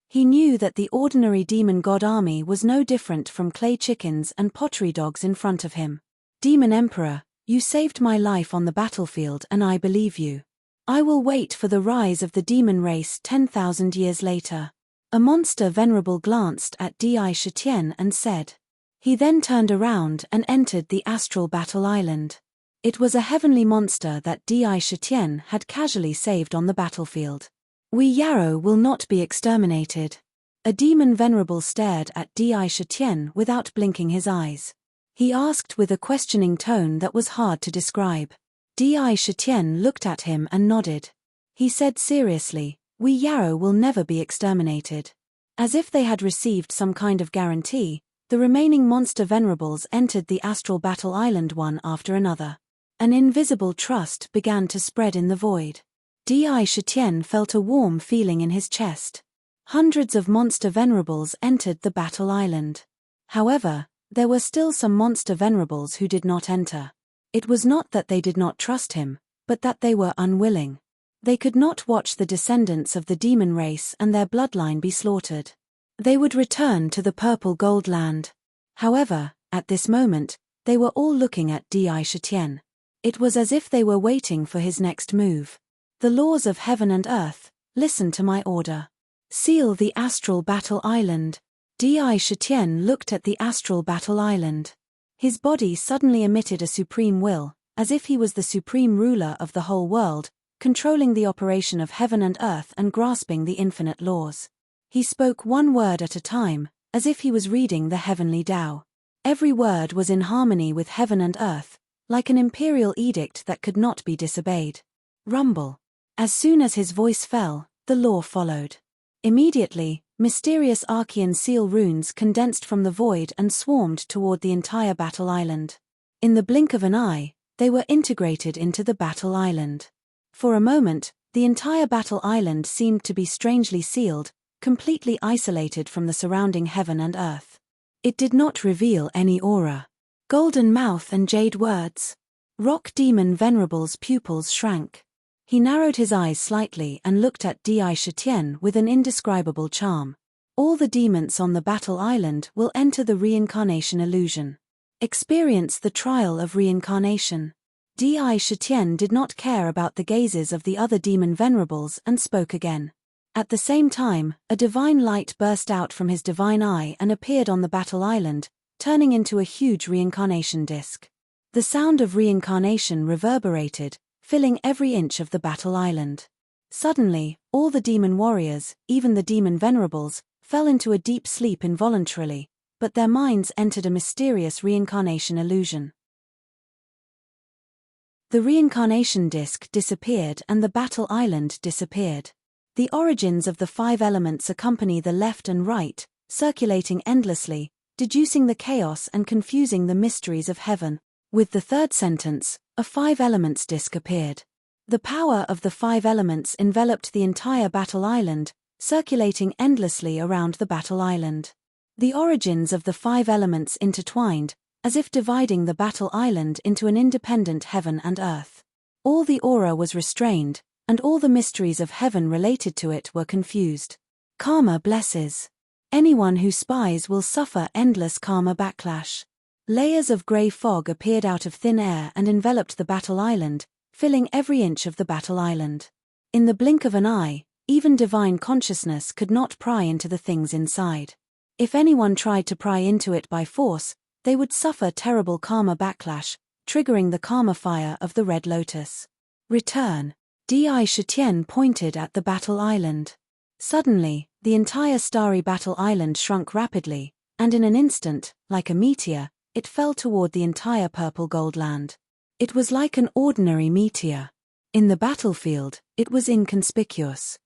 He knew that the ordinary demon god army was no different from clay chickens and pottery dogs in front of him. Demon Emperor, you saved my life on the battlefield and I believe you. I will wait for the rise of the demon race 10,000 years later. A monster venerable glanced at Di Shitian and said. He then turned around and entered the astral battle island. It was a heavenly monster that Di Shitian had casually saved on the battlefield. We Yarrow will not be exterminated. A demon venerable stared at Di Shitian without blinking his eyes. He asked with a questioning tone that was hard to describe. Di Shitian looked at him and nodded. He said seriously, we Yarrow will never be exterminated. As if they had received some kind of guarantee, the remaining monster venerables entered the astral battle island one after another. An invisible trust began to spread in the void. Di Shitian felt a warm feeling in his chest. Hundreds of monster venerables entered the battle island. However, there were still some monster venerables who did not enter. It was not that they did not trust him, but that they were unwilling. They could not watch the descendants of the demon race and their bloodline be slaughtered. They would return to the purple gold land. However, at this moment, they were all looking at Di Shitian. It was as if they were waiting for his next move. The laws of heaven and earth, listen to my order. Seal the astral battle island. Di Shitian looked at the astral battle island. His body suddenly emitted a supreme will, as if he was the supreme ruler of the whole world, controlling the operation of heaven and earth and grasping the infinite laws. He spoke one word at a time, as if he was reading the heavenly Tao. Every word was in harmony with heaven and earth, like an imperial edict that could not be disobeyed. Rumble. As soon as his voice fell, the law followed. Immediately, mysterious Archean seal runes condensed from the void and swarmed toward the entire battle island. In the blink of an eye, they were integrated into the battle island. For a moment, the entire battle island seemed to be strangely sealed, completely isolated from the surrounding heaven and earth. It did not reveal any aura. Golden mouth and jade words. Rock demon venerable's pupils shrank. He narrowed his eyes slightly and looked at Di Shitian with an indescribable charm. All the demons on the battle island will enter the reincarnation illusion. Experience the trial of reincarnation. Di Shitian did not care about the gazes of the other demon venerables and spoke again. At the same time, a divine light burst out from his divine eye and appeared on the battle island, turning into a huge reincarnation disc. The sound of reincarnation reverberated, filling every inch of the battle island. Suddenly, all the demon warriors, even the demon venerables, fell into a deep sleep involuntarily, but their minds entered a mysterious reincarnation illusion. The reincarnation disc disappeared and the battle island disappeared. The origins of the 5 elements accompany the left and right, circulating endlessly, deducing the chaos and confusing the mysteries of heaven. With the third sentence, a 5 elements disc appeared. The power of the 5 elements enveloped the entire battle island, circulating endlessly around the battle island. The origins of the 5 elements intertwined, as if dividing the battle island into an independent heaven and earth. All the aura was restrained, and all the mysteries of heaven related to it were confused. Karma blesses. Anyone who spies will suffer endless karma backlash. Layers of grey fog appeared out of thin air and enveloped the battle island, filling every inch of the battle island. In the blink of an eye, even divine consciousness could not pry into the things inside. If anyone tried to pry into it by force, they would suffer terrible karma backlash, triggering the karma fire of the Red Lotus. Return. Di Shitian pointed at the battle island. Suddenly, the entire starry battle island shrunk rapidly, and in an instant, like a meteor, it fell toward the entire purple gold land. It was like an ordinary meteor. In the battlefield, it was inconspicuous.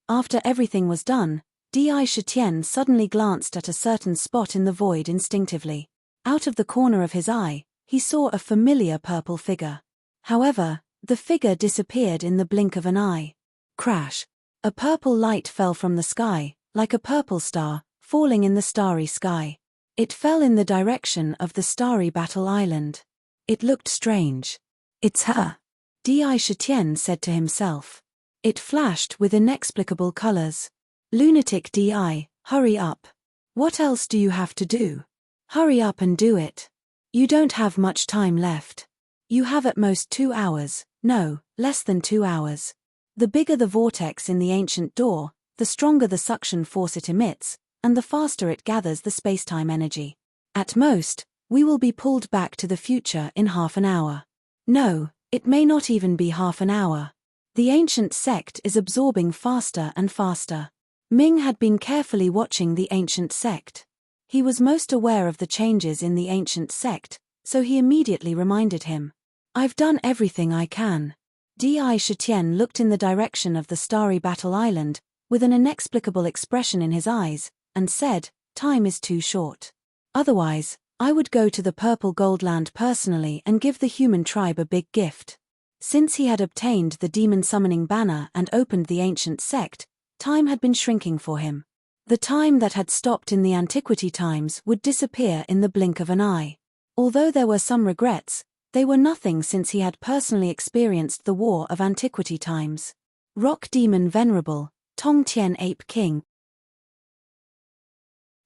After everything was done, Di Shitian suddenly glanced at a certain spot in the void instinctively. Out of the corner of his eye, he saw a familiar purple figure. However, the figure disappeared in the blink of an eye. Crash! A purple light fell from the sky, like a purple star, falling in the starry sky. It fell in the direction of the starry battle island. It looked strange. It's her, Di Shitian said to himself. It flashed with inexplicable colors. Lunatic Di, hurry up. What else do you have to do? Hurry up and do it. You don't have much time left. You have at most 2 hours, no, less than 2 hours. The bigger the vortex in the ancient door, the stronger the suction force it emits, and the faster it gathers the spacetime energy. At most, we will be pulled back to the future in half an hour. No, it may not even be half an hour. The ancient sect is absorbing faster and faster. Ming had been carefully watching the ancient sect. He was most aware of the changes in the ancient sect, so he immediately reminded him. I've done everything I can. Di Shitian looked in the direction of the starry battle island, with an inexplicable expression in his eyes, and said, time is too short. Otherwise, I would go to the Purple Gold Land personally and give the human tribe a big gift. Since he had obtained the demon summoning banner and opened the ancient sect, time had been shrinking for him. The time that had stopped in the antiquity times would disappear in the blink of an eye. Although there were some regrets, they were nothing since he had personally experienced the war of antiquity times. Rock Demon Venerable, Tong Tien Ape King.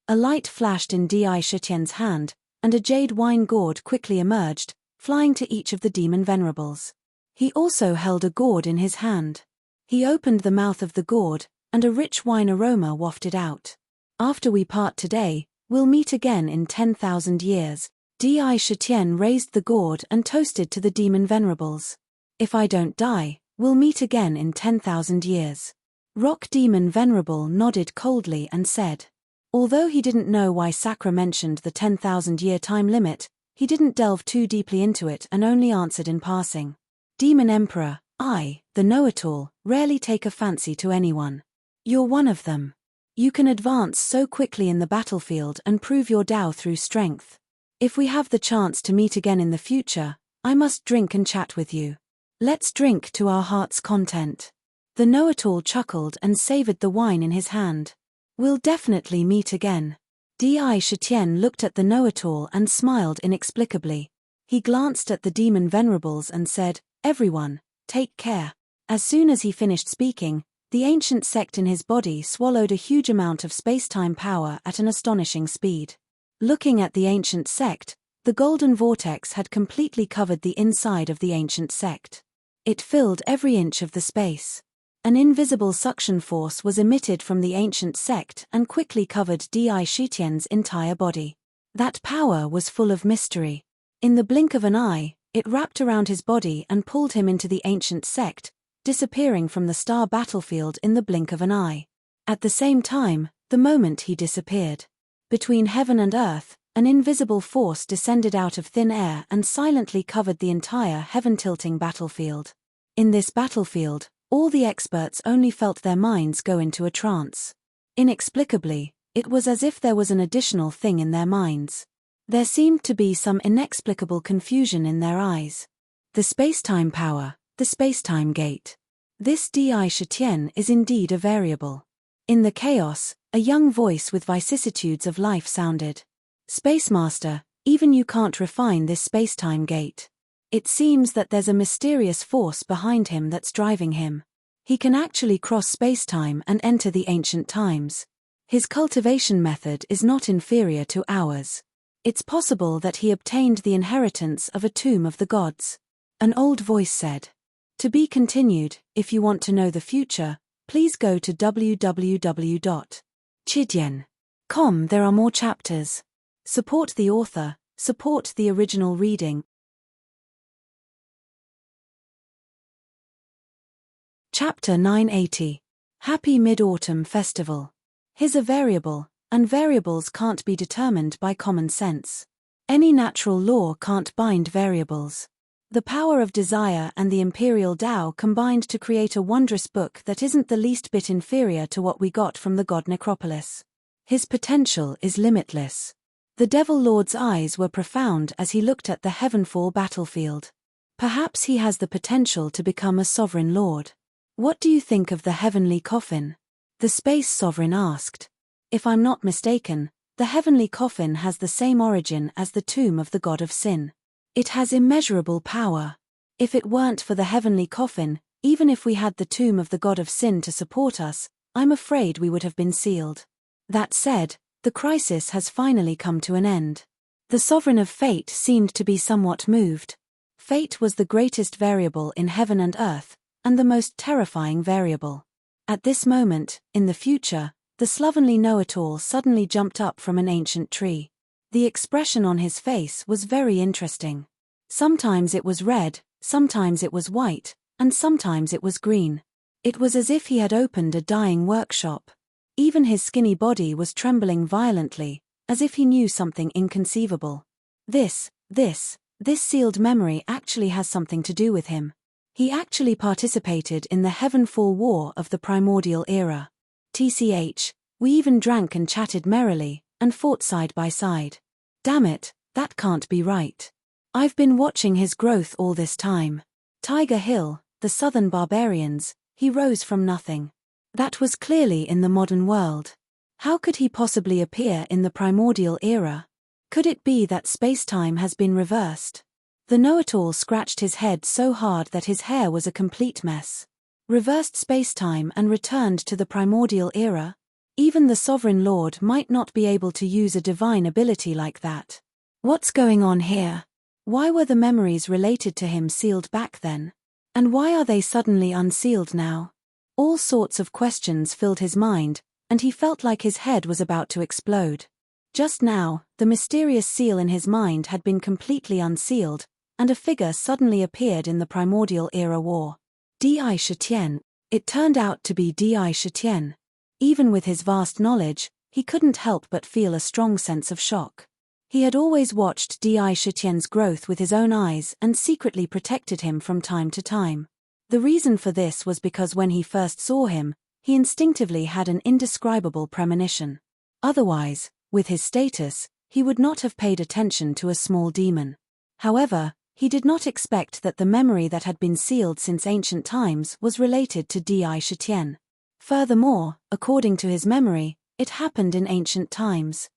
A light flashed in Di Shitian's hand, and a jade wine gourd quickly emerged, flying to each of the demon venerables. He also held a gourd in his hand. He opened the mouth of the gourd, and a rich wine aroma wafted out. After we part today, we'll meet again in 10,000 years. Di Shitian raised the gourd and toasted to the demon venerables. If I don't die, we'll meet again in 10,000 years. Rock Demon Venerable nodded coldly and said. Although he didn't know why Sakra mentioned the 10,000-year time limit, he didn't delve too deeply into it and only answered in passing. Demon Emperor, I, the know-it-all, rarely take a fancy to anyone. You're one of them. You can advance so quickly in the battlefield and prove your Tao through strength. If we have the chance to meet again in the future, I must drink and chat with you. Let's drink to our heart's content. The know-it-all chuckled and savored the wine in his hand. We'll definitely meet again. Di Shitian looked at the know-it-all and smiled inexplicably. He glanced at the demon venerables and said, everyone, take care. As soon as he finished speaking, the ancient sect in his body swallowed a huge amount of space-time power at an astonishing speed. Looking at the ancient sect, the golden vortex had completely covered the inside of the ancient sect. It filled every inch of the space. An invisible suction force was emitted from the ancient sect and quickly covered Di Shitian's entire body. That power was full of mystery. In the blink of an eye, it wrapped around his body and pulled him into the ancient sect, disappearing from the star battlefield in the blink of an eye. At the same time, the moment he disappeared. Between heaven and earth, an invisible force descended out of thin air and silently covered the entire heaven-tilting battlefield. In this battlefield, all the experts only felt their minds go into a trance. Inexplicably, it was as if there was an additional thing in their minds. There seemed to be some inexplicable confusion in their eyes. The spacetime power, the spacetime gate. This Di Shitian is indeed a variable. In the chaos, a young voice with vicissitudes of life sounded. Spacemaster, even you can't refine this spacetime gate. It seems that there's a mysterious force behind him that's driving him. He can actually cross spacetime and enter the ancient times. His cultivation method is not inferior to ours. It's possible that he obtained the inheritance of a tomb of the gods. An old voice said. To be continued. If you want to know the future, please go to www.chidian.com. There are more chapters. Support the author, support the original reading. Chapter 980. Happy Mid-Autumn Festival. His a variable, and variables can't be determined by common sense. Any natural law can't bind variables. The power of desire and the imperial Tao combined to create a wondrous book that isn't the least bit inferior to what we got from the god Necropolis. His potential is limitless. The Devil Lord's eyes were profound as he looked at the Heavenfall battlefield. Perhaps he has the potential to become a sovereign lord. What do you think of the heavenly coffin? The space sovereign asked. If I'm not mistaken, the heavenly coffin has the same origin as the tomb of the god of sin. It has immeasurable power. If it weren't for the heavenly coffin, even if we had the tomb of the god of sin to support us, I'm afraid we would have been sealed. That said, the crisis has finally come to an end. The sovereign of fate seemed to be somewhat moved. Fate was the greatest variable in heaven and earth, and the most terrifying variable. At this moment, in the future, the slovenly know-it-all suddenly jumped up from an ancient tree. The expression on his face was very interesting. Sometimes it was red, sometimes it was white, and sometimes it was green. It was as if he had opened a dying workshop. Even his skinny body was trembling violently, as if he knew something inconceivable. This sealed memory actually has something to do with him. He actually participated in the Heavenfall War of the primordial era. TCH, we even drank and chatted merrily, and fought side by side. Damn it, that can't be right. I've been watching his growth all this time. Tiger Hill, the southern barbarians, he rose from nothing. That was clearly in the modern world. How could he possibly appear in the primordial era? Could it be that space-time has been reversed? The know-it-all scratched his head so hard that his hair was a complete mess. Reversed space-time and returned to the primordial era? Even the sovereign lord might not be able to use a divine ability like that. What's going on here? Why were the memories related to him sealed back then? And why are they suddenly unsealed now? All sorts of questions filled his mind, and he felt like his head was about to explode. Just now, the mysterious seal in his mind had been completely unsealed, and a figure suddenly appeared in the primordial era war. Di Shitian. It turned out to be Di Shitian. Even with his vast knowledge, he couldn't help but feel a strong sense of shock. He had always watched Di Shitian's growth with his own eyes and secretly protected him from time to time. The reason for this was because when he first saw him, he instinctively had an indescribable premonition. Otherwise, with his status, he would not have paid attention to a small demon. However, he did not expect that the memory that had been sealed since ancient times was related to Di Shitian. Furthermore, according to his memory, it happened in ancient times.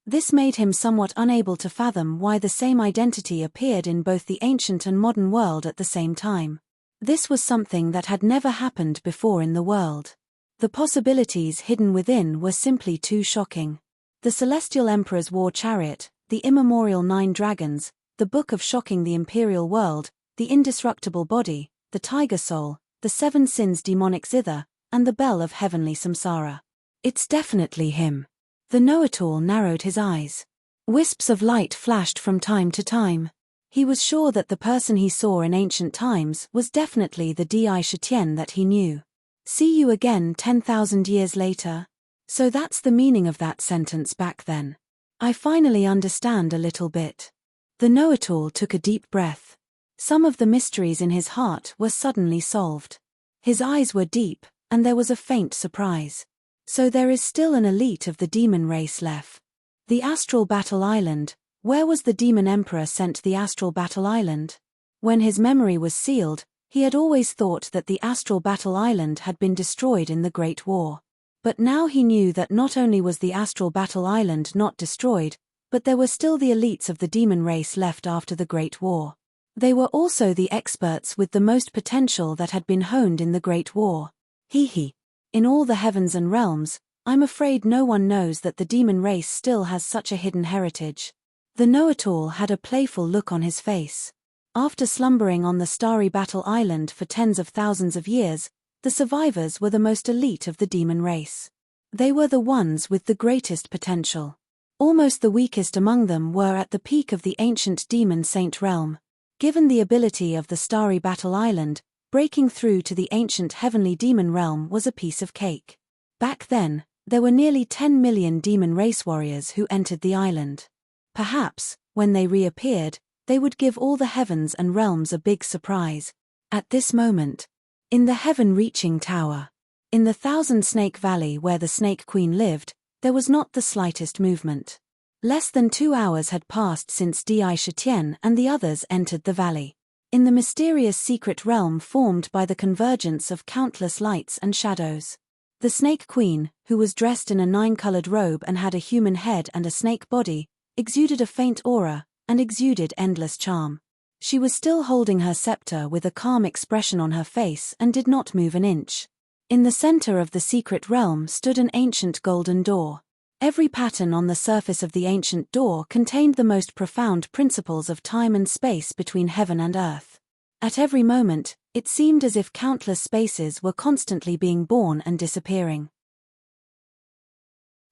This made him somewhat unable to fathom why the same identity appeared in both the ancient and modern world at the same time. This was something that had never happened before in the world. The possibilities hidden within were simply too shocking. The Celestial Emperor's war chariot, the immemorial 9 dragons, the Book of Shocking the Imperial World, the indestructible body, the tiger soul, the 7 sins demonic zither, and the bell of heavenly samsara. It's definitely him. The know-it-all narrowed his eyes. Wisps of light flashed from time to time. He was sure that the person he saw in ancient times was definitely the Di Shitian that he knew. See you again 10,000 years later. So that's the meaning of that sentence back then. I finally understand a little bit. The know-it-all took a deep breath. Some of the mysteries in his heart were suddenly solved. His eyes were deep, and there was a faint surprise. So there is still an elite of the demon race left. The Astral Battle Island. Where was the demon emperor sent the Astral Battle Island? When his memory was sealed, he had always thought that the Astral Battle Island had been destroyed in the Great War. But now he knew that not only was the Astral Battle Island not destroyed, but there were still the elites of the demon race left after the Great War. They were also the experts with the most potential that had been honed in the Great War. In all the heavens and realms, I'm afraid no one knows that the demon race still has such a hidden heritage. The know-it-all had a playful look on his face. After slumbering on the starry battle island for tens of thousands of years, the survivors were the most elite of the demon race. They were the ones with the greatest potential. Almost the weakest among them were at the peak of the ancient demon saint realm. Given the ability of the starry battle island, breaking through to the ancient heavenly demon realm was a piece of cake. Back then, there were nearly 10 million demon race warriors who entered the island. Perhaps, when they reappeared, they would give all the heavens and realms a big surprise. At this moment, in the heaven-reaching tower, in the Thousand Snake Valley where the Snake Queen lived, there was not the slightest movement. Less than 2 hours had passed since Di Shitian and the others entered the valley. in the mysterious secret realm formed by the convergence of countless lights and shadows. The Snake Queen, who was dressed in a 9-colored robe and had a human head and a snake body, exuded a faint aura, and exuded endless charm. She was still holding her scepter with a calm expression on her face and did not move an inch. In the center of the secret realm stood an ancient golden door. Every pattern on the surface of the ancient door contained the most profound principles of time and space between heaven and earth. At every moment, it seemed as if countless spaces were constantly being born and disappearing.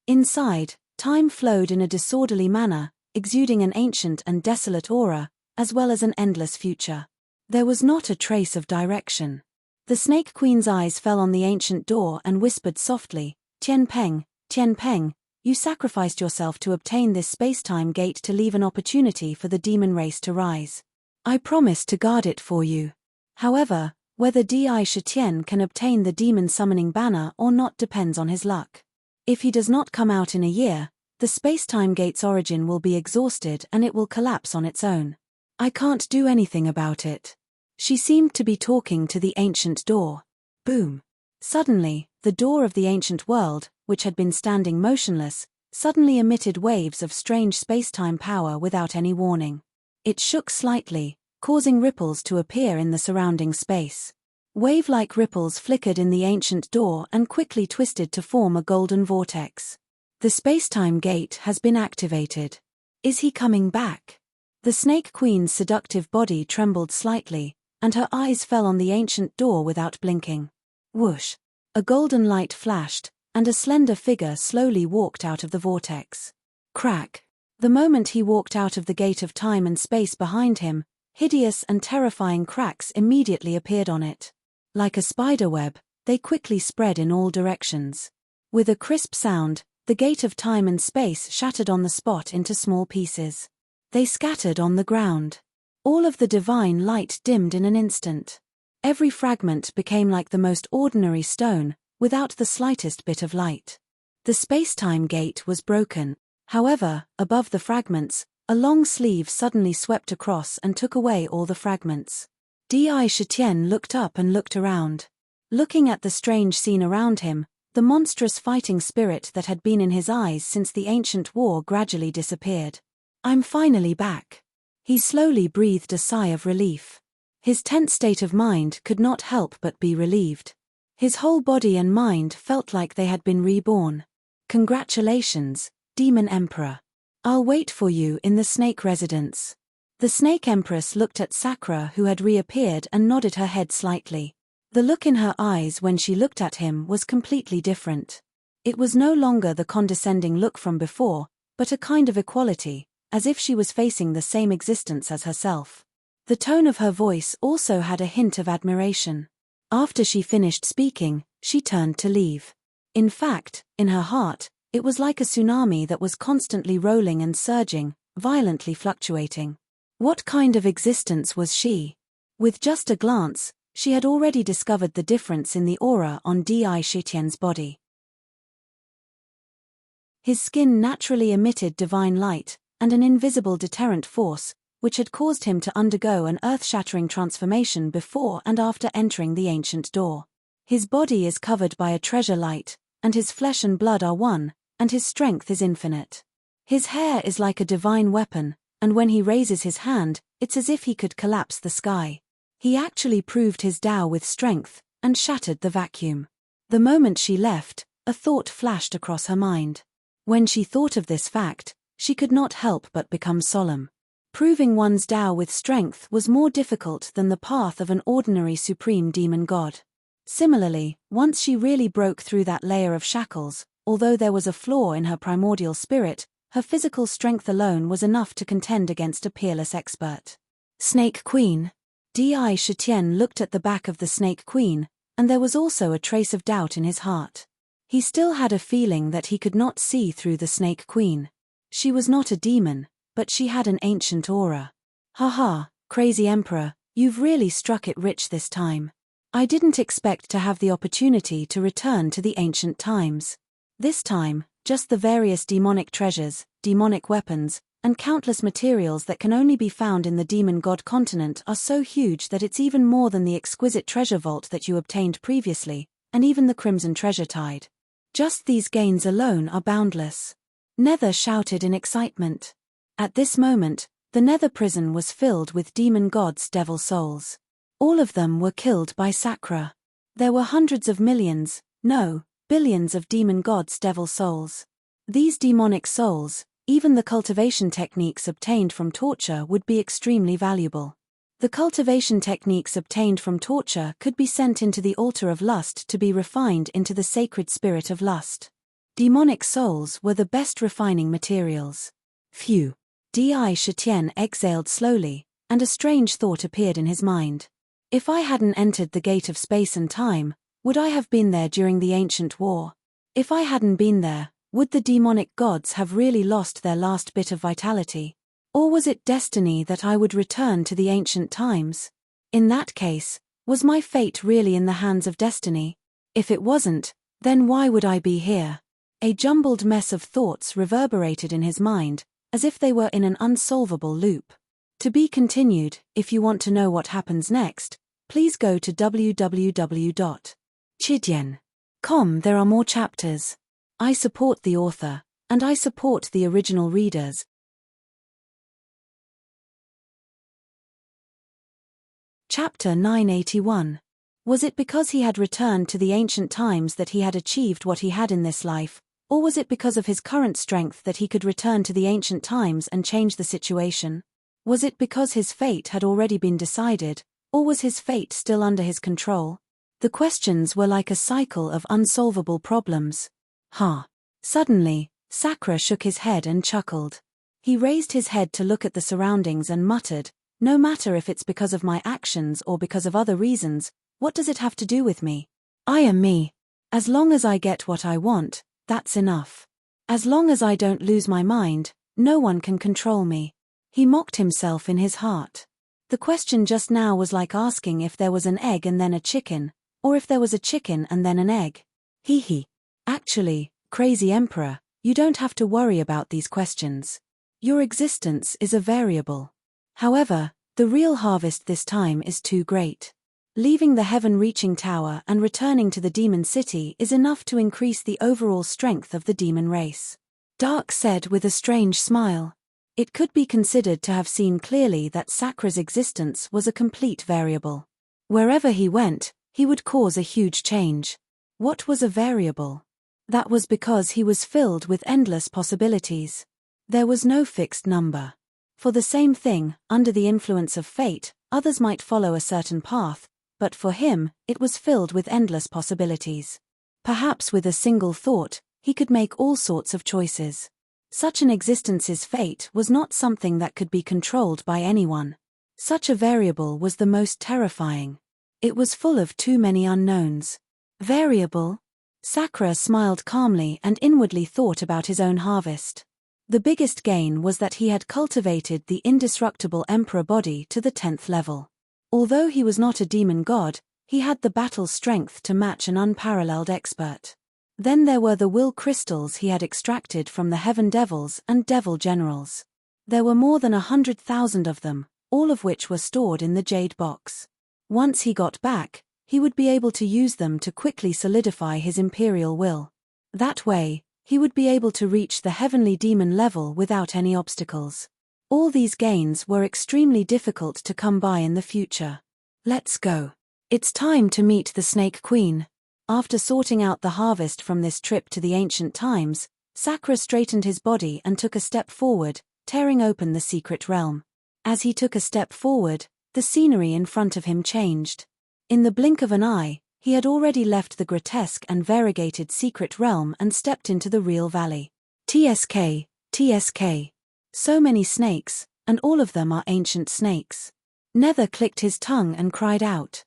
Inside, time flowed in a disorderly manner, exuding an ancient and desolate aura, as well as an endless future. There was not a trace of direction. The Snake Queen's eyes fell on the ancient door and whispered softly, Tian Peng, you sacrificed yourself to obtain this space-time gate to leave an opportunity for the demon race to rise. I promise to guard it for you. However, whether Di Shitian can obtain the demon summoning banner or not depends on his luck. If he does not come out in a year, the space-time gate's origin will be exhausted and it will collapse on its own. I can't do anything about it. She seemed to be talking to the ancient door. Boom. Suddenly, the door of the ancient world, which had been standing motionless, suddenly emitted waves of strange space-time power without any warning. It shook slightly, causing ripples to appear in the surrounding space. Wave-like ripples flickered in the ancient door and quickly twisted to form a golden vortex. The space-time gate has been activated. Is he coming back? The Snake Queen's seductive body trembled slightly, and her eyes fell on the ancient door without blinking. Whoosh! A golden light flashed, and a slender figure slowly walked out of the vortex. Crack! The moment he walked out of the gate of time and space behind him, hideous and terrifying cracks immediately appeared on it. Like a spider web, they quickly spread in all directions. With a crisp sound, the gate of time and space shattered on the spot into small pieces. They scattered on the ground. All of the divine light dimmed in an instant. Every fragment became like the most ordinary stone, without the slightest bit of light. The space-time gate was broken. However, above the fragments, a long sleeve suddenly swept across and took away all the fragments. Di Shitian looked up and looked around. Looking at the strange scene around him, the monstrous fighting spirit that had been in his eyes since the ancient war gradually disappeared. I'm finally back. He slowly breathed a sigh of relief. His tense state of mind could not help but be relieved. His whole body and mind felt like they had been reborn. Congratulations, Demon Emperor. I'll wait for you in the Snake Residence. The Snake Empress looked at Sakura, who had reappeared, and nodded her head slightly. The look in her eyes when she looked at him was completely different. It was no longer the condescending look from before, but a kind of equality, as if she was facing the same existence as herself. The tone of her voice also had a hint of admiration. After she finished speaking, she turned to leave. In fact, in her heart, it was like a tsunami that was constantly rolling and surging, violently fluctuating. What kind of existence was she? With just a glance, she had already discovered the difference in the aura on Di Shitian's body. His skin naturally emitted divine light, and an invisible deterrent force, which had caused him to undergo an earth-shattering transformation before and after entering the ancient door. His body is covered by a treasure light, and his flesh and blood are one, and his strength is infinite. His hair is like a divine weapon, and when he raises his hand, it's as if he could collapse the sky. He actually proved his Tao with strength, and shattered the vacuum. The moment she left, a thought flashed across her mind. When she thought of this fact, she could not help but become solemn. Proving one's Tao with strength was more difficult than the path of an ordinary supreme demon god. Similarly, once she really broke through that layer of shackles, although there was a flaw in her primordial spirit, her physical strength alone was enough to contend against a peerless expert. Snake Queen. Di Shitian looked at the back of the Snake Queen, and there was also a trace of doubt in his heart. He still had a feeling that he could not see through the Snake Queen. She was not a demon, but she had an ancient aura. Haha, crazy Emperor, you've really struck it rich this time. I didn't expect to have the opportunity to return to the ancient times. This time, just the various demonic treasures, demonic weapons, and countless materials that can only be found in the demon god continent are so huge that it's even more than the exquisite treasure vault that you obtained previously, and even the crimson treasure tide. Just these gains alone are boundless. Nether shouted in excitement. At this moment, the Nether prison was filled with demon gods' devil souls. All of them were killed by Sakura. There were hundreds of millions, no, billions of demon gods' devil souls. These demonic souls, even the cultivation techniques obtained from torture would be extremely valuable. The cultivation techniques obtained from torture could be sent into the altar of lust to be refined into the sacred spirit of lust. Demonic souls were the best refining materials. Phew. Di Shitian exhaled slowly, and a strange thought appeared in his mind. If I hadn't entered the gate of space and time, would I have been there during the ancient war? If I hadn't been there, would the demonic gods have really lost their last bit of vitality? Or was it destiny that I would return to the ancient times? In that case, was my fate really in the hands of destiny? If it wasn't, then why would I be here? A jumbled mess of thoughts reverberated in his mind, as if they were in an unsolvable loop. To be continued. If you want to know what happens next, please go to www.chidien.com. There are more chapters. I support the author, and I support the original readers. Chapter 981. Was it because he had returned to the ancient times that he had achieved what he had in this life, or was it because of his current strength that he could return to the ancient times and change the situation? Was it because his fate had already been decided, or was his fate still under his control? The questions were like a cycle of unsolvable problems. Suddenly, Sakura shook his head and chuckled. He raised his head to look at the surroundings and muttered, "No matter if it's because of my actions or because of other reasons, what does it have to do with me? I am me. As long as I get what I want, that's enough. As long as I don't lose my mind, no one can control me." He mocked himself in his heart. The question just now was like asking if there was an egg and then a chicken, or if there was a chicken and then an egg. Hee. Actually, crazy emperor, you don't have to worry about these questions. Your existence is a variable. However, the real harvest this time is too great. Leaving the heaven-reaching tower and returning to the demon city is enough to increase the overall strength of the demon race. Dark said with a strange smile. It could be considered to have seen clearly that Sakura's existence was a complete variable. Wherever he went, he would cause a huge change. What was a variable? That was because he was filled with endless possibilities. There was no fixed number. For the same thing, under the influence of fate, others might follow a certain path, but for him, it was filled with endless possibilities. Perhaps with a single thought, he could make all sorts of choices. Such an existence's fate was not something that could be controlled by anyone. Such a variable was the most terrifying. It was full of too many unknowns. Variable? Sakura smiled calmly and inwardly thought about his own harvest. The biggest gain was that he had cultivated the indestructible emperor body to the 10th level. Although he was not a demon god, he had the battle strength to match an unparalleled expert. Then there were the will crystals he had extracted from the heaven devils and devil generals. There were more than 100,000 of them, all of which were stored in the jade box. Once he got back, he would be able to use them to quickly solidify his imperial will. That way, he would be able to reach the heavenly demon level without any obstacles. All these gains were extremely difficult to come by in the future. Let's go. It's time to meet the Snake Queen. After sorting out the harvest from this trip to the ancient times, Sakura straightened his body and took a step forward, tearing open the secret realm. As he took a step forward, the scenery in front of him changed. In the blink of an eye, he had already left the grotesque and variegated secret realm and stepped into the real valley. TSK. So many snakes, and all of them are ancient snakes. Nether clicked his tongue and cried out.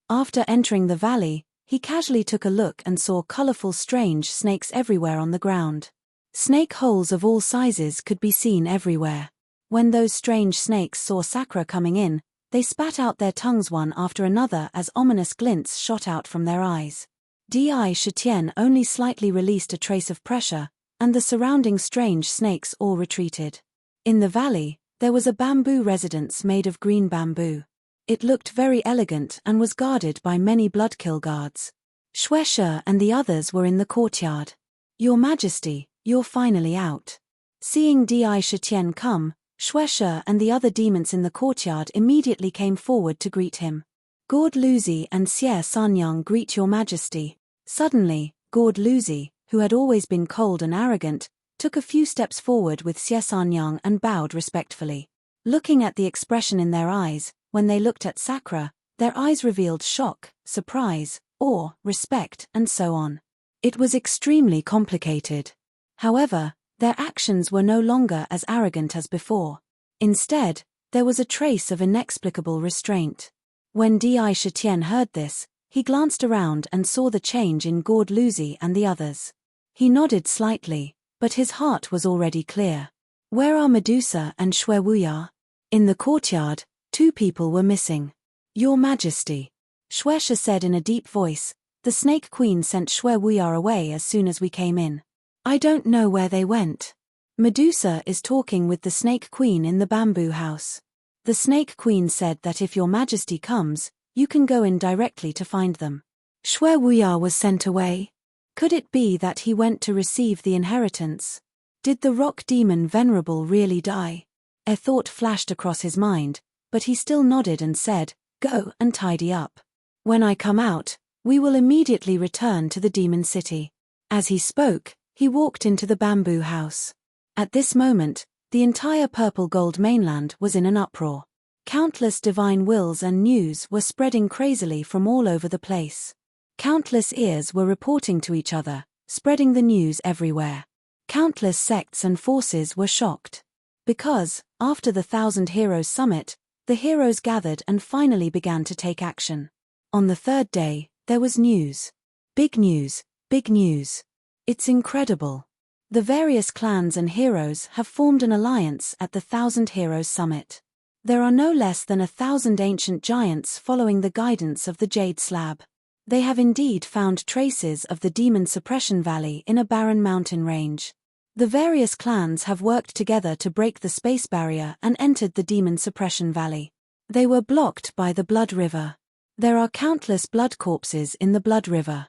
After entering the valley, he casually took a look and saw colorful strange snakes everywhere on the ground. Snake holes of all sizes could be seen everywhere. When those strange snakes saw Sakura coming in, they spat out their tongues one after another as ominous glints shot out from their eyes. Di Shitian only slightly released a trace of pressure, and the surrounding strange snakes all retreated. In the valley, there was a bamboo residence made of green bamboo. It looked very elegant and was guarded by many bloodkill guards. Shueisha and the others were in the courtyard. "Your Majesty, you're finally out." Seeing Di Shitian come, Shueisha and the other demons in the courtyard immediately came forward to greet him. "Gord Luzi and Xie Sanyang greet your Majesty." Suddenly, Gord Luzi, who had always been cold and arrogant, took a few steps forward with Xie Sanyang and bowed respectfully. Looking at the expression in their eyes, when they looked at Sakura, their eyes revealed shock, surprise, awe, respect, and so on. It was extremely complicated. However, their actions were no longer as arrogant as before. Instead, there was a trace of inexplicable restraint. When Di Shitian heard this, he glanced around and saw the change in Gord Luzi and the others. He nodded slightly, but his heart was already clear. "Where are Medusa and Xue Wuya?" In the courtyard, 2 people were missing. "Your Majesty," Shueisha said in a deep voice, "the Snake Queen sent Xue Wuya away as soon as we came in. I don't know where they went. Medusa is talking with the Snake Queen in the bamboo house. The Snake Queen said that if your Majesty comes, you can go in directly to find them. Xue Wuya was sent away. Could it be that he went to receive the inheritance? Did the rock demon Venerable really die?" A thought flashed across his mind, but he still nodded and said, "Go and tidy up. When I come out, we will immediately return to the demon city." As he spoke, he walked into the bamboo house. At this moment, the entire purple gold mainland was in an uproar. Countless divine wills and news were spreading crazily from all over the place. Countless ears were reporting to each other, spreading the news everywhere. Countless sects and forces were shocked. Because, after the 1,000 Heroes Summit, the heroes gathered and finally began to take action. On the 3rd day, there was news. Big news, big news. It's incredible. The various clans and heroes have formed an alliance at the 1,000 Heroes Summit. There are no less than 1,000 ancient giants following the guidance of the Jade Slab. They have indeed found traces of the Demon Suppression Valley in a barren mountain range. The various clans have worked together to break the space barrier and entered the Demon Suppression Valley. They were blocked by the Blood River. There are countless blood corpses in the Blood River.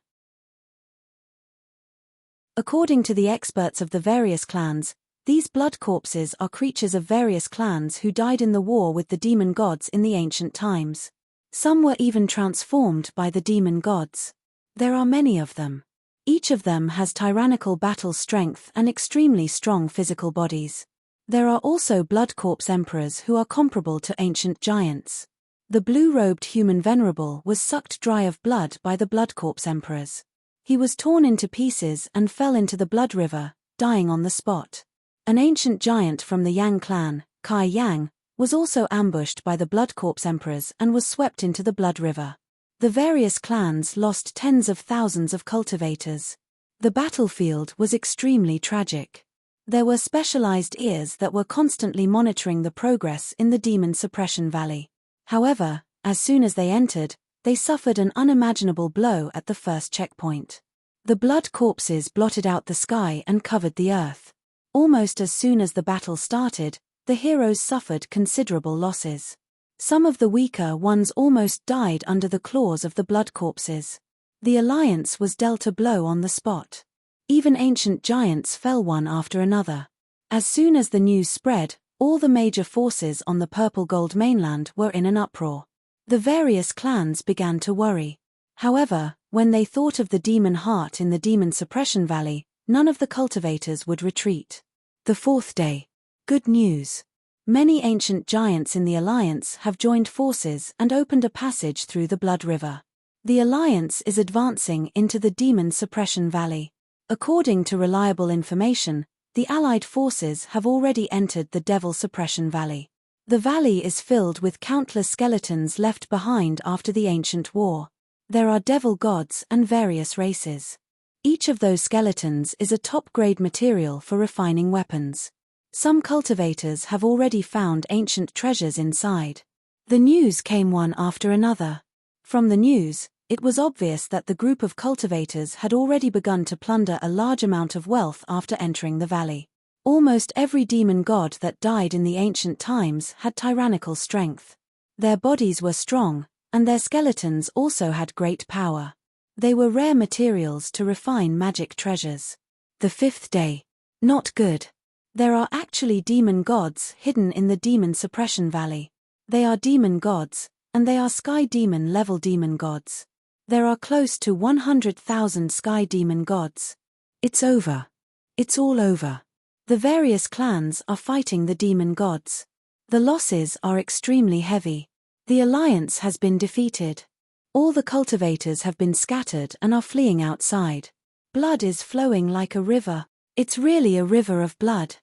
According to the experts of the various clans, these blood corpses are creatures of various clans who died in the war with the demon gods in the ancient times. Some were even transformed by the demon gods. There are many of them. Each of them has tyrannical battle strength and extremely strong physical bodies. There are also blood corpse emperors who are comparable to ancient giants. The blue-robed human Venerable was sucked dry of blood by the blood corpse emperors. He was torn into pieces and fell into the blood river, dying on the spot. An ancient giant from the Yang clan, Kai Yang, was also ambushed by the blood corpse emperors and was swept into the blood river. The various clans lost tens of thousands of cultivators. The battlefield was extremely tragic. There were specialized ears that were constantly monitoring the progress in the Demon Suppression Valley. However, as soon as they entered, they suffered an unimaginable blow at the first checkpoint. The blood corpses blotted out the sky and covered the earth. Almost as soon as the battle started, the heroes suffered considerable losses. Some of the weaker ones almost died under the claws of the blood corpses. The alliance was dealt a blow on the spot. Even ancient giants fell one after another. As soon as the news spread, all the major forces on the purple gold mainland were in an uproar. The various clans began to worry. However, when they thought of the demon heart in the Demon Suppression Valley, none of the cultivators would retreat. The 4th day. Good news. Many ancient giants in the Alliance have joined forces and opened a passage through the Blood River. The Alliance is advancing into the Demon Suppression Valley. According to reliable information, the Allied forces have already entered the Devil Suppression Valley. The valley is filled with countless skeletons left behind after the ancient war. There are devil gods and various races. Each of those skeletons is a top-grade material for refining weapons. Some cultivators have already found ancient treasures inside. The news came one after another. From the news, It was obvious that the group of cultivators had already begun to plunder a large amount of wealth after entering the valley. Almost every demon god that died in the ancient times had tyrannical strength. Their bodies were strong, and their skeletons also had great power. They were rare materials to refine magic treasures. The fifth day. Not good. There are actually demon gods hidden in the demon suppression valley. They are demon gods, and they are sky demon level demon gods. There are close to 100,000 sky demon gods. It's over. It's all over. The various clans are fighting the demon gods. The losses are extremely heavy. The alliance has been defeated. All the cultivators have been scattered and are fleeing outside. Blood is flowing like a river. It's really a river of blood.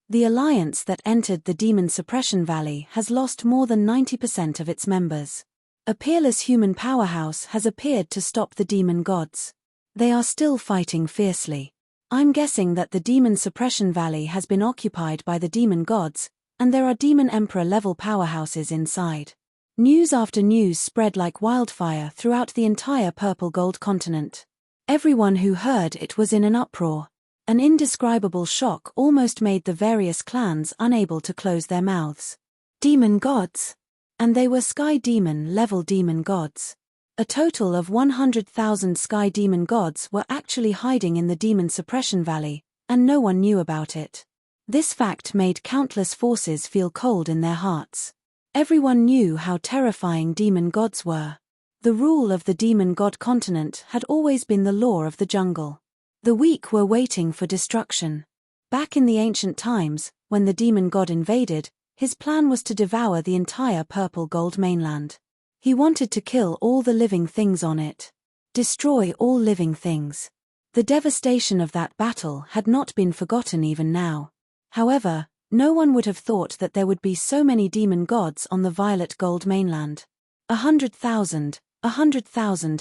The alliance that entered the demon suppression valley has lost more than 90% of its members. A peerless human powerhouse has appeared to stop the demon gods. They are still fighting fiercely. I'm guessing that the demon suppression valley has been occupied by the demon gods, and there are demon emperor level powerhouses inside. News after news spread like wildfire throughout the entire purple gold continent. Everyone who heard it was in an uproar. An indescribable shock almost made the various clans unable to close their mouths. Demon gods! And they were sky demon level demon gods. A total of 100,000 sky demon gods were actually hiding in the demon suppression valley, and no one knew about it. This fact made countless forces feel cold in their hearts. Everyone knew how terrifying demon gods were. The rule of the demon god continent had always been the law of the jungle. The weak were waiting for destruction. Back in the ancient times, when the demon god invaded, his plan was to devour the entire purple gold mainland. He wanted to kill all the living things on it. Destroy all living things. The devastation of that battle had not been forgotten even now. However, no one would have thought that there would be so many demon gods on the violet gold mainland. 100,000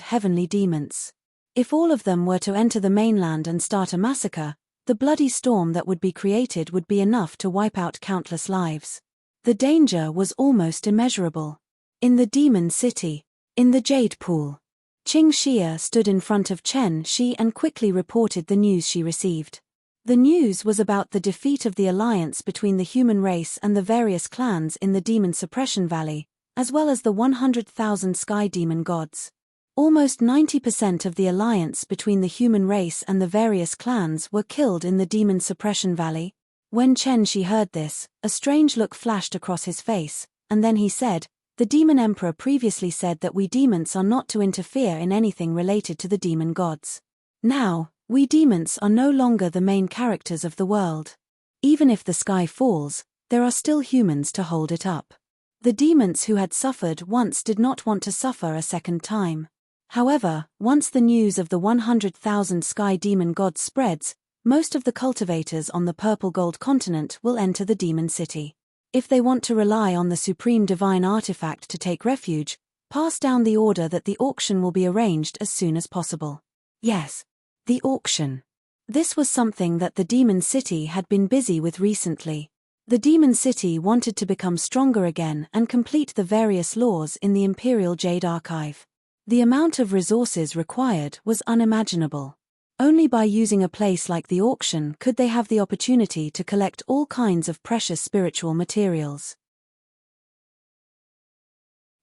heavenly demons. If all of them were to enter the mainland and start a massacre, the bloody storm that would be created would be enough to wipe out countless lives. The danger was almost immeasurable. In the demon city, in the jade pool, Qing Xia stood in front of Chen Shi and quickly reported the news she received. The news was about the defeat of the alliance between the human race and the various clans in the demon suppression valley, as well as the 100,000 sky demon gods. Almost 90% of the alliance between the human race and the various clans were killed in the demon suppression valley. When Chen Shi heard this, a strange look flashed across his face, and then he said, "The demon emperor previously said that we demons are not to interfere in anything related to the demon gods. Now, we demons are no longer the main characters of the world. Even if the sky falls, there are still humans to hold it up." The demons who had suffered once did not want to suffer a second time. However, once the news of the 100,000 sky demon gods spreads, most of the cultivators on the purple gold continent will enter the demon city. If they want to rely on the supreme divine artifact to take refuge, pass down the order that the auction will be arranged as soon as possible. Yes, the auction. This was something that the demon city had been busy with recently. The demon city wanted to become stronger again and complete the various laws in the Imperial Jade Archive. The amount of resources required was unimaginable. Only by using a place like the auction could they have the opportunity to collect all kinds of precious spiritual materials.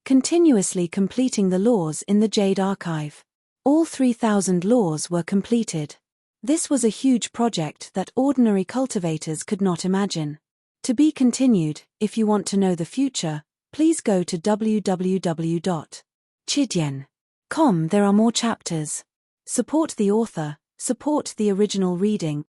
Continuously completing the laws in the Jade Archive. All 3,000 laws were completed. This was a huge project that ordinary cultivators could not imagine. To be continued. If you want to know the future, please go to www.chidian.com. There are more chapters. Support the author. Support the original reading.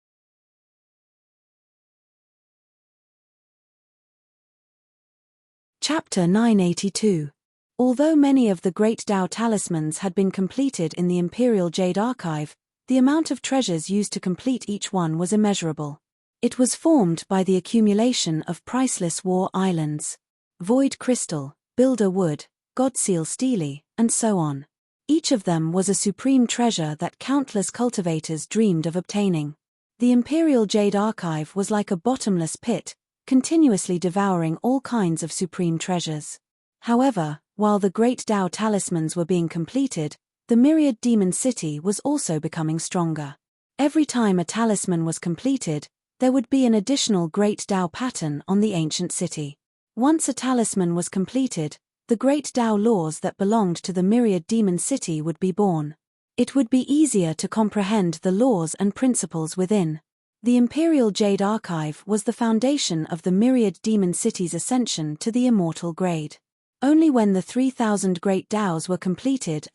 Chapter 982. Although many of the great Tao talismans had been completed in the Imperial Jade Archive, the amount of treasures used to complete each one was immeasurable. It was formed by the accumulation of priceless war islands, void crystal, builder wood, godseal steely, and so on. Each of them was a supreme treasure that countless cultivators dreamed of obtaining. The Imperial Jade Archive was like a bottomless pit, continuously devouring all kinds of supreme treasures. However, While the great Tao talismans were being completed, the myriad demon city was also becoming stronger. Every time a talisman was completed, there would be an additional great Tao pattern on the ancient city. Once a talisman was completed, the great Tao laws that belonged to the myriad demon city would be born. It would be easier to comprehend the laws and principles within. The Imperial Jade Archive was the foundation of the myriad demon city's ascension to the immortal grade. Only when the 3,000 great Taos were completed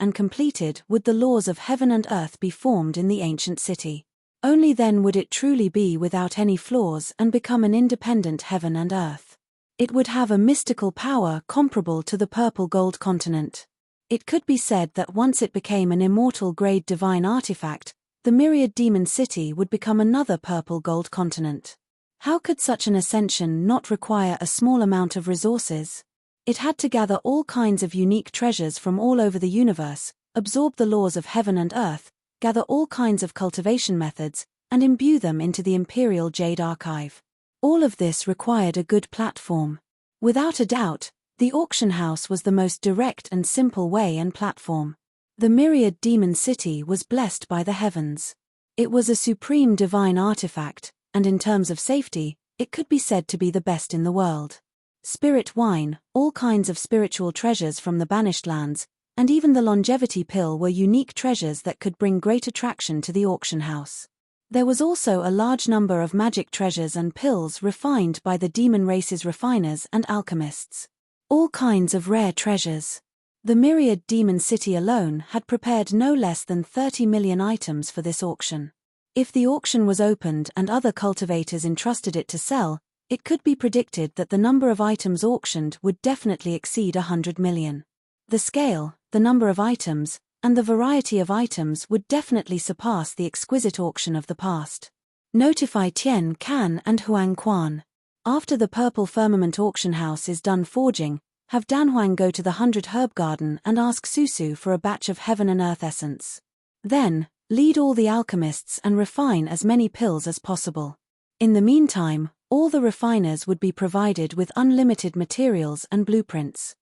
would the laws of heaven and earth be formed in the ancient city. Only then would it truly be without any flaws and become an independent heaven and earth. It would have a mystical power comparable to the purple gold continent. It could be said that once it became an immortal grade divine artifact, the myriad demon city would become another purple gold continent. How could such an ascension not require a small amount of resources? It had to gather all kinds of unique treasures from all over the universe, absorb the laws of heaven and earth, gather all kinds of cultivation methods, and imbue them into the Imperial Jade Archive. All of this required a good platform. Without a doubt, the auction house was the most direct and simple way and platform. The myriad demon city was blessed by the heavens. It was a supreme divine artifact, and in terms of safety, it could be said to be the best in the world. Spirit wine, all kinds of spiritual treasures from the banished lands, and even the longevity pill were unique treasures that could bring great attraction to the auction house. There was also a large number of magic treasures and pills refined by the demon race's refiners and alchemists. All kinds of rare treasures. The myriad demon city alone had prepared no less than 30 million items for this auction. If the auction was opened and other cultivators entrusted it to sell, it could be predicted that the number of items auctioned would definitely exceed 100 million. The scale, the number of items, and the variety of items would definitely surpass the exquisite auction of the past. Notify Tian Can and Huang Quan. After the Purple Firmament auction house is done forging, have Danhuang go to the 100 Herb Garden and ask Susu for a batch of heaven and earth essence. Then, lead all the alchemists and refine as many pills as possible. In the meantime, all the refiners would be provided with unlimited materials and blueprints.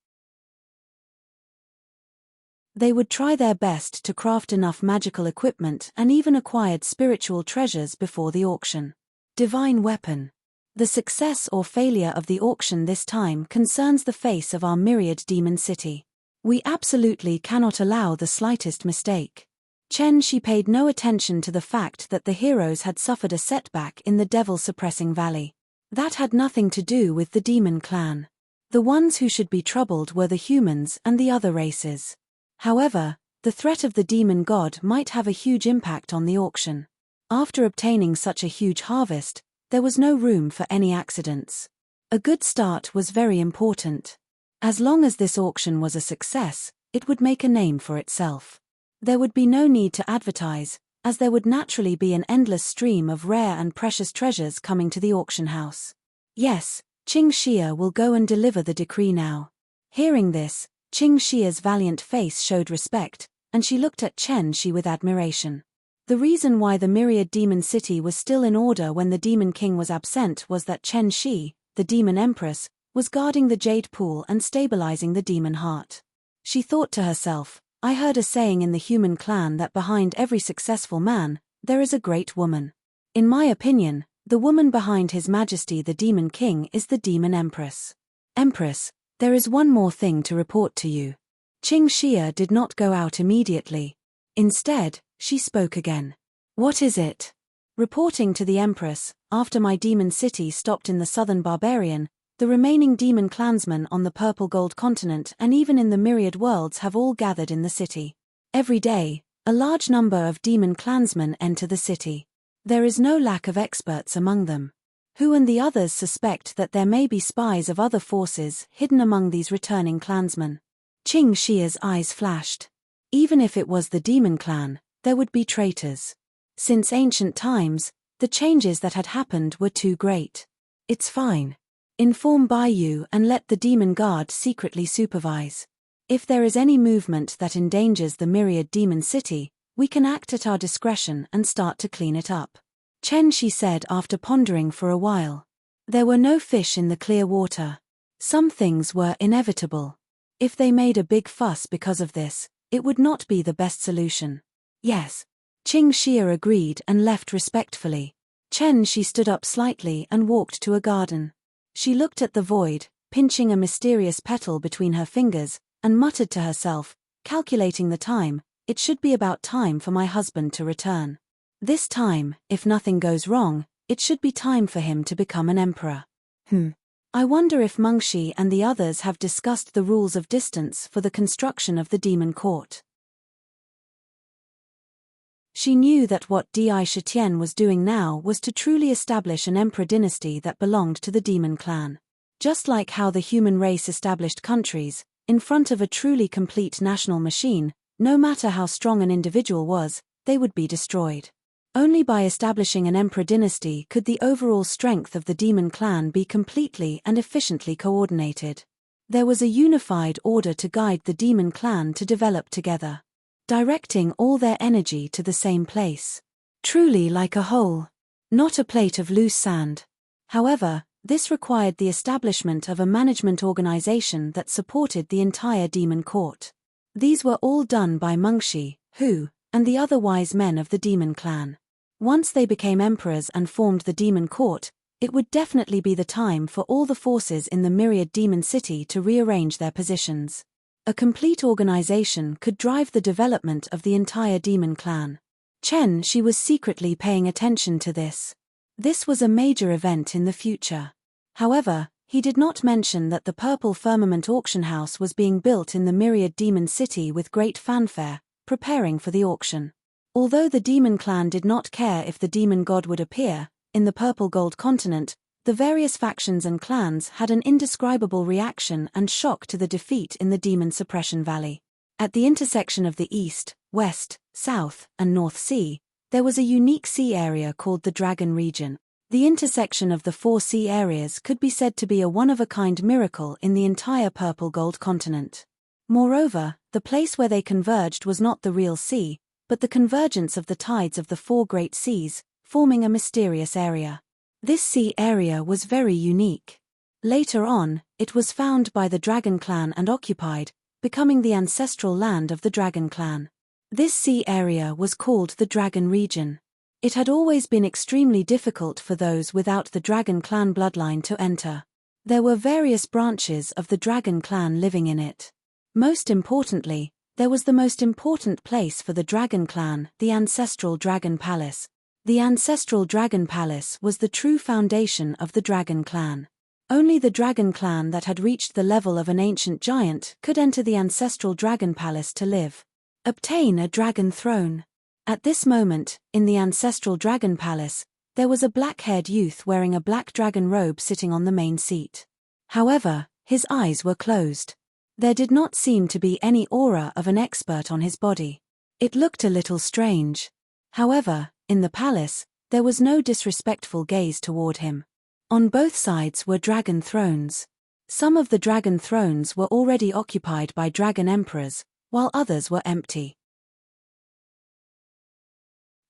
They would try their best to craft enough magical equipment and even acquired spiritual treasures before the auction. Divine weapon. The success or failure of the auction this time concerns the face of our myriad demon city. We absolutely cannot allow the slightest mistake. Chen Shi paid no attention to the fact that the heroes had suffered a setback in the devil-suppressing valley. That had nothing to do with the demon clan. The ones who should be troubled were the humans and the other races. However, the threat of the demon god might have a huge impact on the auction. After obtaining such a huge harvest, there was no room for any accidents. A good start was very important. As long as this auction was a success, it would make a name for itself. There would be no need to advertise, as there would naturally be an endless stream of rare and precious treasures coming to the auction house. Yes, Qing Xia will go and deliver the decree now. Hearing this, Qing Xia's valiant face showed respect, and she looked at Chen Shi with admiration. The reason why the myriad demon city was still in order when the demon king was absent was that Chen Shi, the demon empress, was guarding the jade pool and stabilizing the demon heart. She thought to herself, I heard a saying in the human clan that behind every successful man, there is a great woman. In my opinion, the woman behind His Majesty the Demon King is the Demon Empress. Empress, there is one more thing to report to you. Qing Xia did not go out immediately. Instead, she spoke again. What is it? Reporting to the Empress, after my demon city stopped in the southern barbarian, the remaining demon clansmen on the purple gold continent and even in the myriad worlds have all gathered in the city. Every day, a large number of demon clansmen enter the city. There is no lack of experts among them. Hu and the others suspect that there may be spies of other forces hidden among these returning clansmen. Qing Xia's eyes flashed. Even if it was the demon clan, there would be traitors. Since ancient times, the changes that had happened were too great. It's fine. Inform Baiyu and let the demon guard secretly supervise. If there is any movement that endangers the myriad demon city, we can act at our discretion and start to clean it up. Chen Shi said after pondering for a while. There were no fish in the clear water. Some things were inevitable. If they made a big fuss because of this, it would not be the best solution. Yes. Qing Xia agreed and left respectfully. Chen Shi stood up slightly and walked to a garden. She looked at the void, pinching a mysterious petal between her fingers, and muttered to herself, calculating the time, it should be about time for my husband to return. This time, if nothing goes wrong, it should be time for him to become an emperor. I wonder if Mengshi and the others have discussed the rules of distance for the construction of the demon court. She knew that what Di Shitian was doing now was to truly establish an emperor dynasty that belonged to the demon clan. Just like how the human race established countries, in front of a truly complete national machine, no matter how strong an individual was, they would be destroyed. Only by establishing an emperor dynasty could the overall strength of the demon clan be completely and efficiently coordinated. There was a unified order to guide the demon clan to develop together, directing all their energy to the same place. Truly like a whole, not a plate of loose sand. However, this required the establishment of a management organization that supported the entire demon court. These were all done by Mengshi, Hu, and the other wise men of the demon clan. Once they became emperors and formed the demon court, it would definitely be the time for all the forces in the myriad demon city to rearrange their positions. A complete organization could drive the development of the entire demon clan. Chen Shi was secretly paying attention to this. This was a major event in the future. However, he did not mention that the Purple Firmament auction house was being built in the myriad demon city with great fanfare, preparing for the auction. Although the demon clan did not care if the demon god would appear, in the Purple Gold continent, the various factions and clans had an indescribable reaction and shock to the defeat in the Demon Suppression Valley. At the intersection of the East, West, South, and North Sea, there was a unique sea area called the Dragon Region. The intersection of the 4 sea areas could be said to be a one-of-a-kind miracle in the entire Purple Gold continent. Moreover, the place where they converged was not the real sea, but the convergence of the tides of the 4 great seas, forming a mysterious area. This sea area was very unique. Later on, it was found by the Dragon Clan and occupied, becoming the ancestral land of the Dragon Clan. This sea area was called the Dragon Region. It had always been extremely difficult for those without the Dragon Clan bloodline to enter. There were various branches of the Dragon Clan living in it. Most importantly, there was the most important place for the Dragon Clan, the Ancestral Dragon Palace. The Ancestral Dragon Palace was the true foundation of the Dragon Clan. Only the Dragon Clan that had reached the level of an ancient giant could enter the Ancestral Dragon Palace to live. Obtain a dragon throne. At this moment, in the Ancestral Dragon Palace, there was a black-haired youth wearing a black dragon robe sitting on the main seat. However, his eyes were closed. There did not seem to be any aura of an expert on his body. It looked a little strange. However, in the palace, there was no disrespectful gaze toward him. On both sides were dragon thrones. Some of the dragon thrones were already occupied by dragon emperors, while others were empty.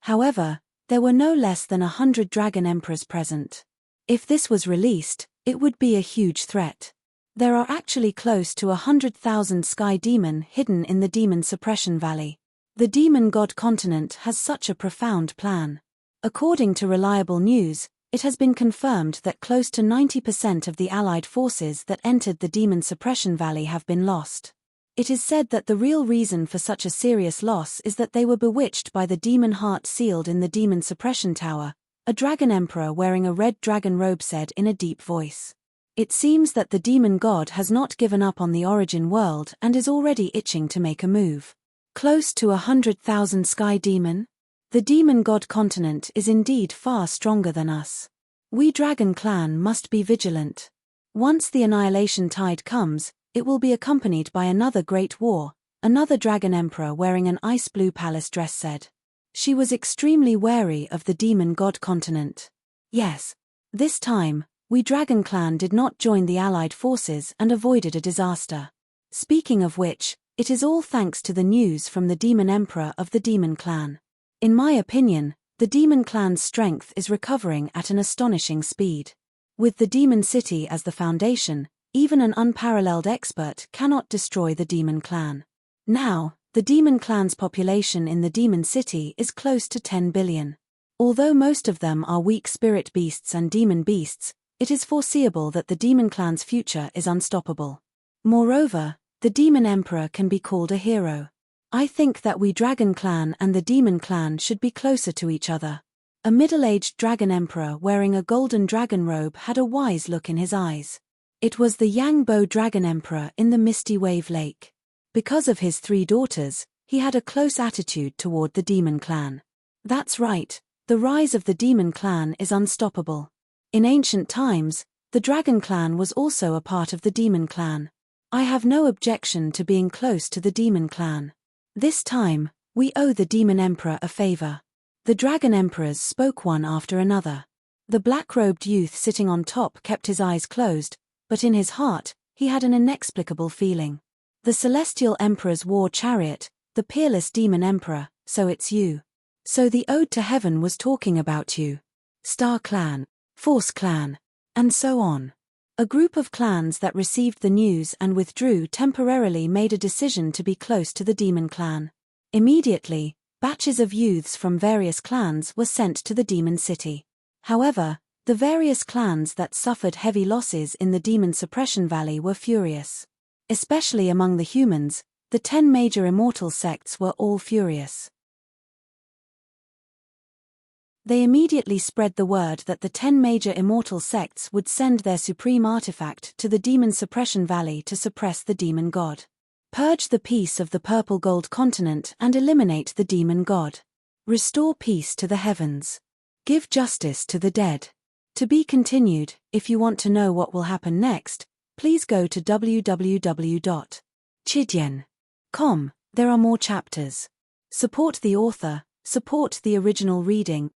However, there were no less than 100 dragon emperors present. If this was released, it would be a huge threat. There are actually close to 100,000 sky demon hidden in the Demon Suppression Valley. The demon god continent has such a profound plan. According to reliable news, it has been confirmed that close to 90% of the allied forces that entered the Demon Suppression Valley have been lost. It is said that the real reason for such a serious loss is that they were bewitched by the demon heart sealed in the Demon Suppression Tower, a dragon emperor wearing a red dragon robe said in a deep voice. It seems that the demon god has not given up on the origin world and is already itching to make a move. Close to 100,000 sky demon? The demon god continent is indeed far stronger than us. We Dragon Clan must be vigilant. Once the annihilation tide comes, it will be accompanied by another great war, another dragon emperor wearing an ice blue palace dress said. She was extremely wary of the demon god continent. Yes. This time, we Dragon Clan did not join the allied forces and avoided a disaster. Speaking of which, it is all thanks to the news from the demon emperor of the demon clan. In my opinion, the demon clan's strength is recovering at an astonishing speed. With the demon city as the foundation, Even an unparalleled expert cannot destroy the demon clan. Now, the demon clan's population in the demon city is close to 10 billion. Although most of them are weak spirit beasts and demon beasts, it is foreseeable that the demon clan's future is unstoppable. Moreover, the demon emperor can be called a hero. I think that we dragon clan and the demon clan should be closer to each other. A middle-aged dragon emperor wearing a golden dragon robe had a wise look in his eyes. It was the Yangbo dragon emperor in the Misty Wave Lake. Because of his 3 daughters, he had a close attitude toward the demon clan. That's right, the rise of the demon clan is unstoppable. In ancient times, the dragon clan was also a part of the demon clan. I have no objection to being close to the demon clan. This time, we owe the demon emperor a favor. The dragon emperors spoke one after another. The black-robed youth sitting on top kept his eyes closed, but in his heart, he had an inexplicable feeling. The celestial emperor's war chariot, the peerless demon emperor, so it's you. So the ode to heaven was talking about you. Star clan, Force clan, and so on. A group of clans that received the news and withdrew temporarily made a decision to be close to the demon clan. Immediately, batches of youths from various clans were sent to the demon city. However, the various clans that suffered heavy losses in the demon suppression valley were furious. Especially among the humans, the 10 major immortal sects were all furious. They immediately spread the word that the 10 major immortal sects would send their supreme artifact to the demon suppression valley to suppress the demon god. Purge the peace of the purple gold continent and eliminate the demon god. Restore peace to the heavens. Give justice to the dead. To be continued. If you want to know what will happen next, please go to www.chidian.com. There are more chapters. Support the author, support the original reading.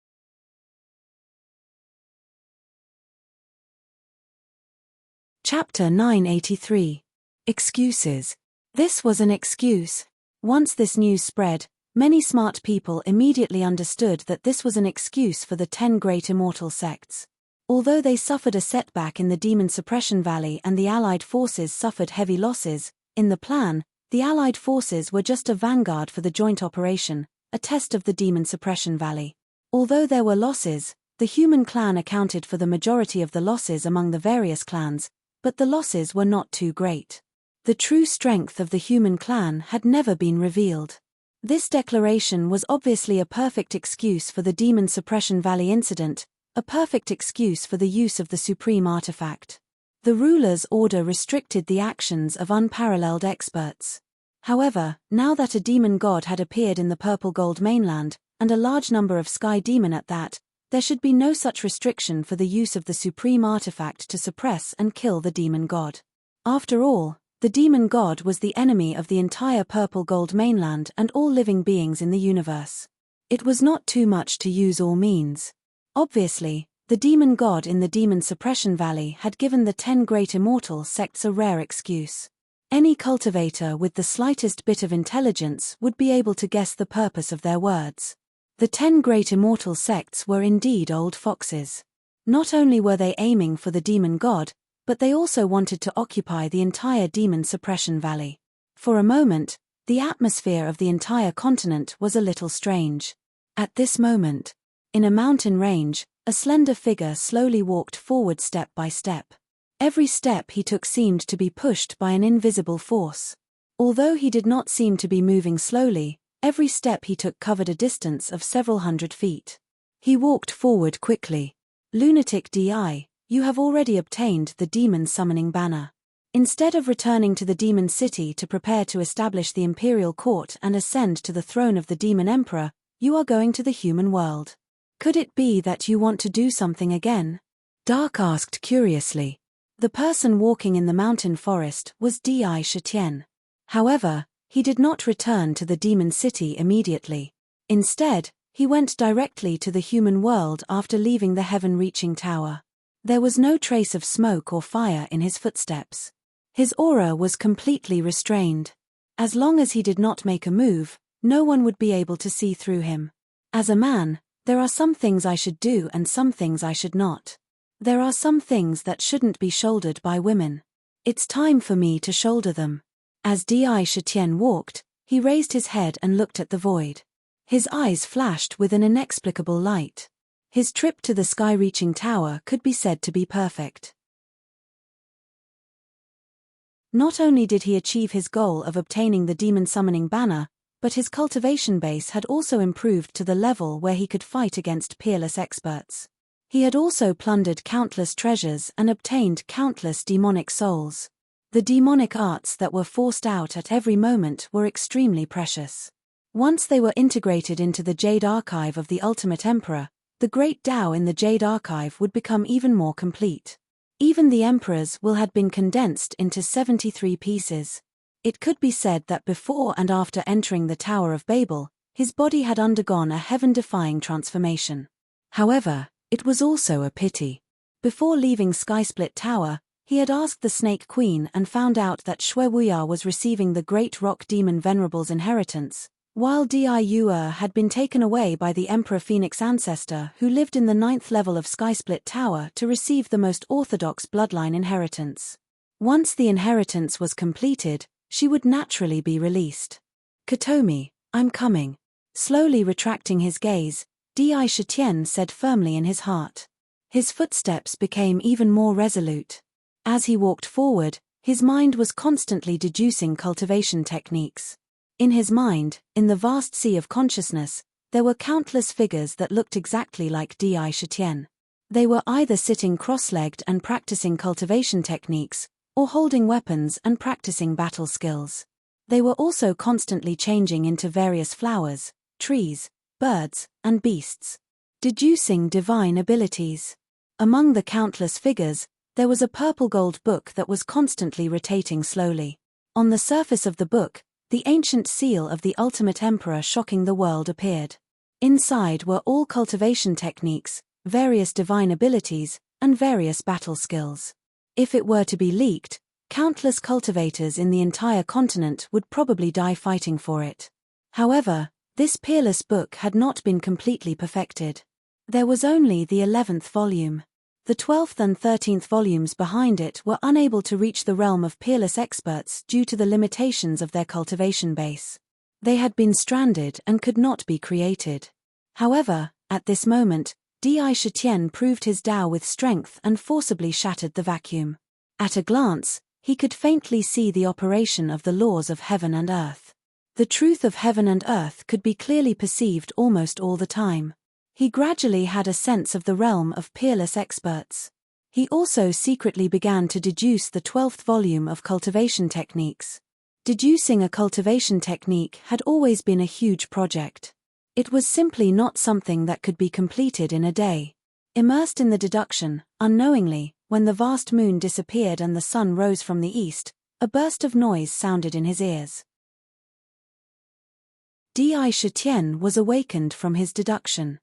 Chapter 983. Excuses. This was an excuse. Once this news spread, many smart people immediately understood that this was an excuse for the 10 great immortal sects. Although they suffered a setback in the demon suppression valley and the allied forces suffered heavy losses, in the plan, the allied forces were just a vanguard for the joint operation, a test of the demon suppression valley. Although there were losses, the human clan accounted for the majority of the losses among the various clans, but the losses were not too great. The true strength of the human clan had never been revealed. This declaration was obviously a perfect excuse for the demon suppression valley incident, a perfect excuse for the use of the supreme artifact. The ruler's order restricted the actions of unparalleled experts. However, now that a demon god had appeared in the purple gold mainland, and a large number of sky demon at that, there should be no such restriction for the use of the supreme artifact to suppress and kill the demon god. After all, the demon god was the enemy of the entire purple gold mainland and all living beings in the universe. It was not too much to use all means. Obviously, the demon god in the demon suppression valley had given the 10 great immortal sects a rare excuse. Any cultivator with the slightest bit of intelligence would be able to guess the purpose of their words. The 10 great immortal sects were indeed old foxes. Not only were they aiming for the demon god, but they also wanted to occupy the entire demon suppression valley. For a moment, the atmosphere of the entire continent was a little strange. At this moment, in a mountain range, a slender figure slowly walked forward step by step. Every step he took seemed to be pushed by an invisible force. Although he did not seem to be moving slowly, every step he took covered a distance of several hundred feet. He walked forward quickly. Lunatic DI, you have already obtained the demon summoning banner. Instead of returning to the demon city to prepare to establish the imperial court and ascend to the throne of the demon emperor, you are going to the human world. Could it be that you want to do something again? Dark asked curiously. The person walking in the mountain forest was Di Shetien. However, he did not return to the demon city immediately. Instead, he went directly to the human world after leaving the heaven-reaching tower. There was no trace of smoke or fire in his footsteps. His aura was completely restrained. As long as he did not make a move, no one would be able to see through him. As a man, there are some things I should do and some things I should not. There are some things that shouldn't be shouldered by women. It's time for me to shoulder them. As Di Shitian walked, he raised his head and looked at the void. His eyes flashed with an inexplicable light. His trip to the sky-reaching tower could be said to be perfect. Not only did he achieve his goal of obtaining the demon summoning banner, but his cultivation base had also improved to the level where he could fight against peerless experts. He had also plundered countless treasures and obtained countless demonic souls. The demonic arts that were forced out at every moment were extremely precious. Once they were integrated into the Jade Archive of the Ultimate Emperor, the Great Tao in the Jade Archive would become even more complete. Even the Emperor's will had been condensed into 73 pieces. It could be said that before and after entering the Tower of Babel, his body had undergone a heaven-defying transformation. However, it was also a pity. Before leaving Skysplit Tower, he had asked the Snake Queen and found out that Shui Wuya was receiving the Great Rock Demon Venerable's inheritance, while Diu had been taken away by the Emperor Phoenix ancestor who lived in the 9th level of Skysplit Tower to receive the most orthodox bloodline inheritance. Once the inheritance was completed, she would naturally be released. Kotomi, I'm coming. Slowly retracting his gaze, Di Shitian said firmly in his heart. His footsteps became even more resolute. As he walked forward, his mind was constantly deducing cultivation techniques. In his mind, in the vast sea of consciousness, there were countless figures that looked exactly like Di Shitian. They were either sitting cross-legged and practicing cultivation techniques, or holding weapons and practicing battle skills. They were also constantly changing into various flowers, trees, birds, and beasts, deducing divine abilities. Among the countless figures, there was a purple-gold book that was constantly rotating slowly. On the surface of the book, the ancient seal of the Ultimate Emperor shocking the world appeared. Inside were all cultivation techniques, various divine abilities, and various battle skills. If it were to be leaked, countless cultivators in the entire continent would probably die fighting for it. However, this peerless book had not been completely perfected. There was only the 11th volume. The 12th and 13th volumes behind it were unable to reach the realm of peerless experts due to the limitations of their cultivation base. They had been stranded and could not be created. However, at this moment, Di Shitian proved his Tao with strength and forcibly shattered the vacuum. At a glance, he could faintly see the operation of the laws of heaven and earth. The truth of heaven and earth could be clearly perceived almost all the time. He gradually had a sense of the realm of peerless experts. He also secretly began to deduce the 12th volume of cultivation techniques. Deducing a cultivation technique had always been a huge project. It was simply not something that could be completed in a day. Immersed in the deduction, unknowingly, when the vast moon disappeared and the sun rose from the east, a burst of noise sounded in his ears. Di Shitian was awakened from his deduction.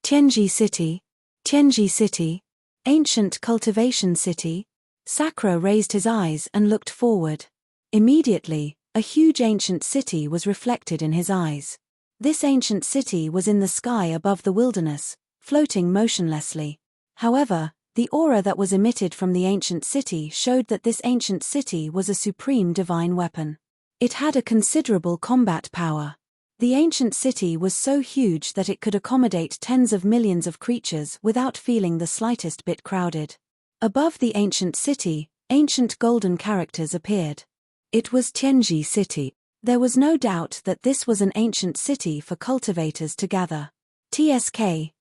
Tianji City, ancient cultivation city. Sakura raised his eyes and looked forward. Immediately, a huge ancient city was reflected in his eyes. This ancient city was in the sky above the wilderness, floating motionlessly. However, the aura that was emitted from the ancient city showed that this ancient city was a supreme divine weapon. It had a considerable combat power. The ancient city was so huge that it could accommodate tens of millions of creatures without feeling the slightest bit crowded. Above the ancient city, ancient golden characters appeared. It was Tianji City. There was no doubt that this was an ancient city for cultivators to gather. TSK,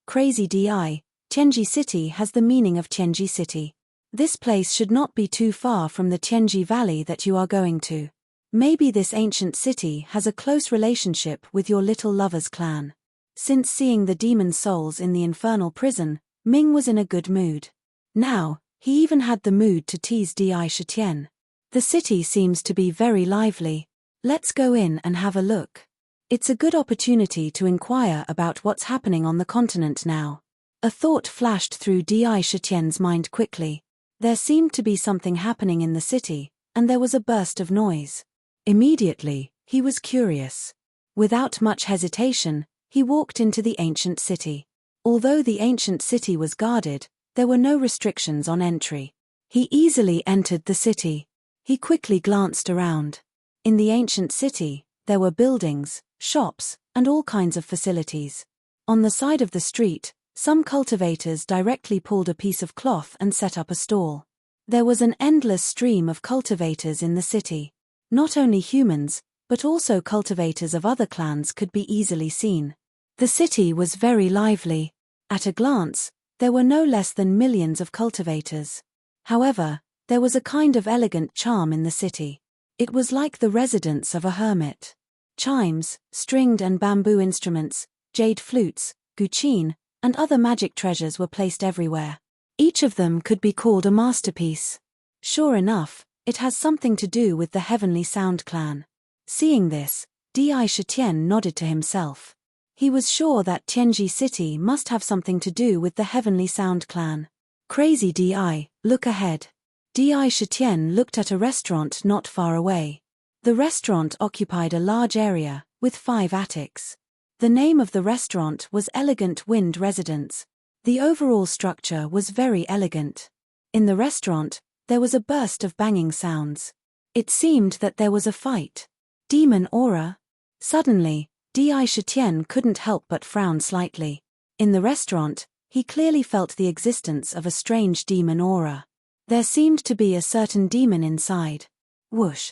Crazy DI, Tianji City has the meaning of Tianji City. This place should not be too far from the Tianji Valley that you are going to. Maybe this ancient city has a close relationship with your little lover's clan. Since seeing the demon souls in the infernal prison, Ming was in a good mood. Now, he even had the mood to tease Di Shitian. The city seems to be very lively. Let's go in and have a look. It's a good opportunity to inquire about what's happening on the continent now. A thought flashed through Di Shitian's mind quickly. There seemed to be something happening in the city, and there was a burst of noise. Immediately, he was curious. Without much hesitation, he walked into the ancient city. Although the ancient city was guarded, there were no restrictions on entry. He easily entered the city. He quickly glanced around. In the ancient city, there were buildings, shops, and all kinds of facilities. On the side of the street, some cultivators directly pulled a piece of cloth and set up a stall. There was an endless stream of cultivators in the city. Not only humans, but also cultivators of other clans could be easily seen. The city was very lively. At a glance, there were no less than millions of cultivators. However, there was a kind of elegant charm in the city. It was like the residence of a hermit. Chimes, stringed and bamboo instruments, jade flutes, guqin, and other magic treasures were placed everywhere. Each of them could be called a masterpiece. Sure enough, it has something to do with the Heavenly Sound clan. Seeing this, Di Shitian nodded to himself. He was sure that Tianji City must have something to do with the Heavenly Sound clan. Crazy Di, look ahead. Di Shitian looked at a restaurant not far away. The restaurant occupied a large area, with 5 attics. The name of the restaurant was Elegant Wind Residence. The overall structure was very elegant. In the restaurant, there was a burst of banging sounds. It seemed that there was a fight. Demon aura? Suddenly, Di Shitian couldn't help but frown slightly. In the restaurant, he clearly felt the existence of a strange demon aura. There seemed to be a certain demon inside. Whoosh.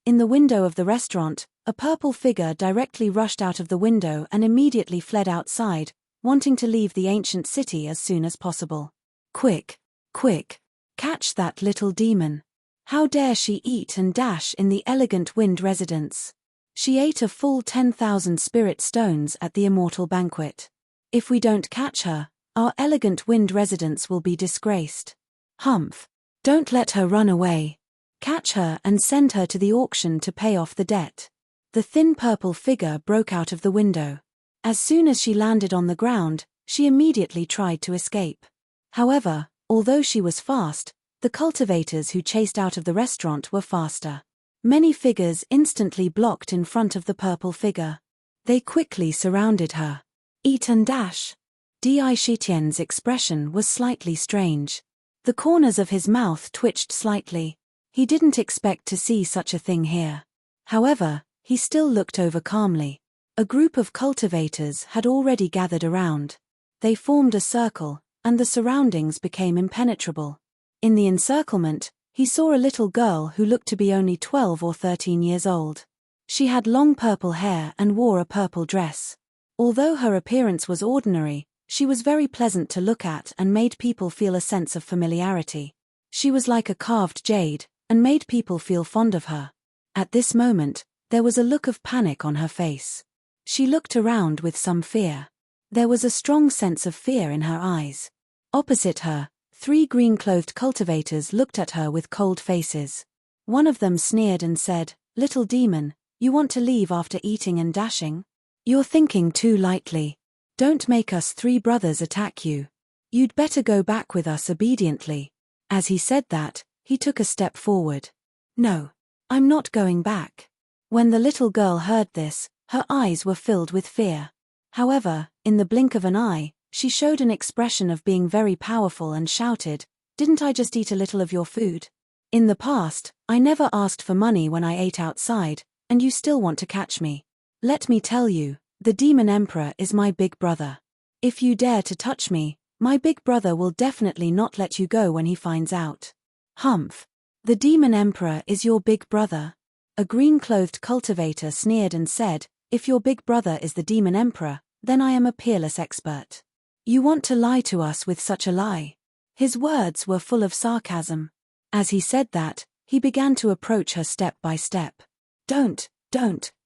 In the window of the restaurant, a purple figure directly rushed out of the window and immediately fled outside, wanting to leave the ancient city as soon as possible. Quick, quick, catch that little demon. How dare she eat and dash in the Elegant Wind Residence? She ate a full 10,000 spirit stones at the immortal banquet. If we don't catch her, our Elegant Wind Residence will be disgraced. Humph! Don't let her run away. Catch her and send her to the auction to pay off the debt. The thin purple figure broke out of the window. As soon as she landed on the ground, she immediately tried to escape. However, although she was fast, the cultivators who chased out of the restaurant were faster. Many figures instantly blocked in front of the purple figure. They quickly surrounded her. Eat and dash. Di Shitian's expression was slightly strange. The corners of his mouth twitched slightly. He didn't expect to see such a thing here. However, he still looked over calmly. A group of cultivators had already gathered around. They formed a circle, and the surroundings became impenetrable. In the encirclement, he saw a little girl who looked to be only 12 or 13 years old. She had long purple hair and wore a purple dress. Although her appearance was ordinary, she was very pleasant to look at and made people feel a sense of familiarity. She was like a carved jade, and made people feel fond of her. At this moment, there was a look of panic on her face. She looked around with some fear. There was a strong sense of fear in her eyes. Opposite her, 3 green-clothed cultivators looked at her with cold faces. One of them sneered and said, "Little demon, you want to leave after eating and dashing? You're thinking too lightly. Don't make us 3 brothers attack you. You'd better go back with us obediently." As he said that, he took a step forward. "No, I'm not going back." When the little girl heard this, her eyes were filled with fear. However, in the blink of an eye, she showed an expression of being very powerful and shouted, "Didn't I just eat a little of your food? In the past, I never asked for money when I ate outside, and you still want to catch me. Let me tell you, the Demon Emperor is my big brother. If you dare to touch me, my big brother will definitely not let you go when he finds out." "Humph! The Demon Emperor is your big brother?" A green-clothed cultivator sneered and said, "If your big brother is the Demon Emperor, then I am a peerless expert. You want to lie to us with such a lie." His words were full of sarcasm. As he said that, he began to approach her step by step. Don't,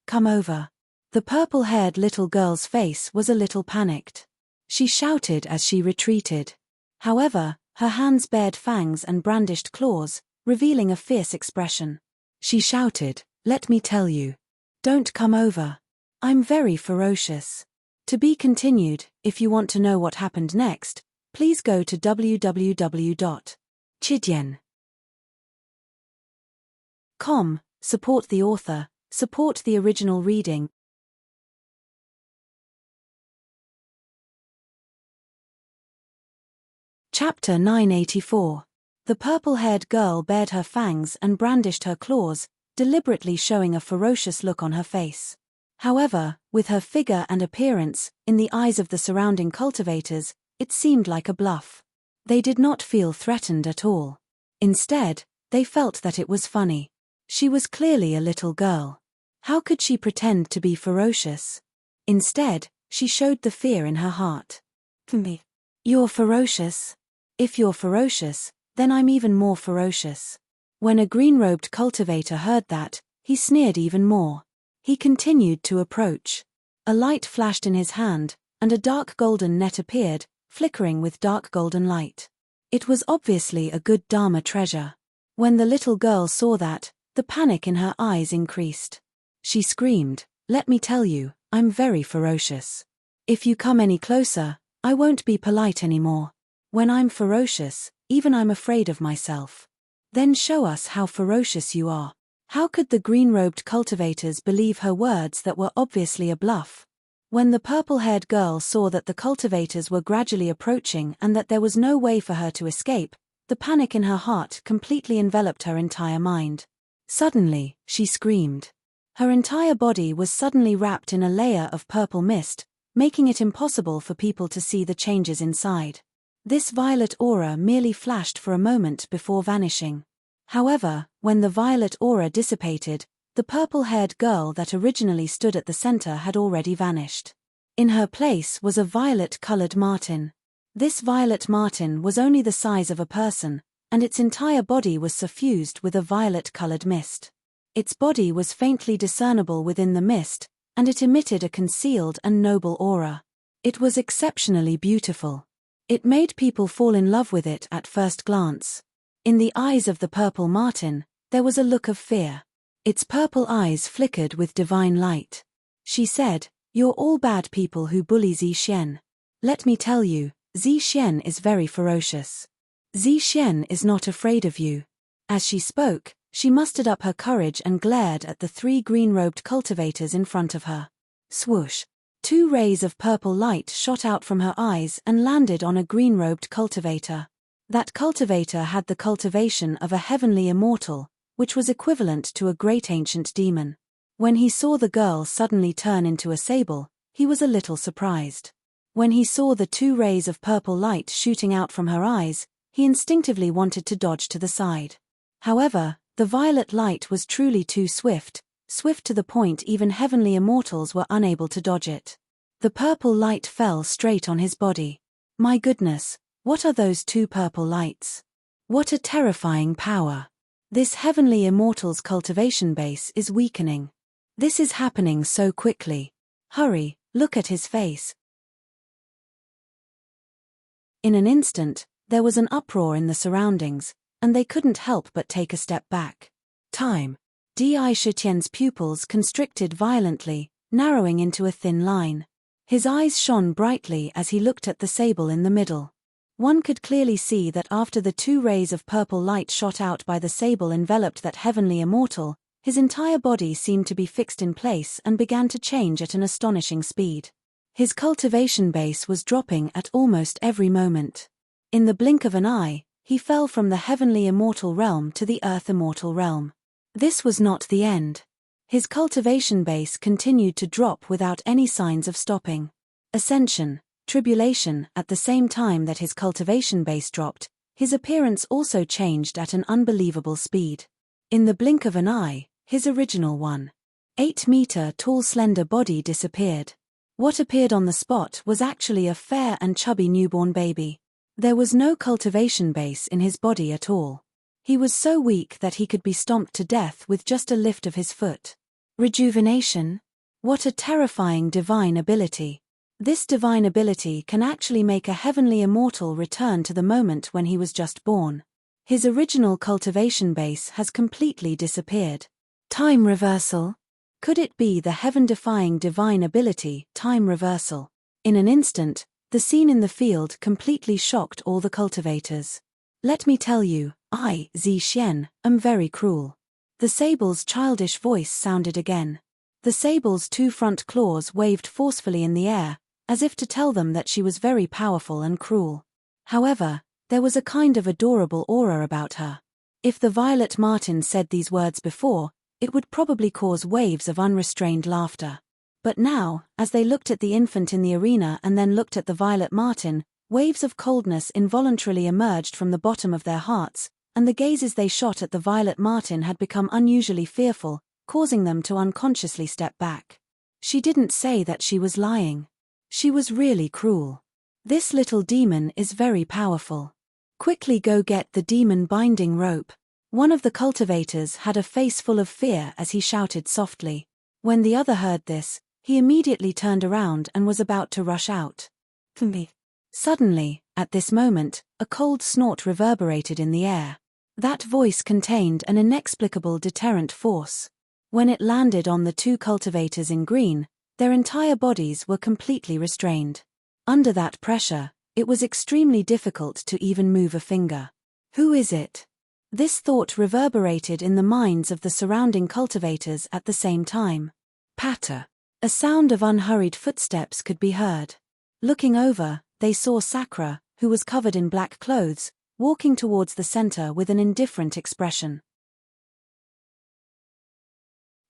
come over." The purple-haired little girl's face was a little panicked. She shouted as she retreated. However, her hands bared fangs and brandished claws, revealing a fierce expression. She shouted, "Let me tell you. Don't come over. I'm very ferocious." To be continued. If you want to know what happened next, please go to www.chidyen.com. Support the author, support the original reading. Chapter 984. The purple-haired girl bared her fangs and brandished her claws, deliberately showing a ferocious look on her face. However, with her figure and appearance, in the eyes of the surrounding cultivators, it seemed like a bluff. They did not feel threatened at all. Instead, they felt that it was funny. She was clearly a little girl. How could she pretend to be ferocious? Instead, she showed the fear in her heart. Me. You're ferocious? If you're ferocious, then I'm even more ferocious. When a green-robed cultivator heard that, he sneered even more. He continued to approach. A light flashed in his hand, and a dark golden net appeared, flickering with dark golden light. It was obviously a good Dharma treasure. When the little girl saw that, the panic in her eyes increased. She screamed, "Let me tell you, I'm very ferocious. If you come any closer, I won't be polite anymore. When I'm ferocious, even I'm afraid of myself. Then show us how ferocious you are." How could the green-robed cultivators believe her words that were obviously a bluff? When the purple-haired girl saw that the cultivators were gradually approaching and that there was no way for her to escape, the panic in her heart completely enveloped her entire mind. Suddenly, she screamed. Her entire body was suddenly wrapped in a layer of purple mist, making it impossible for people to see the changes inside. This violet aura merely flashed for a moment before vanishing. However, when the violet aura dissipated, the purple-haired girl that originally stood at the center had already vanished. In her place was a violet-colored marten. This violet marten was only the size of a person, and its entire body was suffused with a violet-colored mist. Its body was faintly discernible within the mist, and it emitted a concealed and noble aura. It was exceptionally beautiful. It made people fall in love with it at first glance. In the eyes of the purple marten, there was a look of fear. Its purple eyes flickered with divine light. She said, "You're all bad people who bully Zixien. Let me tell you, Zixien is very ferocious. Zixien is not afraid of you." As she spoke, she mustered up her courage and glared at the three green-robed cultivators in front of her. Swoosh! 2 rays of purple light shot out from her eyes and landed on a green-robed cultivator. That cultivator had the cultivation of a heavenly immortal, which was equivalent to a great ancient demon. When he saw the girl suddenly turn into a sable, he was a little surprised. When he saw the 2 rays of purple light shooting out from her eyes, he instinctively wanted to dodge to the side. However, the violet light was truly too swift to the point even heavenly immortals were unable to dodge it. The purple light fell straight on his body. My goodness, what are those 2 purple lights? What a terrifying power. This heavenly immortal's cultivation base is weakening. This is happening so quickly. Hurry, look at his face. In an instant, there was an uproar in the surroundings, and they couldn't help but take a step back. Time. Di Shitian's pupils constricted violently, narrowing into a thin line. His eyes shone brightly as he looked at the sable in the middle. One could clearly see that after the 2 rays of purple light shot out by the sable enveloped that heavenly immortal, his entire body seemed to be fixed in place and began to change at an astonishing speed. His cultivation base was dropping at almost every moment. In the blink of an eye, he fell from the heavenly immortal realm to the earth immortal realm. This was not the end. His cultivation base continued to drop without any signs of stopping. Ascension, tribulation. At the same time that his cultivation base dropped, his appearance also changed at an unbelievable speed. In the blink of an eye, his original 1.8-meter tall slender body disappeared. What appeared on the spot was actually a fair and chubby newborn baby. There was no cultivation base in his body at all. He was so weak that he could be stomped to death with just a lift of his foot. Rejuvenation? What a terrifying divine ability. This divine ability can actually make a heavenly immortal return to the moment when he was just born. His original cultivation base has completely disappeared. Time reversal? Could it be the heaven-defying divine ability, time reversal? In an instant, the scene in the field completely shocked all the cultivators. Let me tell you, I, Zixien, am very cruel. The sable's childish voice sounded again. The sable's 2 front claws waved forcefully in the air, as if to tell them that she was very powerful and cruel. However, There was a kind of adorable aura about her. If the violet martin said these words before, it would probably cause waves of unrestrained laughter. But now, as they looked at the infant in the arena and then looked at the violet martin, waves of coldness involuntarily emerged from the bottom of their hearts, and the gazes they shot at the violet martin had become unusually fearful, causing them to unconsciously step back. She didn't say that she was lying. She was really cruel. This little demon is very powerful. Quickly go get the demon binding rope. One of the cultivators had a face full of fear as he shouted softly. When the other heard this, he immediately turned around and was about to rush out. Suddenly, at this moment, a cold snort reverberated in the air. That voice contained an inexplicable deterrent force. When it landed on the two cultivators in green, their entire bodies were completely restrained. Under that pressure, it was extremely difficult to even move a finger. Who is it? This thought reverberated in the minds of the surrounding cultivators at the same time. Patter. A sound of unhurried footsteps could be heard. Looking over, they saw Sakura, who was covered in black clothes, walking towards the center with an indifferent expression.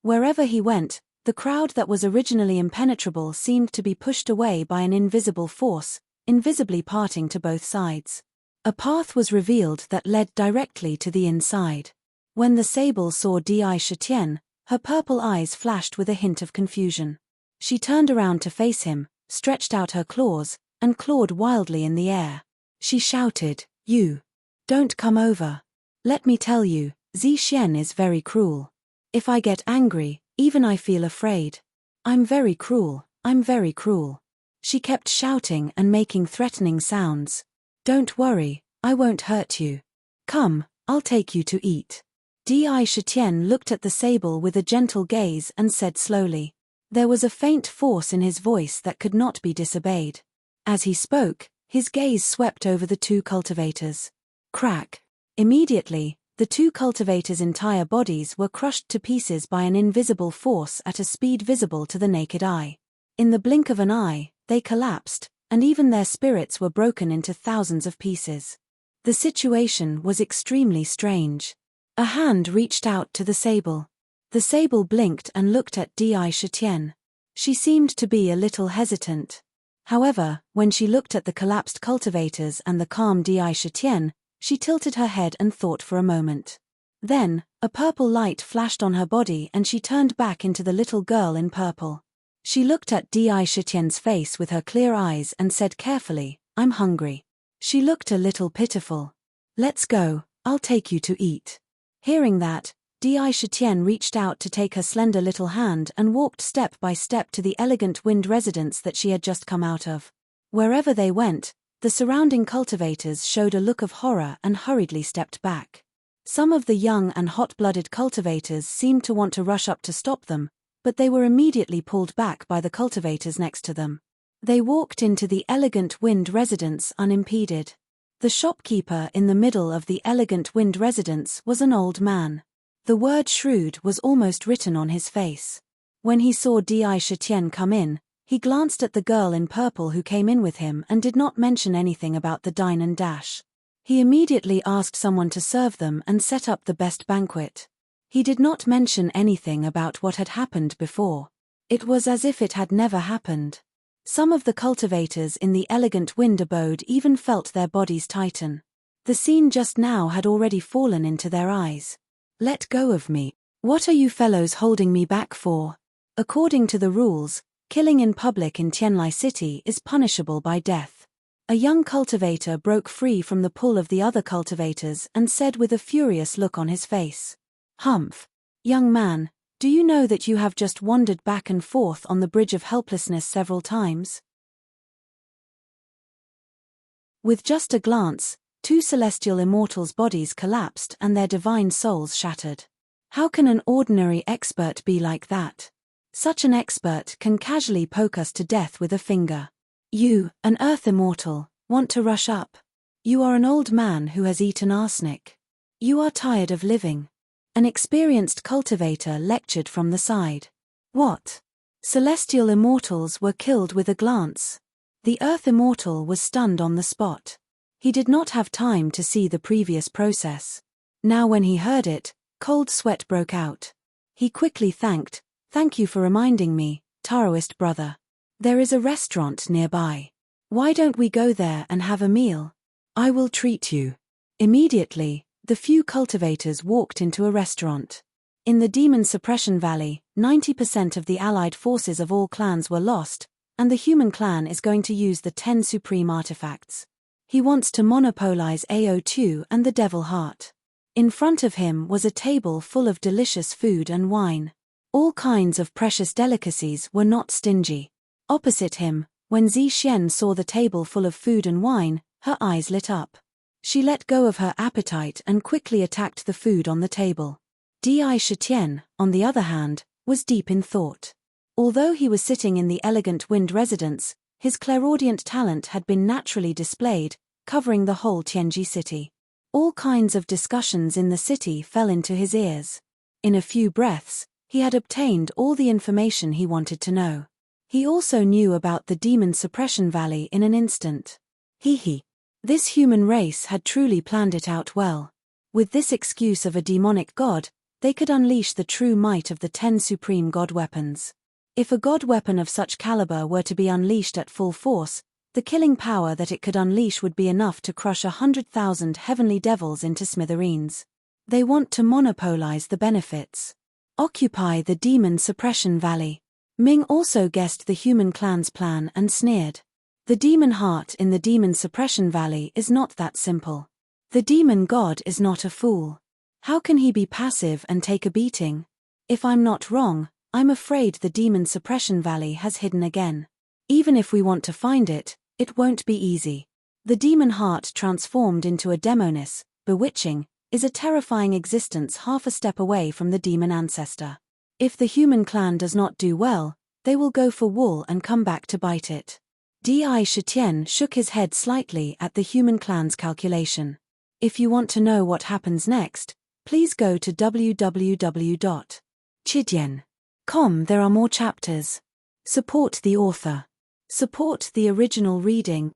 Wherever he went, the crowd that was originally impenetrable seemed to be pushed away by an invisible force, invisibly parting to both sides. A path was revealed that led directly to the inside. When the sable saw Dai Shitian, her purple eyes flashed with a hint of confusion. She turned around to face him, stretched out her claws, and clawed wildly in the air. She shouted, "You! Don't come over. Let me tell you, Zixien is very cruel. If I get angry, even I feel afraid. I'm very cruel, I'm very cruel." She kept shouting and making threatening sounds. "Don't worry, I won't hurt you. Come, I'll take you to eat." Dai Shitian looked at the sable with a gentle gaze and said slowly. There was a faint force in his voice that could not be disobeyed. As he spoke, his gaze swept over the two cultivators. Crack! Immediately, the two cultivators' entire bodies were crushed to pieces by an invisible force at a speed visible to the naked eye. In the blink of an eye, they collapsed, and even their spirits were broken into thousands of pieces. The situation was extremely strange. A hand reached out to the sable. The sable blinked and looked at Dai Shitian. She seemed to be a little hesitant. However, when she looked at the collapsed cultivators and the calm Dai Shitian, she tilted her head and thought for a moment. Then, a purple light flashed on her body and she turned back into the little girl in purple. She looked at Dai Shitian's face with her clear eyes and said carefully, "I'm hungry." She looked a little pitiful. "Let's go, I'll take you to eat." Hearing that, Dai Shitian reached out to take her slender little hand and walked step by step to the elegant wind residence that she had just come out of. Wherever they went, the surrounding cultivators showed a look of horror and hurriedly stepped back. Some of the young and hot-blooded cultivators seemed to want to rush up to stop them, but they were immediately pulled back by the cultivators next to them. They walked into the elegant wind residence unimpeded. The shopkeeper in the middle of the elegant wind residence was an old man. The word shrewd was almost written on his face. When he saw Dai Shitian come in, he glanced at the girl in purple who came in with him and did not mention anything about the dine and dash. He immediately asked someone to serve them and set up the best banquet. He did not mention anything about what had happened before. It was as if it had never happened. Some of the cultivators in the elegant wind abode even felt their bodies tighten. The scene just now had already fallen into their eyes. "Let go of me. What are you fellows holding me back for?" According to the rules, killing in public in Tianlai City is punishable by death. A young cultivator broke free from the pull of the other cultivators and said with a furious look on his face, "Humph! Young man, do you know that you have just wandered back and forth on the bridge of helplessness several times?" With just a glance, two celestial immortals' bodies collapsed and their divine souls shattered. How can an ordinary expert be like that? Such an expert can casually poke us to death with a finger. You, an earth immortal, want to rush up. You are an old man who has eaten arsenic. You are tired of living. An experienced cultivator lectured from the side. What? Celestial immortals were killed with a glance. The earth immortal was stunned on the spot. He did not have time to see the previous process. Now when he heard it, cold sweat broke out. He quickly "Thank you for reminding me, Taoist brother. There is a restaurant nearby. Why don't we go there and have a meal? I will treat you." Immediately, the few cultivators walked into a restaurant. In the Demon Suppression Valley, 90% of the allied forces of all clans were lost, and the human clan is going to use the 10 supreme artifacts. He wants to monopolize AO2 and the Devil Heart. In front of him was a table full of delicious food and wine. All kinds of precious delicacies were not stingy. Opposite him, when Zixuan saw the table full of food and wine, her eyes lit up. She let go of her appetite and quickly attacked the food on the table. Di Shitian, on the other hand, was deep in thought. Although he was sitting in the elegant wind residence, his clairaudient talent had been naturally displayed, covering the whole Tianji city. All kinds of discussions in the city fell into his ears. In a few breaths, he had obtained all the information he wanted to know. He also knew about the Demon Suppression Valley in an instant. This human race had truly planned it out well. With this excuse of a demonic god, they could unleash the true might of the 10 supreme god weapons. If a god weapon of such caliber were to be unleashed at full force, the killing power that it could unleash would be enough to crush 100,000 heavenly devils into smithereens. They want to monopolize the benefits. Occupy the Demon Suppression Valley. Ming also guessed the human clan's plan and sneered. The demon heart in the Demon Suppression Valley is not that simple. The demon god is not a fool. How can he be passive and take a beating? If I'm not wrong, I'm afraid the Demon Suppression Valley has hidden again. Even if we want to find it, it won't be easy. The demon heart transformed into a demoness, bewitching, is a terrifying existence half a step away from the demon ancestor. If the human clan does not do well, they will go for wool and come back to bite it. Di Shitian shook his head slightly at the human clan's calculation. If you want to know what happens next, please go to www.chidian.com. There are more chapters. Support the author. Support the original reading.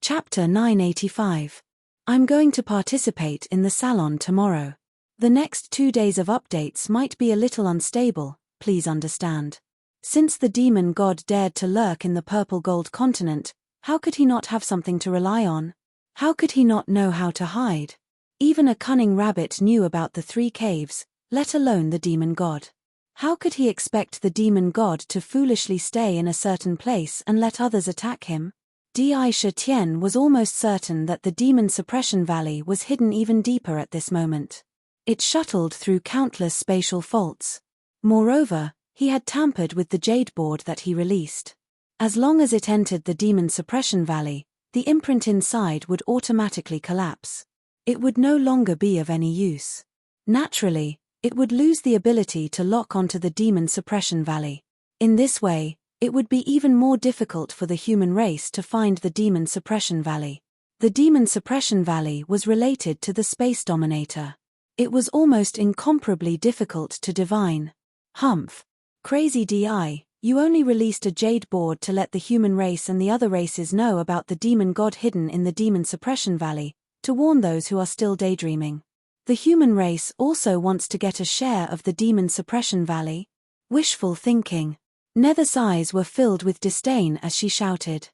Chapter 985. I'm going to participate in the salon tomorrow. The next 2 days of updates might be a little unstable, please understand. Since the demon god dared to lurk in the purple gold continent, how could he not have something to rely on? How could he not know how to hide? Even a cunning rabbit knew about the 3 caves, let alone the demon god. How could he expect the demon god to foolishly stay in a certain place and let others attack him? Di Shitian was almost certain that the Demon Suppression Valley was hidden even deeper at this moment. It shuttled through countless spatial faults. Moreover, he had tampered with the jade board that he released. As long as it entered the Demon Suppression Valley, the imprint inside would automatically collapse. It would no longer be of any use. Naturally, it would lose the ability to lock onto the Demon Suppression Valley. In this way, it would be even more difficult for the human race to find the Demon Suppression Valley. The Demon Suppression Valley was related to the Space Dominator. It was almost incomparably difficult to divine. Humph. Crazy DI, you only released a jade board to let the human race and the other races know about the demon god hidden in the Demon Suppression Valley, to warn those who are still daydreaming. The human race also wants to get a share of the Demon Suppression Valley. Wishful thinking. Nether's eyes were filled with disdain as she shouted.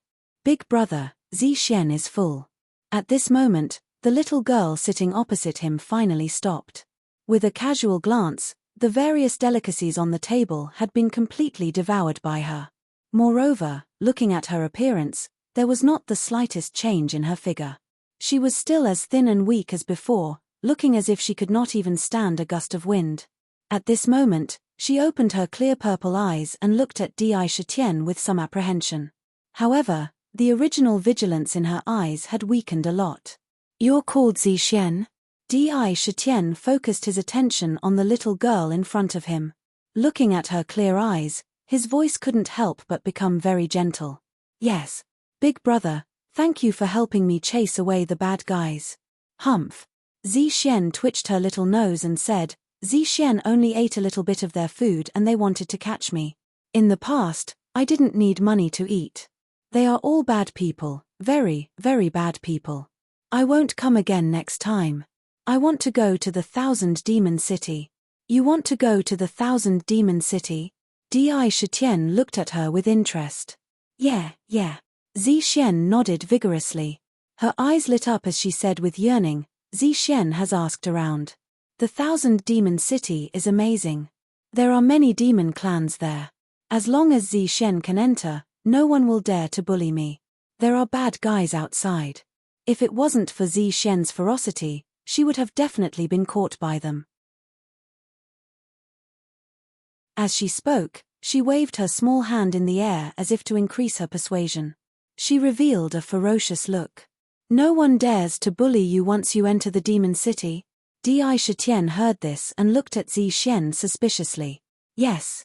Big brother, Zixuan is full. At this moment, the little girl sitting opposite him finally stopped. With a casual glance, the various delicacies on the table had been completely devoured by her. Moreover, looking at her appearance, there was not the slightest change in her figure. She was still as thin and weak as before, looking as if she could not even stand a gust of wind. At this moment, she opened her clear purple eyes and looked at Di Shitian with some apprehension. However, the original vigilance in her eyes had weakened a lot. You're called Zixuan? Di Shitian focused his attention on the little girl in front of him. Looking at her clear eyes, his voice couldn't help but become very gentle. Yes. Big brother, thank you for helping me chase away the bad guys. Humph. Zixuan twitched her little nose and said, Zixuan only ate a little bit of their food and they wanted to catch me. In the past, I didn't need money to eat. They are all bad people, very, very bad people. I won't come again next time. I want to go to the 1,000-demon city. You want to go to the 1,000-demon city? Di Shitian looked at her with interest. Yeah. Zixien nodded vigorously. Her eyes lit up as she said with yearning, Zixien has asked around. The 1,000-demon city is amazing. There are many demon clans there. As long as Zixien can enter, no one will dare to bully me. There are bad guys outside. If it wasn't for Zixien's ferocity, she would have definitely been caught by them. As she spoke, she waved her small hand in the air as if to increase her persuasion. She revealed a ferocious look. No one dares to bully you once you enter the demon city. Di Shitian heard this and looked at Zixien suspiciously. Yes.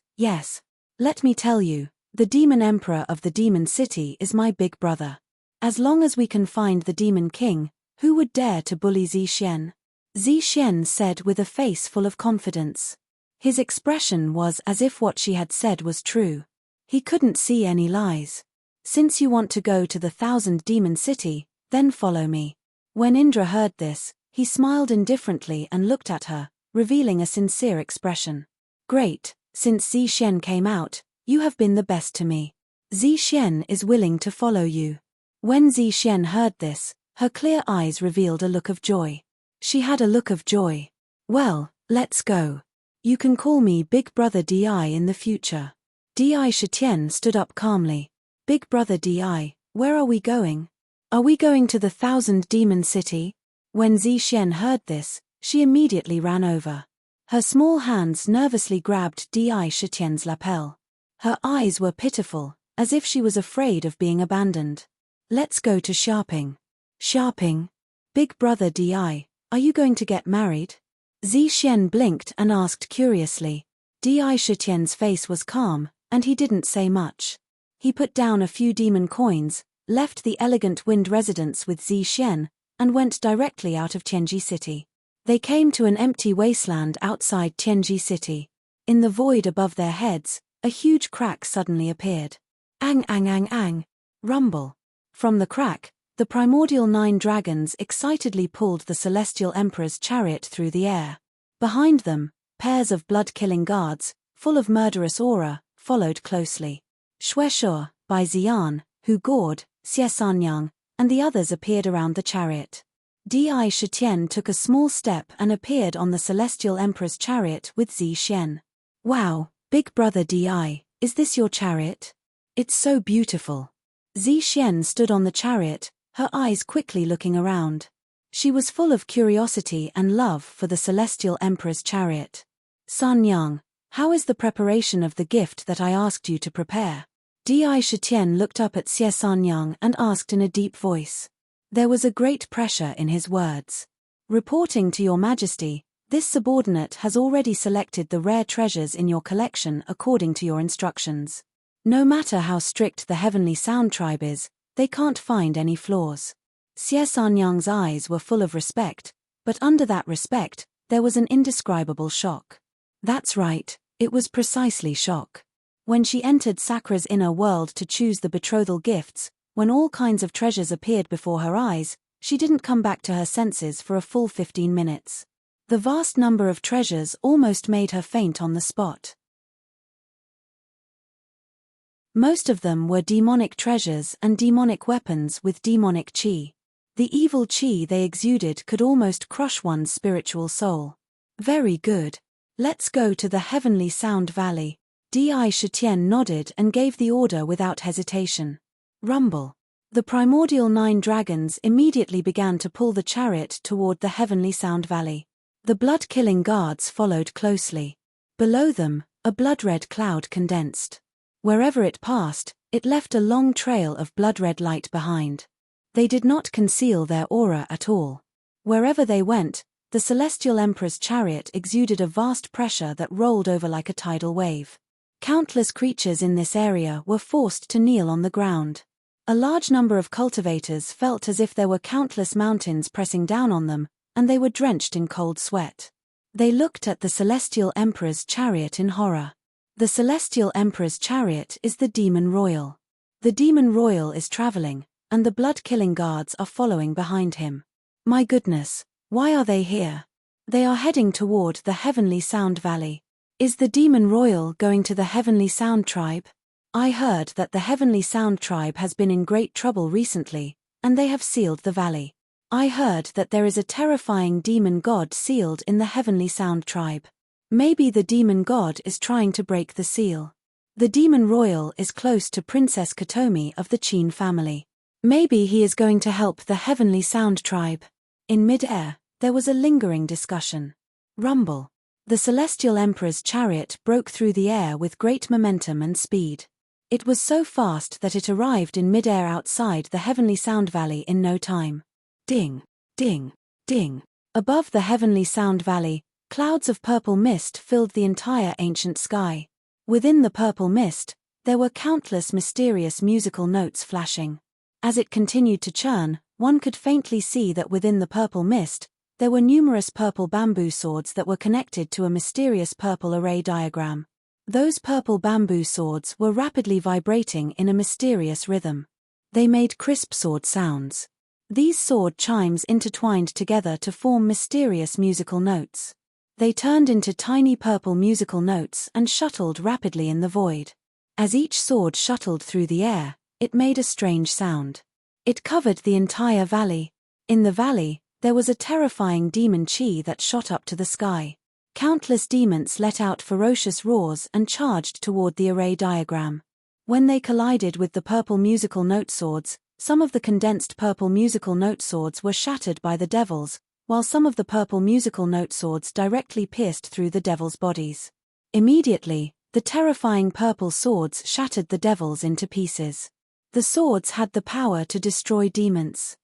Let me tell you, the demon emperor of the demon city is my big brother. As long as we can find the demon king, who would dare to bully Zixien? Zixien said with a face full of confidence. His expression was as if what she had said was true. He couldn't see any lies. Since you want to go to the 1,000-demon city, then follow me. When Indra heard this, he smiled indifferently and looked at her, revealing a sincere expression. Great, since Zixien came out, you have been the best to me. Zixien is willing to follow you. When Zixien heard this, her clear eyes revealed a look of joy. She had a look of joy. Well, let's go. You can call me Big Brother Di in the future. Di Shitian stood up calmly. Big Brother Di, where are we going? Are we going to the 1,000-demon city? When Zixien heard this, she immediately ran over. Her small hands nervously grabbed Di Shitian's lapel. Her eyes were pitiful, as if she was afraid of being abandoned. Let's go to shopping. Shopping? Big Brother Di, are you going to get married? Zixien blinked and asked curiously. Di Shitian's face was calm, and he didn't say much. He put down a few demon coins, left the elegant wind residence with Zixien, and went directly out of Tianji City. They came to an empty wasteland outside Tianji City. In the void above their heads, a huge crack suddenly appeared. Ang. Rumble. From the crack, the primordial 9 dragons excitedly pulled the celestial emperor's chariot through the air. Behind them, pairs of blood-killing guards, full of murderous aura, followed closely. Shueshur, by Xian, Hu Gord, Xiesanyang, and the others appeared around the chariot. Di Shitian took a small step and appeared on the celestial emperor's chariot with Zixien. Wow, Big Brother Di, is this your chariot? It's so beautiful. Zixien stood on the chariot, her eyes quickly looking around. She was full of curiosity and love for the celestial emperor's chariot. Sanyang, how is the preparation of the gift that I asked you to prepare? Di Shitian looked up at Sanyang and asked in a deep voice. There was a great pressure in his words. Reporting to your majesty, this subordinate has already selected the rare treasures in your collection according to your instructions. No matter how strict the Heavenly Sound tribe is, they can't find any flaws. Sanyang's eyes were full of respect, but under that respect, there was an indescribable shock. That's right, it was precisely shock. When she entered Sakra's inner world to choose the betrothal gifts, when all kinds of treasures appeared before her eyes, she didn't come back to her senses for a full 15 minutes. The vast number of treasures almost made her faint on the spot. Most of them were demonic treasures and demonic weapons with demonic chi. The evil chi they exuded could almost crush one's spiritual soul. Very good. Let's go to the Heavenly Sound Valley. Di Shitian nodded and gave the order without hesitation. Rumble. The primordial 9 dragons immediately began to pull the chariot toward the Heavenly Sound Valley. The blood-killing guards followed closely. Below them, a blood-red cloud condensed. Wherever it passed, it left a long trail of blood-red light behind. They did not conceal their aura at all. Wherever they went, the Celestial Emperor's chariot exuded a vast pressure that rolled over like a tidal wave. Countless creatures in this area were forced to kneel on the ground. A large number of cultivators felt as if there were countless mountains pressing down on them, and they were drenched in cold sweat. They looked at the Celestial Emperor's chariot in horror. The celestial emperor's chariot is the demon royal. The demon royal is traveling, and the blood-killing guards are following behind him. My goodness, why are they here? They are heading toward the Heavenly Sound Valley. Is the demon royal going to the Heavenly Sound Tribe? I heard that the Heavenly Sound Tribe has been in great trouble recently, and they have sealed the valley. I heard that there is a terrifying demon god sealed in the Heavenly Sound Tribe. Maybe the demon god is trying to break the seal. The demon royal is close to Princess Kotomi of the Chin family. Maybe he is going to help the Heavenly Sound Tribe. In mid-air, there was a lingering discussion. Rumble. The celestial emperor's chariot broke through the air with great momentum and speed. It was so fast that it arrived in mid-air outside the Heavenly Sound Valley in no time. Ding, ding, ding. Above the Heavenly Sound Valley, clouds of purple mist filled the entire ancient sky. Within the purple mist, there were countless mysterious musical notes flashing. As it continued to churn, one could faintly see that within the purple mist, there were numerous purple bamboo swords that were connected to a mysterious purple array diagram. Those purple bamboo swords were rapidly vibrating in a mysterious rhythm. They made crisp sword sounds. These sword chimes intertwined together to form mysterious musical notes. They turned into tiny purple musical notes and shuttled rapidly in the void. As each sword shuttled through the air, it made a strange sound. It covered the entire valley. In the valley, there was a terrifying demon chi that shot up to the sky. Countless demons let out ferocious roars and charged toward the array diagram. When they collided with the purple musical note swords, some of the condensed purple musical note swords were shattered by the devils, while some of the purple musical note swords directly pierced through the devils' bodies. Immediately, the terrifying purple swords shattered the devils into pieces. The swords had the power to destroy demons.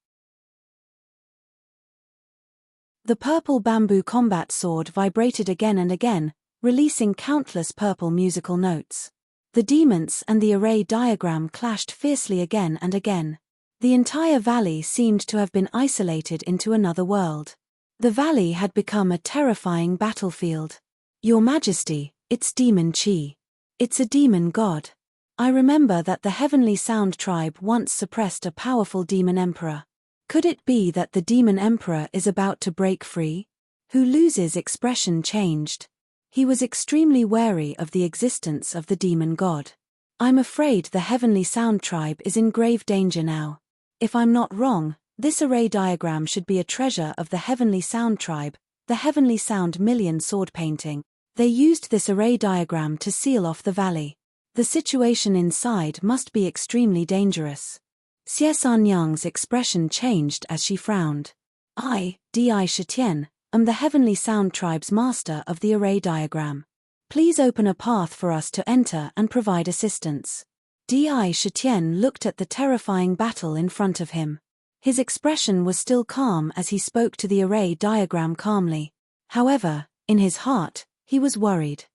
The purple bamboo combat sword vibrated again and again, releasing countless purple musical notes. The demons and the array diagram clashed fiercely again and again. The entire valley seemed to have been isolated into another world. The valley had become a terrifying battlefield. Your Majesty, it's Demon Chi. It's a demon god. I remember that the Heavenly Sound Tribe once suppressed a powerful demon emperor. Could it be that the demon emperor is about to break free? Hu Lu's expression changed. He was extremely wary of the existence of the demon god. I'm afraid the Heavenly Sound Tribe is in grave danger now. If I'm not wrong, this array diagram should be a treasure of the Heavenly Sound Tribe, the Heavenly Sound Million sword painting. They used this array diagram to seal off the valley. The situation inside must be extremely dangerous. Xie Sanyang's expression changed as she frowned. I, Di Shitian, am the Heavenly Sound Tribe's master of the array diagram. Please open a path for us to enter and provide assistance. Di Shitian looked at the terrifying battle in front of him. His expression was still calm as he spoke to the array diagram calmly. However, in his heart, he was worried.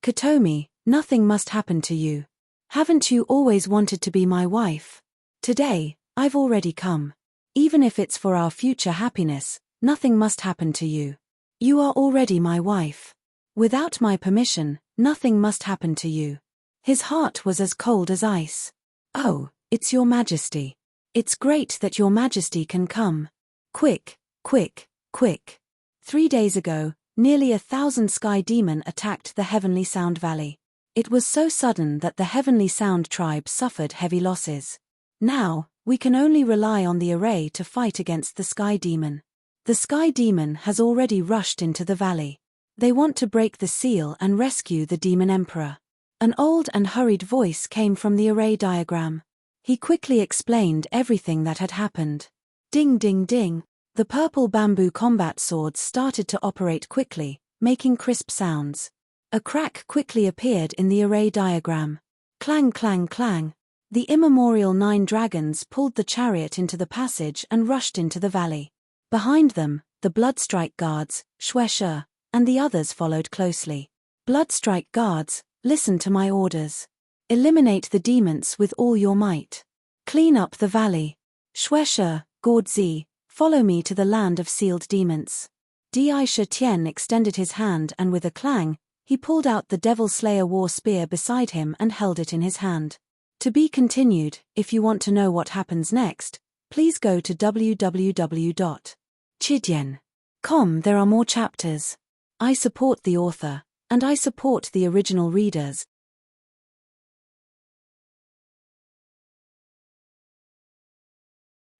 Kotomi, nothing must happen to you. Haven't you always wanted to be my wife? Today, I've already come. Even if it's for our future happiness, nothing must happen to you. You are already my wife. Without my permission, nothing must happen to you. His heart was as cold as ice. Oh, it's your Majesty. It's great that your Majesty can come. Quick, quick, quick. 3 days ago, nearly 1,000 sky demon attacked the Heavenly Sound Valley. It was so sudden that the Heavenly Sound Tribe suffered heavy losses. Now, we can only rely on the array to fight against the Sky Demon. The Sky Demon has already rushed into the valley. They want to break the seal and rescue the Demon Emperor. An old and hurried voice came from the array diagram. He quickly explained everything that had happened. Ding ding ding. The purple bamboo combat swords started to operate quickly, making crisp sounds. A crack quickly appeared in the array diagram. Clang clang clang. The immemorial 9 dragons pulled the chariot into the passage and rushed into the valley. Behind them, the Bloodstrike guards, Shueshe, and the others followed closely. Bloodstrike guards, listen to my orders. Eliminate the demons with all your might. Clean up the valley. Shueshe, Gordzi, follow me to the land of sealed demons. Di Shitian extended his hand and with a clang, He pulled out the Devil Slayer war spear beside him and held it in his hand. To be continued. If you want to know what happens next, please go to www.chidyen.com. There are more chapters. I support the author, and I support the original readers.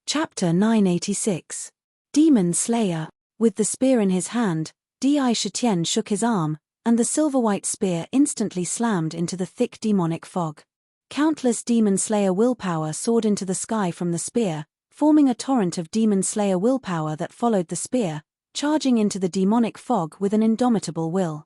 Chapter 986. Demon Slayer. With the spear in his hand, Di Shitian shook his arm, and the silver-white spear instantly slammed into the thick demonic fog. Countless Demon Slayer willpower soared into the sky from the spear, forming a torrent of Demon Slayer willpower that followed the spear, charging into the demonic fog with an indomitable will.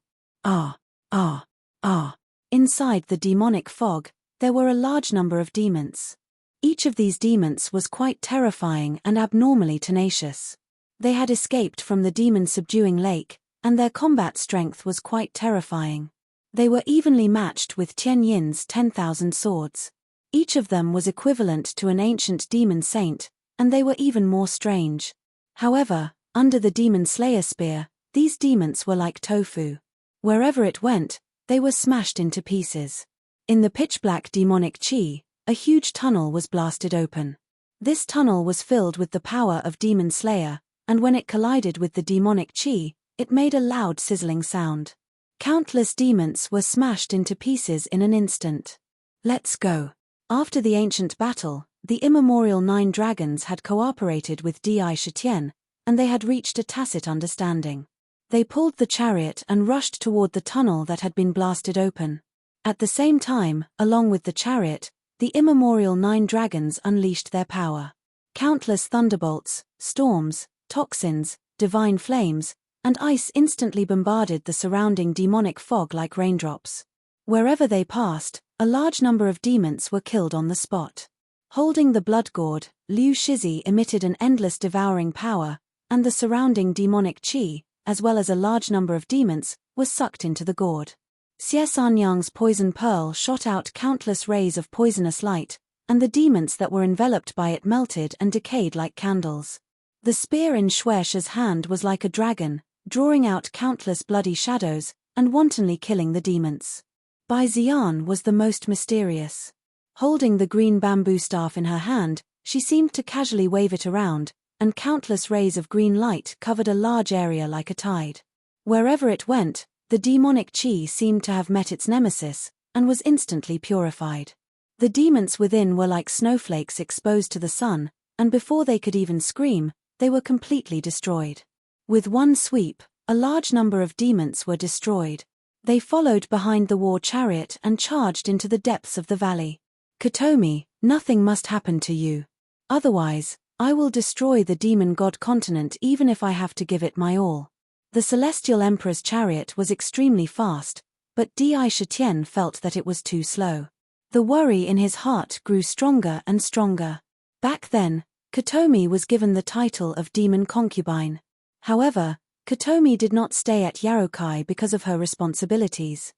Inside the demonic fog, there were a large number of demons. Each of these demons was quite terrifying and abnormally tenacious. They had escaped from the demon-subduing lake, and their combat strength was quite terrifying. They were evenly matched with Tian Yin's 10,000 swords. Each of them was equivalent to an ancient demon saint, and they were even more strange. However, under the Demon Slayer spear, these demons were like tofu. Wherever it went, they were smashed into pieces. In the pitch-black demonic chi, a huge tunnel was blasted open. This tunnel was filled with the power of Demon Slayer, and when it collided with the demonic chi, it made a loud sizzling sound. Countless demons were smashed into pieces in an instant. Let's go. After the ancient battle, the immemorial 9 dragons had cooperated with Di Shitian, and they had reached a tacit understanding. They pulled the chariot and rushed toward the tunnel that had been blasted open. At the same time, along with the chariot, the immemorial 9 dragons unleashed their power. Countless thunderbolts, storms, toxins, divine flames, and ice instantly bombarded the surrounding demonic fog like raindrops. Wherever they passed, a large number of demons were killed on the spot. Holding the blood gourd, Liu Shizi emitted an endless devouring power, and the surrounding demonic chi, as well as a large number of demons, was sucked into the gourd. Xie Sanyang's poison pearl shot out countless rays of poisonous light, and the demons that were enveloped by it melted and decayed like candles. The spear in Xuesha's hand was like a dragon, drawing out countless bloody shadows, and wantonly killing the demons. Bai Ziyan was the most mysterious. Holding the green bamboo staff in her hand, she seemed to casually wave it around, and countless rays of green light covered a large area like a tide. Wherever it went, the demonic chi seemed to have met its nemesis, and was instantly purified. The demons within were like snowflakes exposed to the sun, and before they could even scream, they were completely destroyed. With one sweep, a large number of demons were destroyed. They followed behind the war chariot and charged into the depths of the valley. Kotomi, nothing must happen to you. Otherwise, I will destroy the demon god continent even if I have to give it my all. The Celestial Emperor's chariot was extremely fast, but Di Shitian felt that it was too slow. The worry in his heart grew stronger and stronger. Back then, Kotomi was given the title of Demon Concubine. However, Kotomi did not stay at Yarokai because of her responsibilities.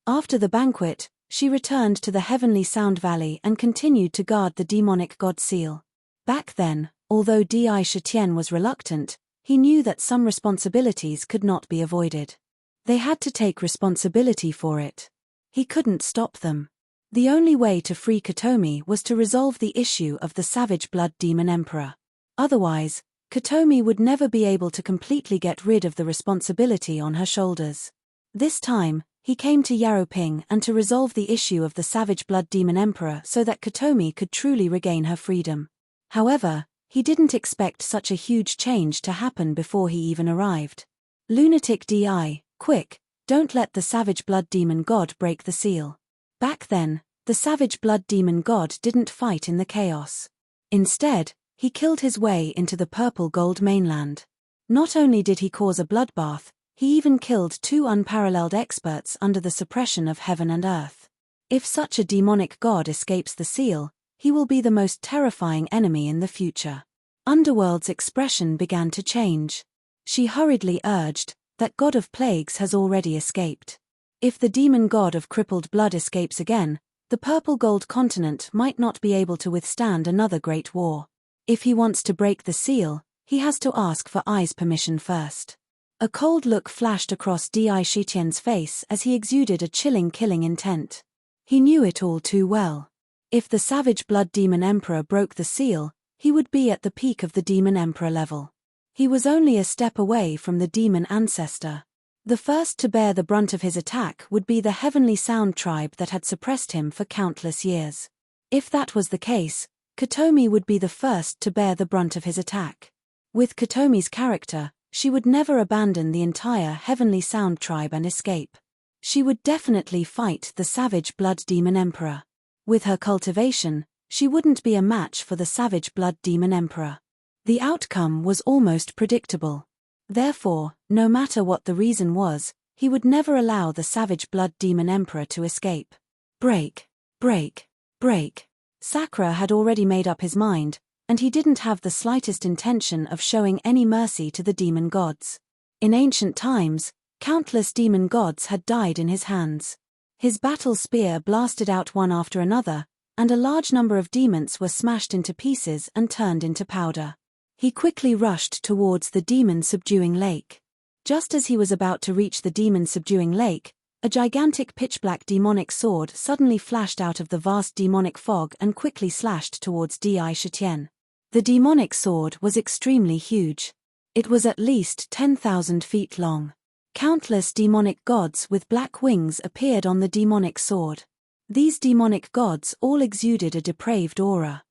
After the banquet, she returned to the Heavenly Sound Valley and continued to guard the demonic god seal. Back then, although Di Shitian was reluctant, he knew that some responsibilities could not be avoided. They had to take responsibility for it. He couldn't stop them. The only way to free Kotomi was to resolve the issue of the Savage Blood Demon Emperor. Otherwise, Kotomi would never be able to completely get rid of the responsibility on her shoulders. This time, he came to Yaroping and to resolve the issue of the Savage Blood Demon Emperor so that Kotomi could truly regain her freedom. However, he didn't expect such a huge change to happen before he even arrived. Lunatic Di, quick, don't let the Savage Blood Demon God break the seal. Back then, the Savage Blood Demon God didn't fight in the chaos. Instead, he killed his way into the purple gold mainland. Not only did he cause a bloodbath, he even killed 2 unparalleled experts under the suppression of heaven and earth. If such a demonic god escapes the seal, he will be the most terrifying enemy in the future. Underworld's expression began to change. She hurriedly urged, that god of plagues has already escaped. If the demon god of crippled blood escapes again, the purple gold continent might not be able to withstand another great war. If he wants to break the seal, he has to ask for Ai's permission first. A cold look flashed across Di Shitian's face as he exuded a chilling killing intent. He knew it all too well. If the savage blood demon emperor broke the seal, he would be at the peak of the demon emperor level. He was only a step away from the demon ancestor. The first to bear the brunt of his attack would be the heavenly sound tribe that had suppressed him for countless years. If that was the case, Kotomi would be the first to bear the brunt of his attack. With Kotomi's character, she would never abandon the entire heavenly sound tribe and escape. She would definitely fight the savage blood demon emperor. With her cultivation, she wouldn't be a match for the savage blood demon emperor. The outcome was almost predictable. Therefore, no matter what the reason was, he would never allow the savage blood demon emperor to escape. Break. Break. Break. Sakura had already made up his mind, and he didn't have the slightest intention of showing any mercy to the demon gods. In ancient times, countless demon gods had died in his hands. His battle spear blasted out one after another, and a large number of demons were smashed into pieces and turned into powder. He quickly rushed towards the demon-subduing lake. Just as he was about to reach the demon-subduing lake, a gigantic pitch-black demonic sword suddenly flashed out of the vast demonic fog and quickly slashed towards Di Shitian. The demonic sword was extremely huge. It was at least 10,000 feet long. Countless demonic gods with black wings appeared on the demonic sword. These demonic gods all exuded a depraved aura.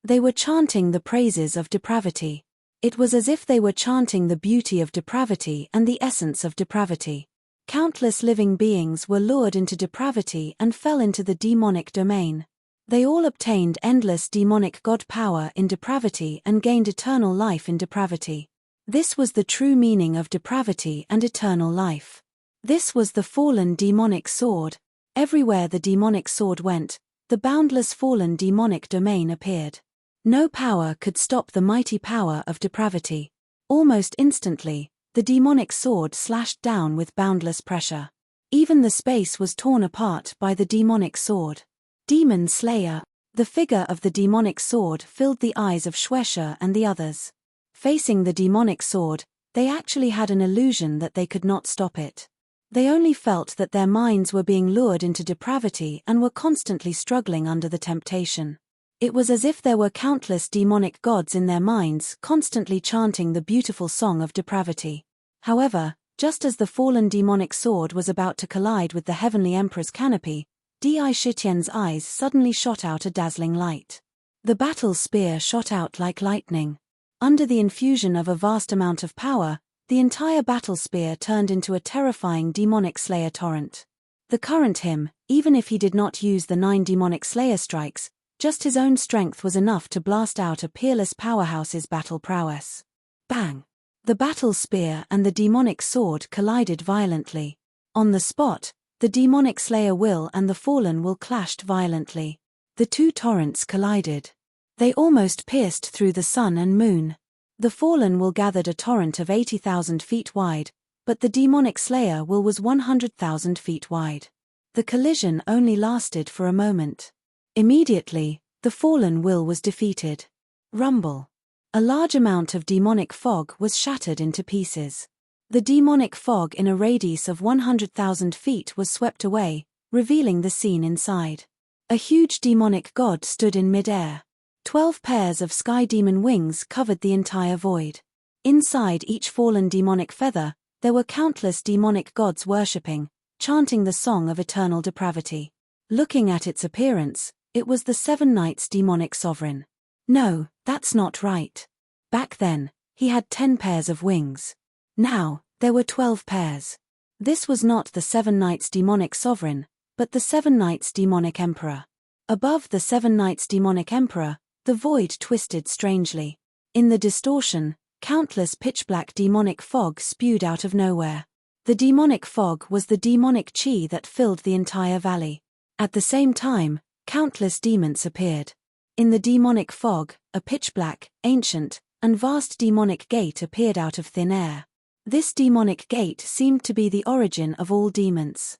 They were chanting the praises of depravity. It was as if they were chanting the beauty of depravity and the essence of depravity. Countless living beings were lured into depravity and fell into the demonic domain. They all obtained endless demonic god power in depravity and gained eternal life in depravity. This was the true meaning of depravity and eternal life. This was the fallen demonic sword. Everywhere the demonic sword went, the boundless fallen demonic domain appeared. No power could stop the mighty power of depravity. Almost instantly, the demonic sword slashed down with boundless pressure. Even the space was torn apart by the demonic sword. Demon Slayer. The figure of the demonic sword filled the eyes of Shueisha and the others. Facing the demonic sword, they actually had an illusion that they could not stop it. They only felt that their minds were being lured into depravity and were constantly struggling under the temptation. It was as if there were countless demonic gods in their minds constantly chanting the beautiful song of depravity. However, just as the fallen demonic sword was about to collide with the heavenly emperor's canopy, Di Shitian's eyes suddenly shot out a dazzling light. The battle spear shot out like lightning. Under the infusion of a vast amount of power, the entire battle spear turned into a terrifying demonic slayer torrent. The current him, even if he did not use the 9 demonic slayer strikes, just his own strength was enough to blast out a peerless powerhouse's battle prowess. Bang! The battle spear and the demonic sword collided violently. On the spot, the demonic slayer will and the fallen will clashed violently. The two torrents collided. They almost pierced through the sun and moon. The fallen will gathered a torrent of 80,000 feet wide, but the demonic slayer will was 100,000 feet wide. The collision only lasted for a moment. Immediately, the fallen will was defeated. Rumble. A large amount of demonic fog was shattered into pieces. The demonic fog in a radius of 100,000 feet was swept away, revealing the scene inside. A huge demonic god stood in mid-air. 12 pairs of sky demon wings covered the entire void. Inside each fallen demonic feather, there were countless demonic gods worshipping, chanting the song of eternal depravity. Looking at its appearance, it was the 7 Knights demonic sovereign. No, that's not right. Back then, he had 10 pairs of wings. Now, there were 12 pairs. This was not the 7 Knights demonic sovereign, but the 7 Knights demonic emperor. Above the 7 Knights demonic emperor, the void twisted strangely. In the distortion, countless pitch-black demonic fog spewed out of nowhere. The demonic fog was the demonic chi that filled the entire valley. At the same time, countless demons appeared. In the demonic fog, a pitch-black, ancient, and vast demonic gate appeared out of thin air. This demonic gate seemed to be the origin of all demons.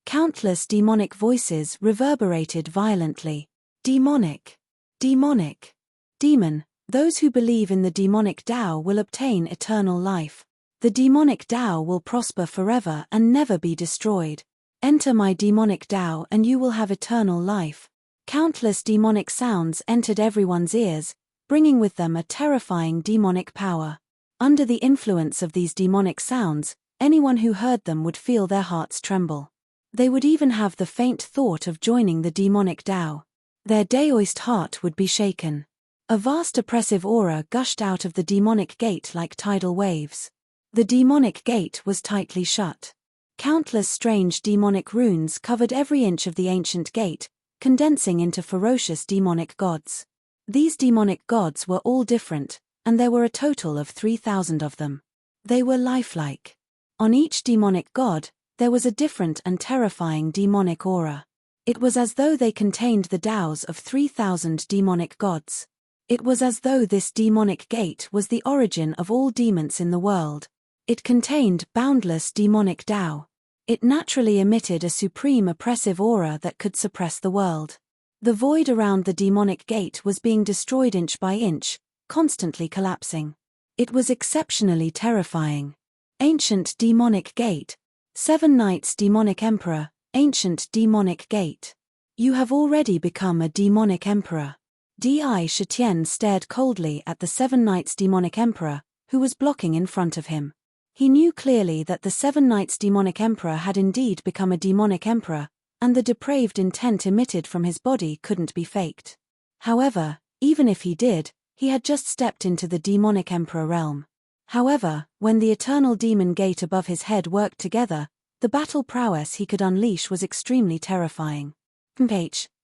Countless demonic voices reverberated violently. Demonic. Demonic. Demon, those who believe in the demonic Tao will obtain eternal life. The demonic Tao will prosper forever and never be destroyed. Enter my demonic Tao and you will have eternal life. Countless demonic sounds entered everyone's ears, bringing with them a terrifying demonic power. Under the influence of these demonic sounds, anyone who heard them would feel their hearts tremble. They would even have the faint thought of joining the demonic Tao. Their Daoist heart would be shaken. A vast oppressive aura gushed out of the demonic gate like tidal waves. The demonic gate was tightly shut. Countless strange demonic runes covered every inch of the ancient gate, condensing into ferocious demonic gods. These demonic gods were all different, and there were a total of 3,000 of them. They were lifelike. On each demonic god, there was a different and terrifying demonic aura. It was as though they contained the Taos of 3,000 demonic gods. It was as though this demonic gate was the origin of all demons in the world. It contained boundless demonic Tao. It naturally emitted a supreme oppressive aura that could suppress the world. The void around the demonic gate was being destroyed inch by inch, constantly collapsing. It was exceptionally terrifying. Ancient demonic gate. 7 Knights demonic emperor, ancient demonic gate. You have already become a demonic emperor. Di Shitian stared coldly at the 7 Knights demonic emperor, who was blocking in front of him. He knew clearly that the 7 Knights demonic emperor had indeed become a demonic emperor, and the depraved intent emitted from his body couldn't be faked. However, even if he did, he had just stepped into the demonic emperor realm. However, when the eternal demon gate above his head worked together, the battle prowess he could unleash was extremely terrifying.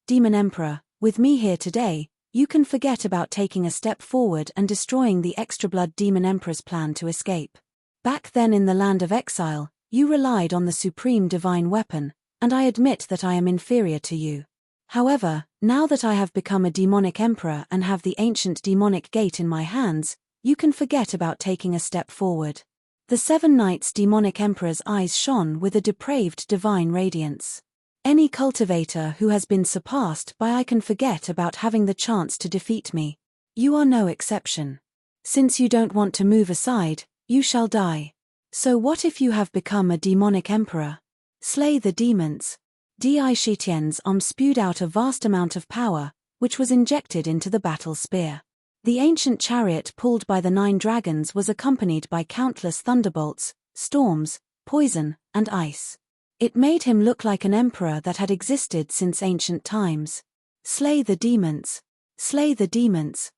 Demon Emperor, with me here today, you can forget about taking a step forward and destroying the extra-blood Demon Emperor's plan to escape. Back then in the land of exile, you relied on the supreme divine weapon, and I admit that I am inferior to you. However, now that I have become a demonic emperor and have the ancient demonic gate in my hands, you can forget about taking a step forward. The 7 Knights demonic emperor's eyes shone with a depraved divine radiance. Any cultivator who has been surpassed by I can forget about having the chance to defeat me. You are no exception. Since you don't want to move aside, you shall die. So what if you have become a demonic emperor? Slay the demons. Di Shitian's arm spewed out a vast amount of power, which was injected into the battle spear. The ancient chariot pulled by the 9 dragons was accompanied by countless thunderbolts, storms, poison, and ice. It made him look like an emperor that had existed since ancient times. Slay the demons. Slay the demons.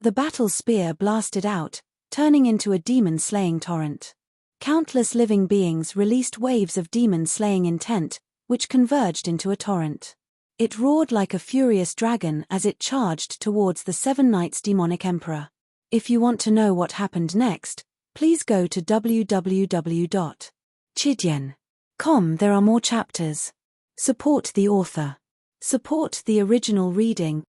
The battle spear blasted out, turning into a demon-slaying torrent. Countless living beings released waves of demon-slaying intent, which converged into a torrent. It roared like a furious dragon as it charged towards the 7 Knights demonic emperor. If you want to know what happened next, please go to www.chidian.com. There are more chapters. Support the author. Support the original reading.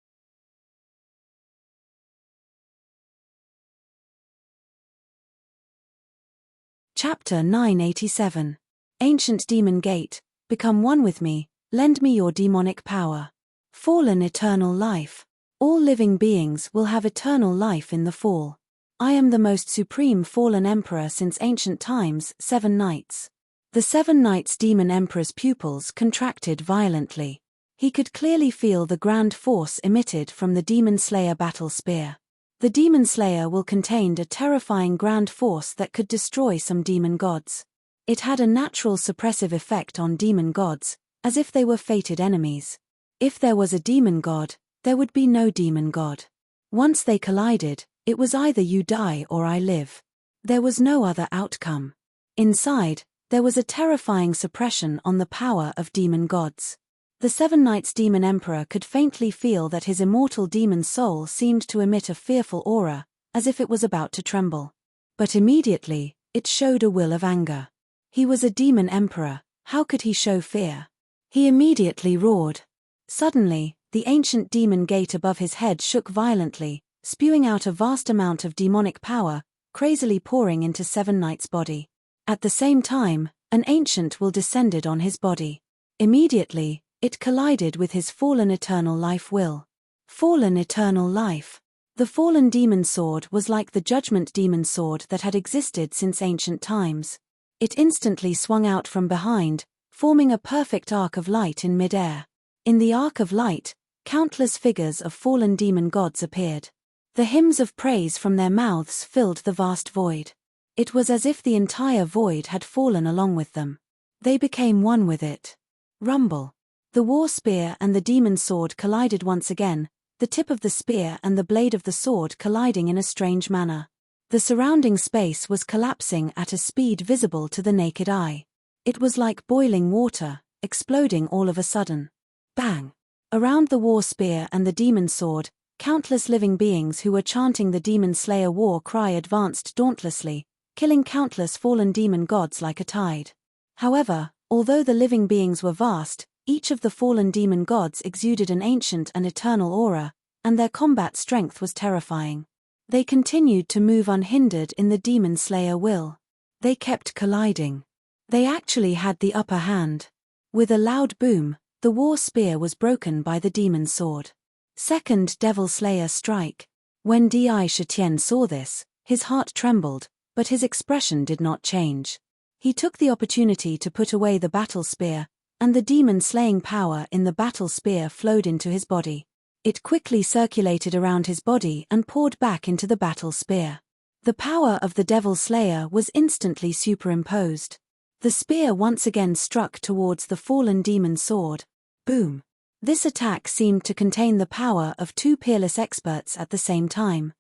Chapter 987. Ancient Demon Gate, become one with me, lend me your demonic power. Fallen eternal life. All living beings will have eternal life in the fall. I am the most supreme fallen emperor since ancient times, 7 Knights. The 7 Knights demon emperor's pupils contracted violently. He could clearly feel the grand force emitted from the demon slayer battle spear. The demon slayer will contained a terrifying grand force that could destroy some demon gods. It had a natural suppressive effect on demon gods, as if they were fated enemies. If there was a demon god, there would be no demon god. Once they collided, it was either you die or I live. There was no other outcome. Inside, there was a terrifying suppression on the power of demon gods. The 7 Knights demon emperor could faintly feel that his immortal demon soul seemed to emit a fearful aura, as if it was about to tremble. But immediately, it showed a will of anger. He was a demon emperor, how could he show fear? He immediately roared. Suddenly, the ancient demon gate above his head shook violently, spewing out a vast amount of demonic power, crazily pouring into 7 Knights' body. At the same time, an ancient will descended on his body. Immediately, It collided with his fallen eternal life will. Fallen eternal life. The fallen demon sword was like the judgment demon sword that had existed since ancient times. It instantly swung out from behind, forming a perfect arc of light in mid-air. In the arc of light, countless figures of fallen demon gods appeared. The hymns of praise from their mouths filled the vast void. It was as if the entire void had fallen along with them. They became one with it. Rumble. The war spear and the demon sword collided once again, the tip of the spear and the blade of the sword colliding in a strange manner. The surrounding space was collapsing at a speed visible to the naked eye. It was like boiling water, exploding all of a sudden. Bang! Around the war spear and the demon sword, countless living beings who were chanting the demon slayer war cry advanced dauntlessly, killing countless fallen demon gods like a tide. However, although the living beings were vast, each of the fallen demon gods exuded an ancient and eternal aura, and their combat strength was terrifying. They continued to move unhindered in the demon slayer will. They kept colliding. They actually had the upper hand. With a loud boom, the war spear was broken by the demon sword. Second devil slayer strike. When Di saw this, his heart trembled, but his expression did not change. He took the opportunity to put away the battle spear, and the demon-slaying power in the battle spear flowed into his body. It quickly circulated around his body and poured back into the battle spear. The power of the devil slayer was instantly superimposed. The spear once again struck towards the fallen demon sword. Boom! This attack seemed to contain the power of two peerless experts at the same time.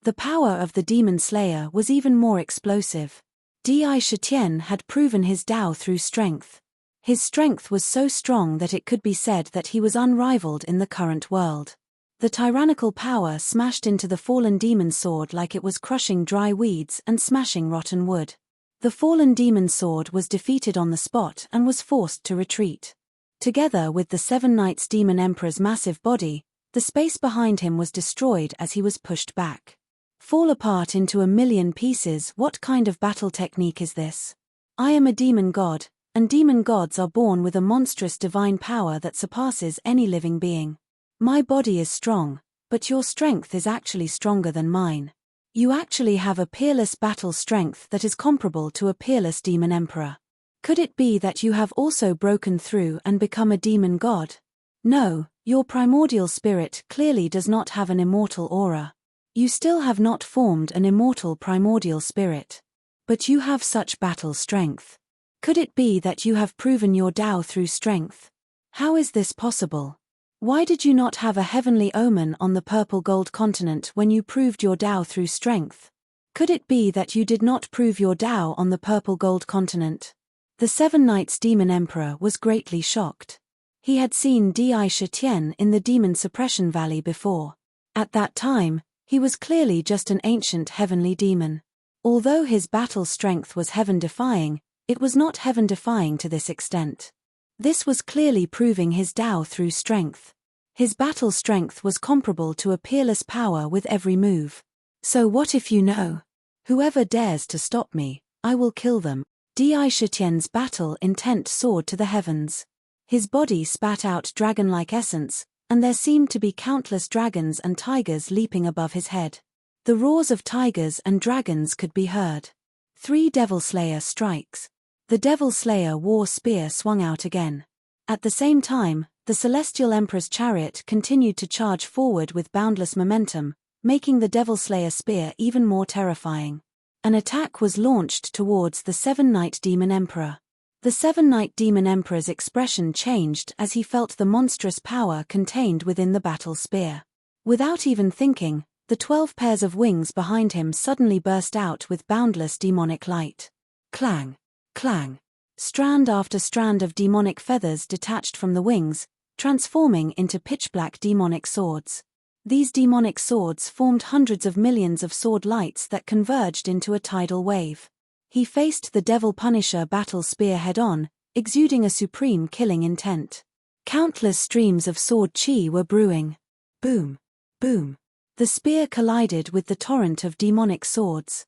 The power of the demon slayer was even more explosive. Di had proven his Tao through strength. His strength was so strong that it could be said that he was unrivaled in the current world. The tyrannical power smashed into the fallen demon sword like it was crushing dry weeds and smashing rotten wood. The fallen demon sword was defeated on the spot and was forced to retreat. Together with the 7 Knights Demon Emperor's massive body, the space behind him was destroyed as he was pushed back. Fall apart into a million pieces. What kind of battle technique is this? I am a demon god, and demon gods are born with a monstrous divine power that surpasses any living being. My body is strong, but your strength is actually stronger than mine. You actually have a peerless battle strength that is comparable to a peerless demon emperor. Could it be that you have also broken through and become a demon god? No, your primordial spirit clearly does not have an immortal aura. You still have not formed an immortal primordial spirit. But you have such battle strength. Could it be that you have proven your Tao through strength? How is this possible? Why did you not have a heavenly omen on the purple gold continent when you proved your Tao through strength? Could it be that you did not prove your Tao on the purple gold continent? The 7 Knights Demon Emperor was greatly shocked. He had seen Di in the Demon Suppression Valley before. At that time, he was clearly just an ancient heavenly demon. Although his battle strength was heaven-defying, it was not heaven-defying to this extent. This was clearly proving his Tao through strength. His battle strength was comparable to a peerless power with every move. So what if you know? Whoever dares to stop me, I will kill them. Di battle intent soared to the heavens. His body spat out dragon-like essence, and there seemed to be countless dragons and tigers leaping above his head. The roars of tigers and dragons could be heard. 3 Devil Slayer strikes. The Devil Slayer war spear swung out again. At the same time, the Celestial Emperor's chariot continued to charge forward with boundless momentum, making the Devil Slayer spear even more terrifying. An attack was launched towards the 7 Knight Demon Emperor. The 7 Knight Demon Emperor's expression changed as he felt the monstrous power contained within the battle spear. Without even thinking, the 12 pairs of wings behind him suddenly burst out with boundless demonic light. Clang! Clang! Strand after strand of demonic feathers detached from the wings, transforming into pitch-black demonic swords. These demonic swords formed hundreds of millions of sword lights that converged into a tidal wave. He faced the Devil Punisher battle spear head-on, exuding a supreme killing intent. Countless streams of sword chi were brewing. Boom! Boom! The spear collided with the torrent of demonic swords.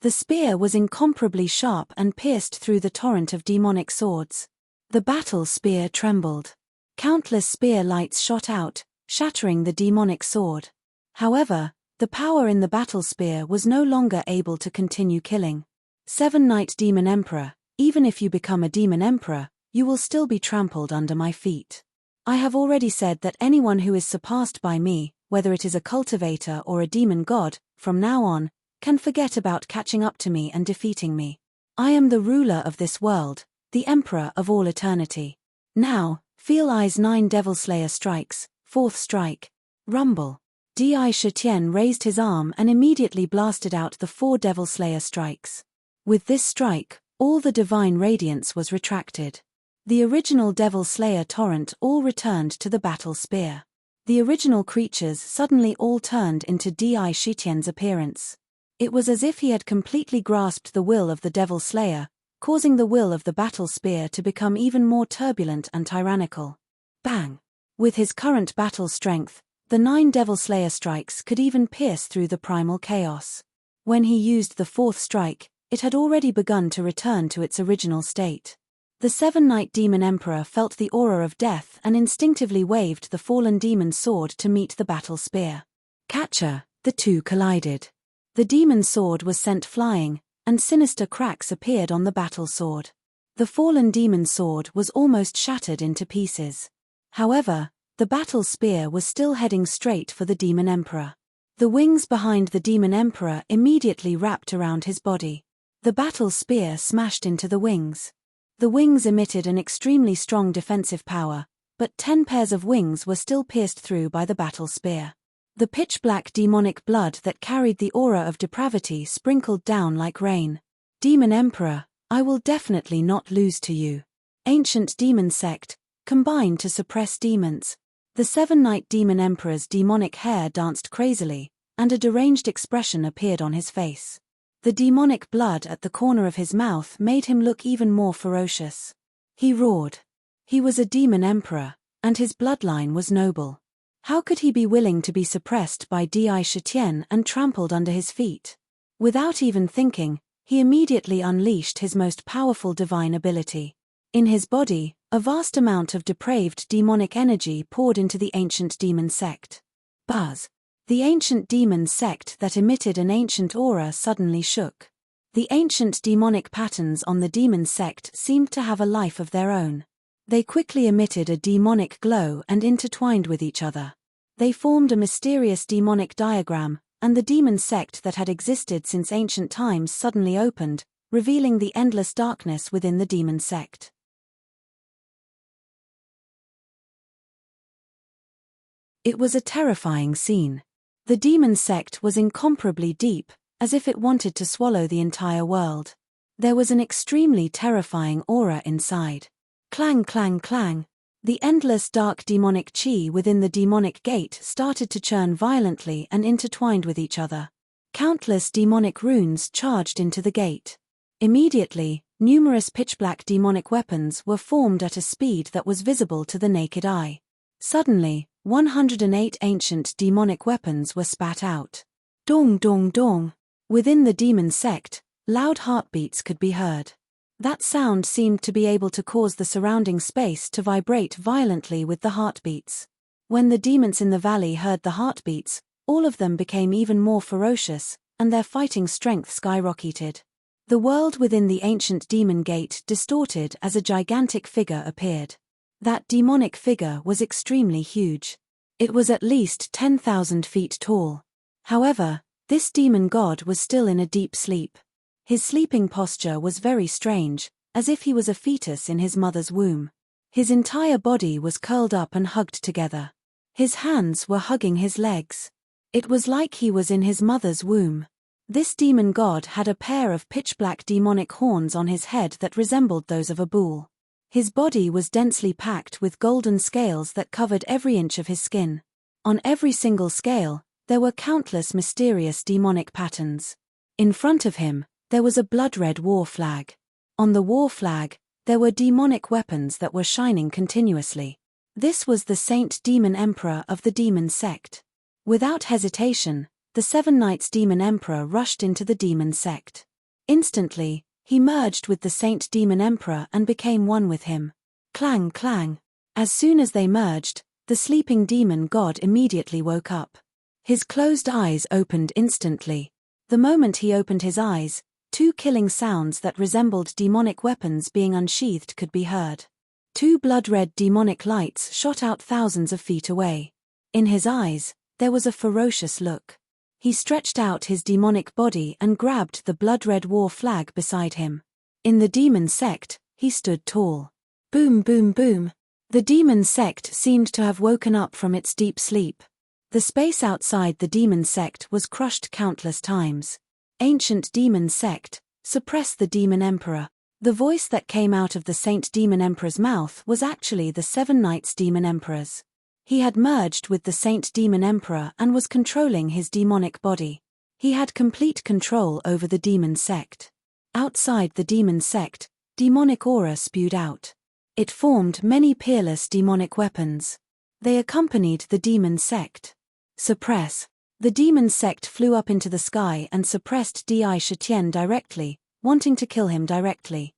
The spear was incomparably sharp and pierced through the torrent of demonic swords. The battle spear trembled. Countless spear lights shot out, shattering the demonic sword. However, the power in the battle spear was no longer able to continue killing. 7-Night Demon Emperor, even if you become a demon emperor, you will still be trampled under my feet. I have already said that anyone who is surpassed by me, whether it is a cultivator or a demon god, from now on, can forget about catching up to me and defeating me. I am the ruler of this world, the emperor of all eternity. Now, feel I's 9 Devil Slayer strikes. 4th strike. Rumble. Di Shitian raised his arm and immediately blasted out the 4 Devil Slayer strikes. With this strike, all the divine radiance was retracted. The original Devil Slayer torrent all returned to the battle spear. The original creatures suddenly all turned into Di Shitian's appearance. It was as if he had completely grasped the will of the Devil Slayer, causing the will of the battle spear to become even more turbulent and tyrannical. Bang! With his current battle strength, the 9 Devil Slayer strikes could even pierce through the primal chaos. When he used the 4th strike, it had already begun to return to its original state. The 7-Night Demon Emperor felt the aura of death and instinctively waved the fallen demon sword to meet the battle spear. Catcher, the two collided. The demon sword was sent flying, and sinister cracks appeared on the battle sword. The fallen demon sword was almost shattered into pieces. However, the battle spear was still heading straight for the demon emperor. The wings behind the demon emperor immediately wrapped around his body. The battle spear smashed into the wings. The wings emitted an extremely strong defensive power, but 10 pairs of wings were still pierced through by the battle spear. The pitch-black demonic blood that carried the aura of depravity sprinkled down like rain. Demon Emperor, I will definitely not lose to you. Ancient demon sect, combine to suppress demons. The 7-Night Demon Emperor's demonic hair danced crazily, and a deranged expression appeared on his face. The demonic blood at the corner of his mouth made him look even more ferocious. He roared. He was a demon emperor, and his bloodline was noble. How could he be willing to be suppressed by Di Shitian and trampled under his feet? Without even thinking, he immediately unleashed his most powerful divine ability. In his body, a vast amount of depraved demonic energy poured into the ancient demon sect. Buzz. The ancient demon sect that emitted an ancient aura suddenly shook. The ancient demonic patterns on the demon sect seemed to have a life of their own. They quickly emitted a demonic glow and intertwined with each other. They formed a mysterious demonic diagram, and the demon sect that had existed since ancient times suddenly opened, revealing the endless darkness within the demon sect. It was a terrifying scene. The demon sect was incomparably deep, as if it wanted to swallow the entire world. There was an extremely terrifying aura inside. Clang, clang, clang. The endless dark demonic chi within the demonic gate started to churn violently and intertwined with each other. Countless demonic runes charged into the gate. Immediately, numerous pitch-black demonic weapons were formed at a speed that was visible to the naked eye. Suddenly, 108 ancient demonic weapons were spat out. Dong dong dong. Within the demon sect, loud heartbeats could be heard. That sound seemed to be able to cause the surrounding space to vibrate violently with the heartbeats. When the demons in the valley heard the heartbeats, all of them became even more ferocious, and their fighting strength skyrocketed. The world within the ancient demon gate distorted as a gigantic figure appeared. That demonic figure was extremely huge. It was at least 10,000 feet tall. However, this demon god was still in a deep sleep. His sleeping posture was very strange, as if he was a fetus in his mother's womb. His entire body was curled up and hugged together. His hands were hugging his legs. It was like he was in his mother's womb. This demon god had a pair of pitch-black demonic horns on his head that resembled those of a bull. His body was densely packed with golden scales that covered every inch of his skin. On every single scale, there were countless mysterious demonic patterns. In front of him, there was a blood-red war flag. On the war flag, there were demonic weapons that were shining continuously. This was the Saint Demon Emperor of the demon sect. Without hesitation, the 7 Knights Demon Emperor rushed into the demon sect. Instantly, he merged with the Saint Demon Emperor and became one with him. Clang clang. As soon as they merged, the sleeping demon god immediately woke up. His closed eyes opened instantly. The moment he opened his eyes, two killing sounds that resembled demonic weapons being unsheathed could be heard. Two blood-red demonic lights shot out thousands of feet away. In his eyes, there was a ferocious look. He stretched out his demonic body and grabbed the blood-red war flag beside him. In the demon sect, he stood tall. Boom boom boom. The demon sect seemed to have woken up from its deep sleep. The space outside the demon sect was crushed countless times. Ancient demon sect, suppress the demon emperor. The voice that came out of the Saint Demon Emperor's mouth was actually the 7 Knights Demon Emperors. He had merged with the Saint Demon Emperor and was controlling his demonic body. He had complete control over the demon sect. Outside the demon sect, demonic aura spewed out. It formed many peerless demonic weapons. They accompanied the demon sect. Suppress. The demon sect flew up into the sky and suppressed Di Shitian directly, wanting to kill him directly.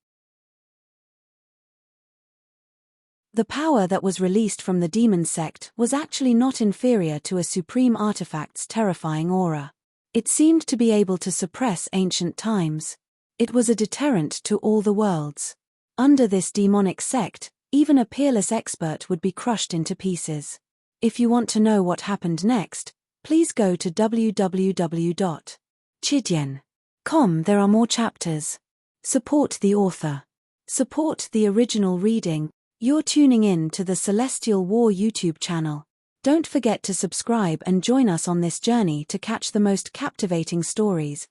The power that was released from the demon sect was actually not inferior to a supreme artifact's terrifying aura. It seemed to be able to suppress ancient times. It was a deterrent to all the worlds. Under this demonic sect, even a peerless expert would be crushed into pieces. If you want to know what happened next, please go to www.chidian.com. There are more chapters. Support the author. Support the original reading. You're tuning in to the Celestial War YouTube channel. Don't forget to subscribe and join us on this journey to catch the most captivating stories,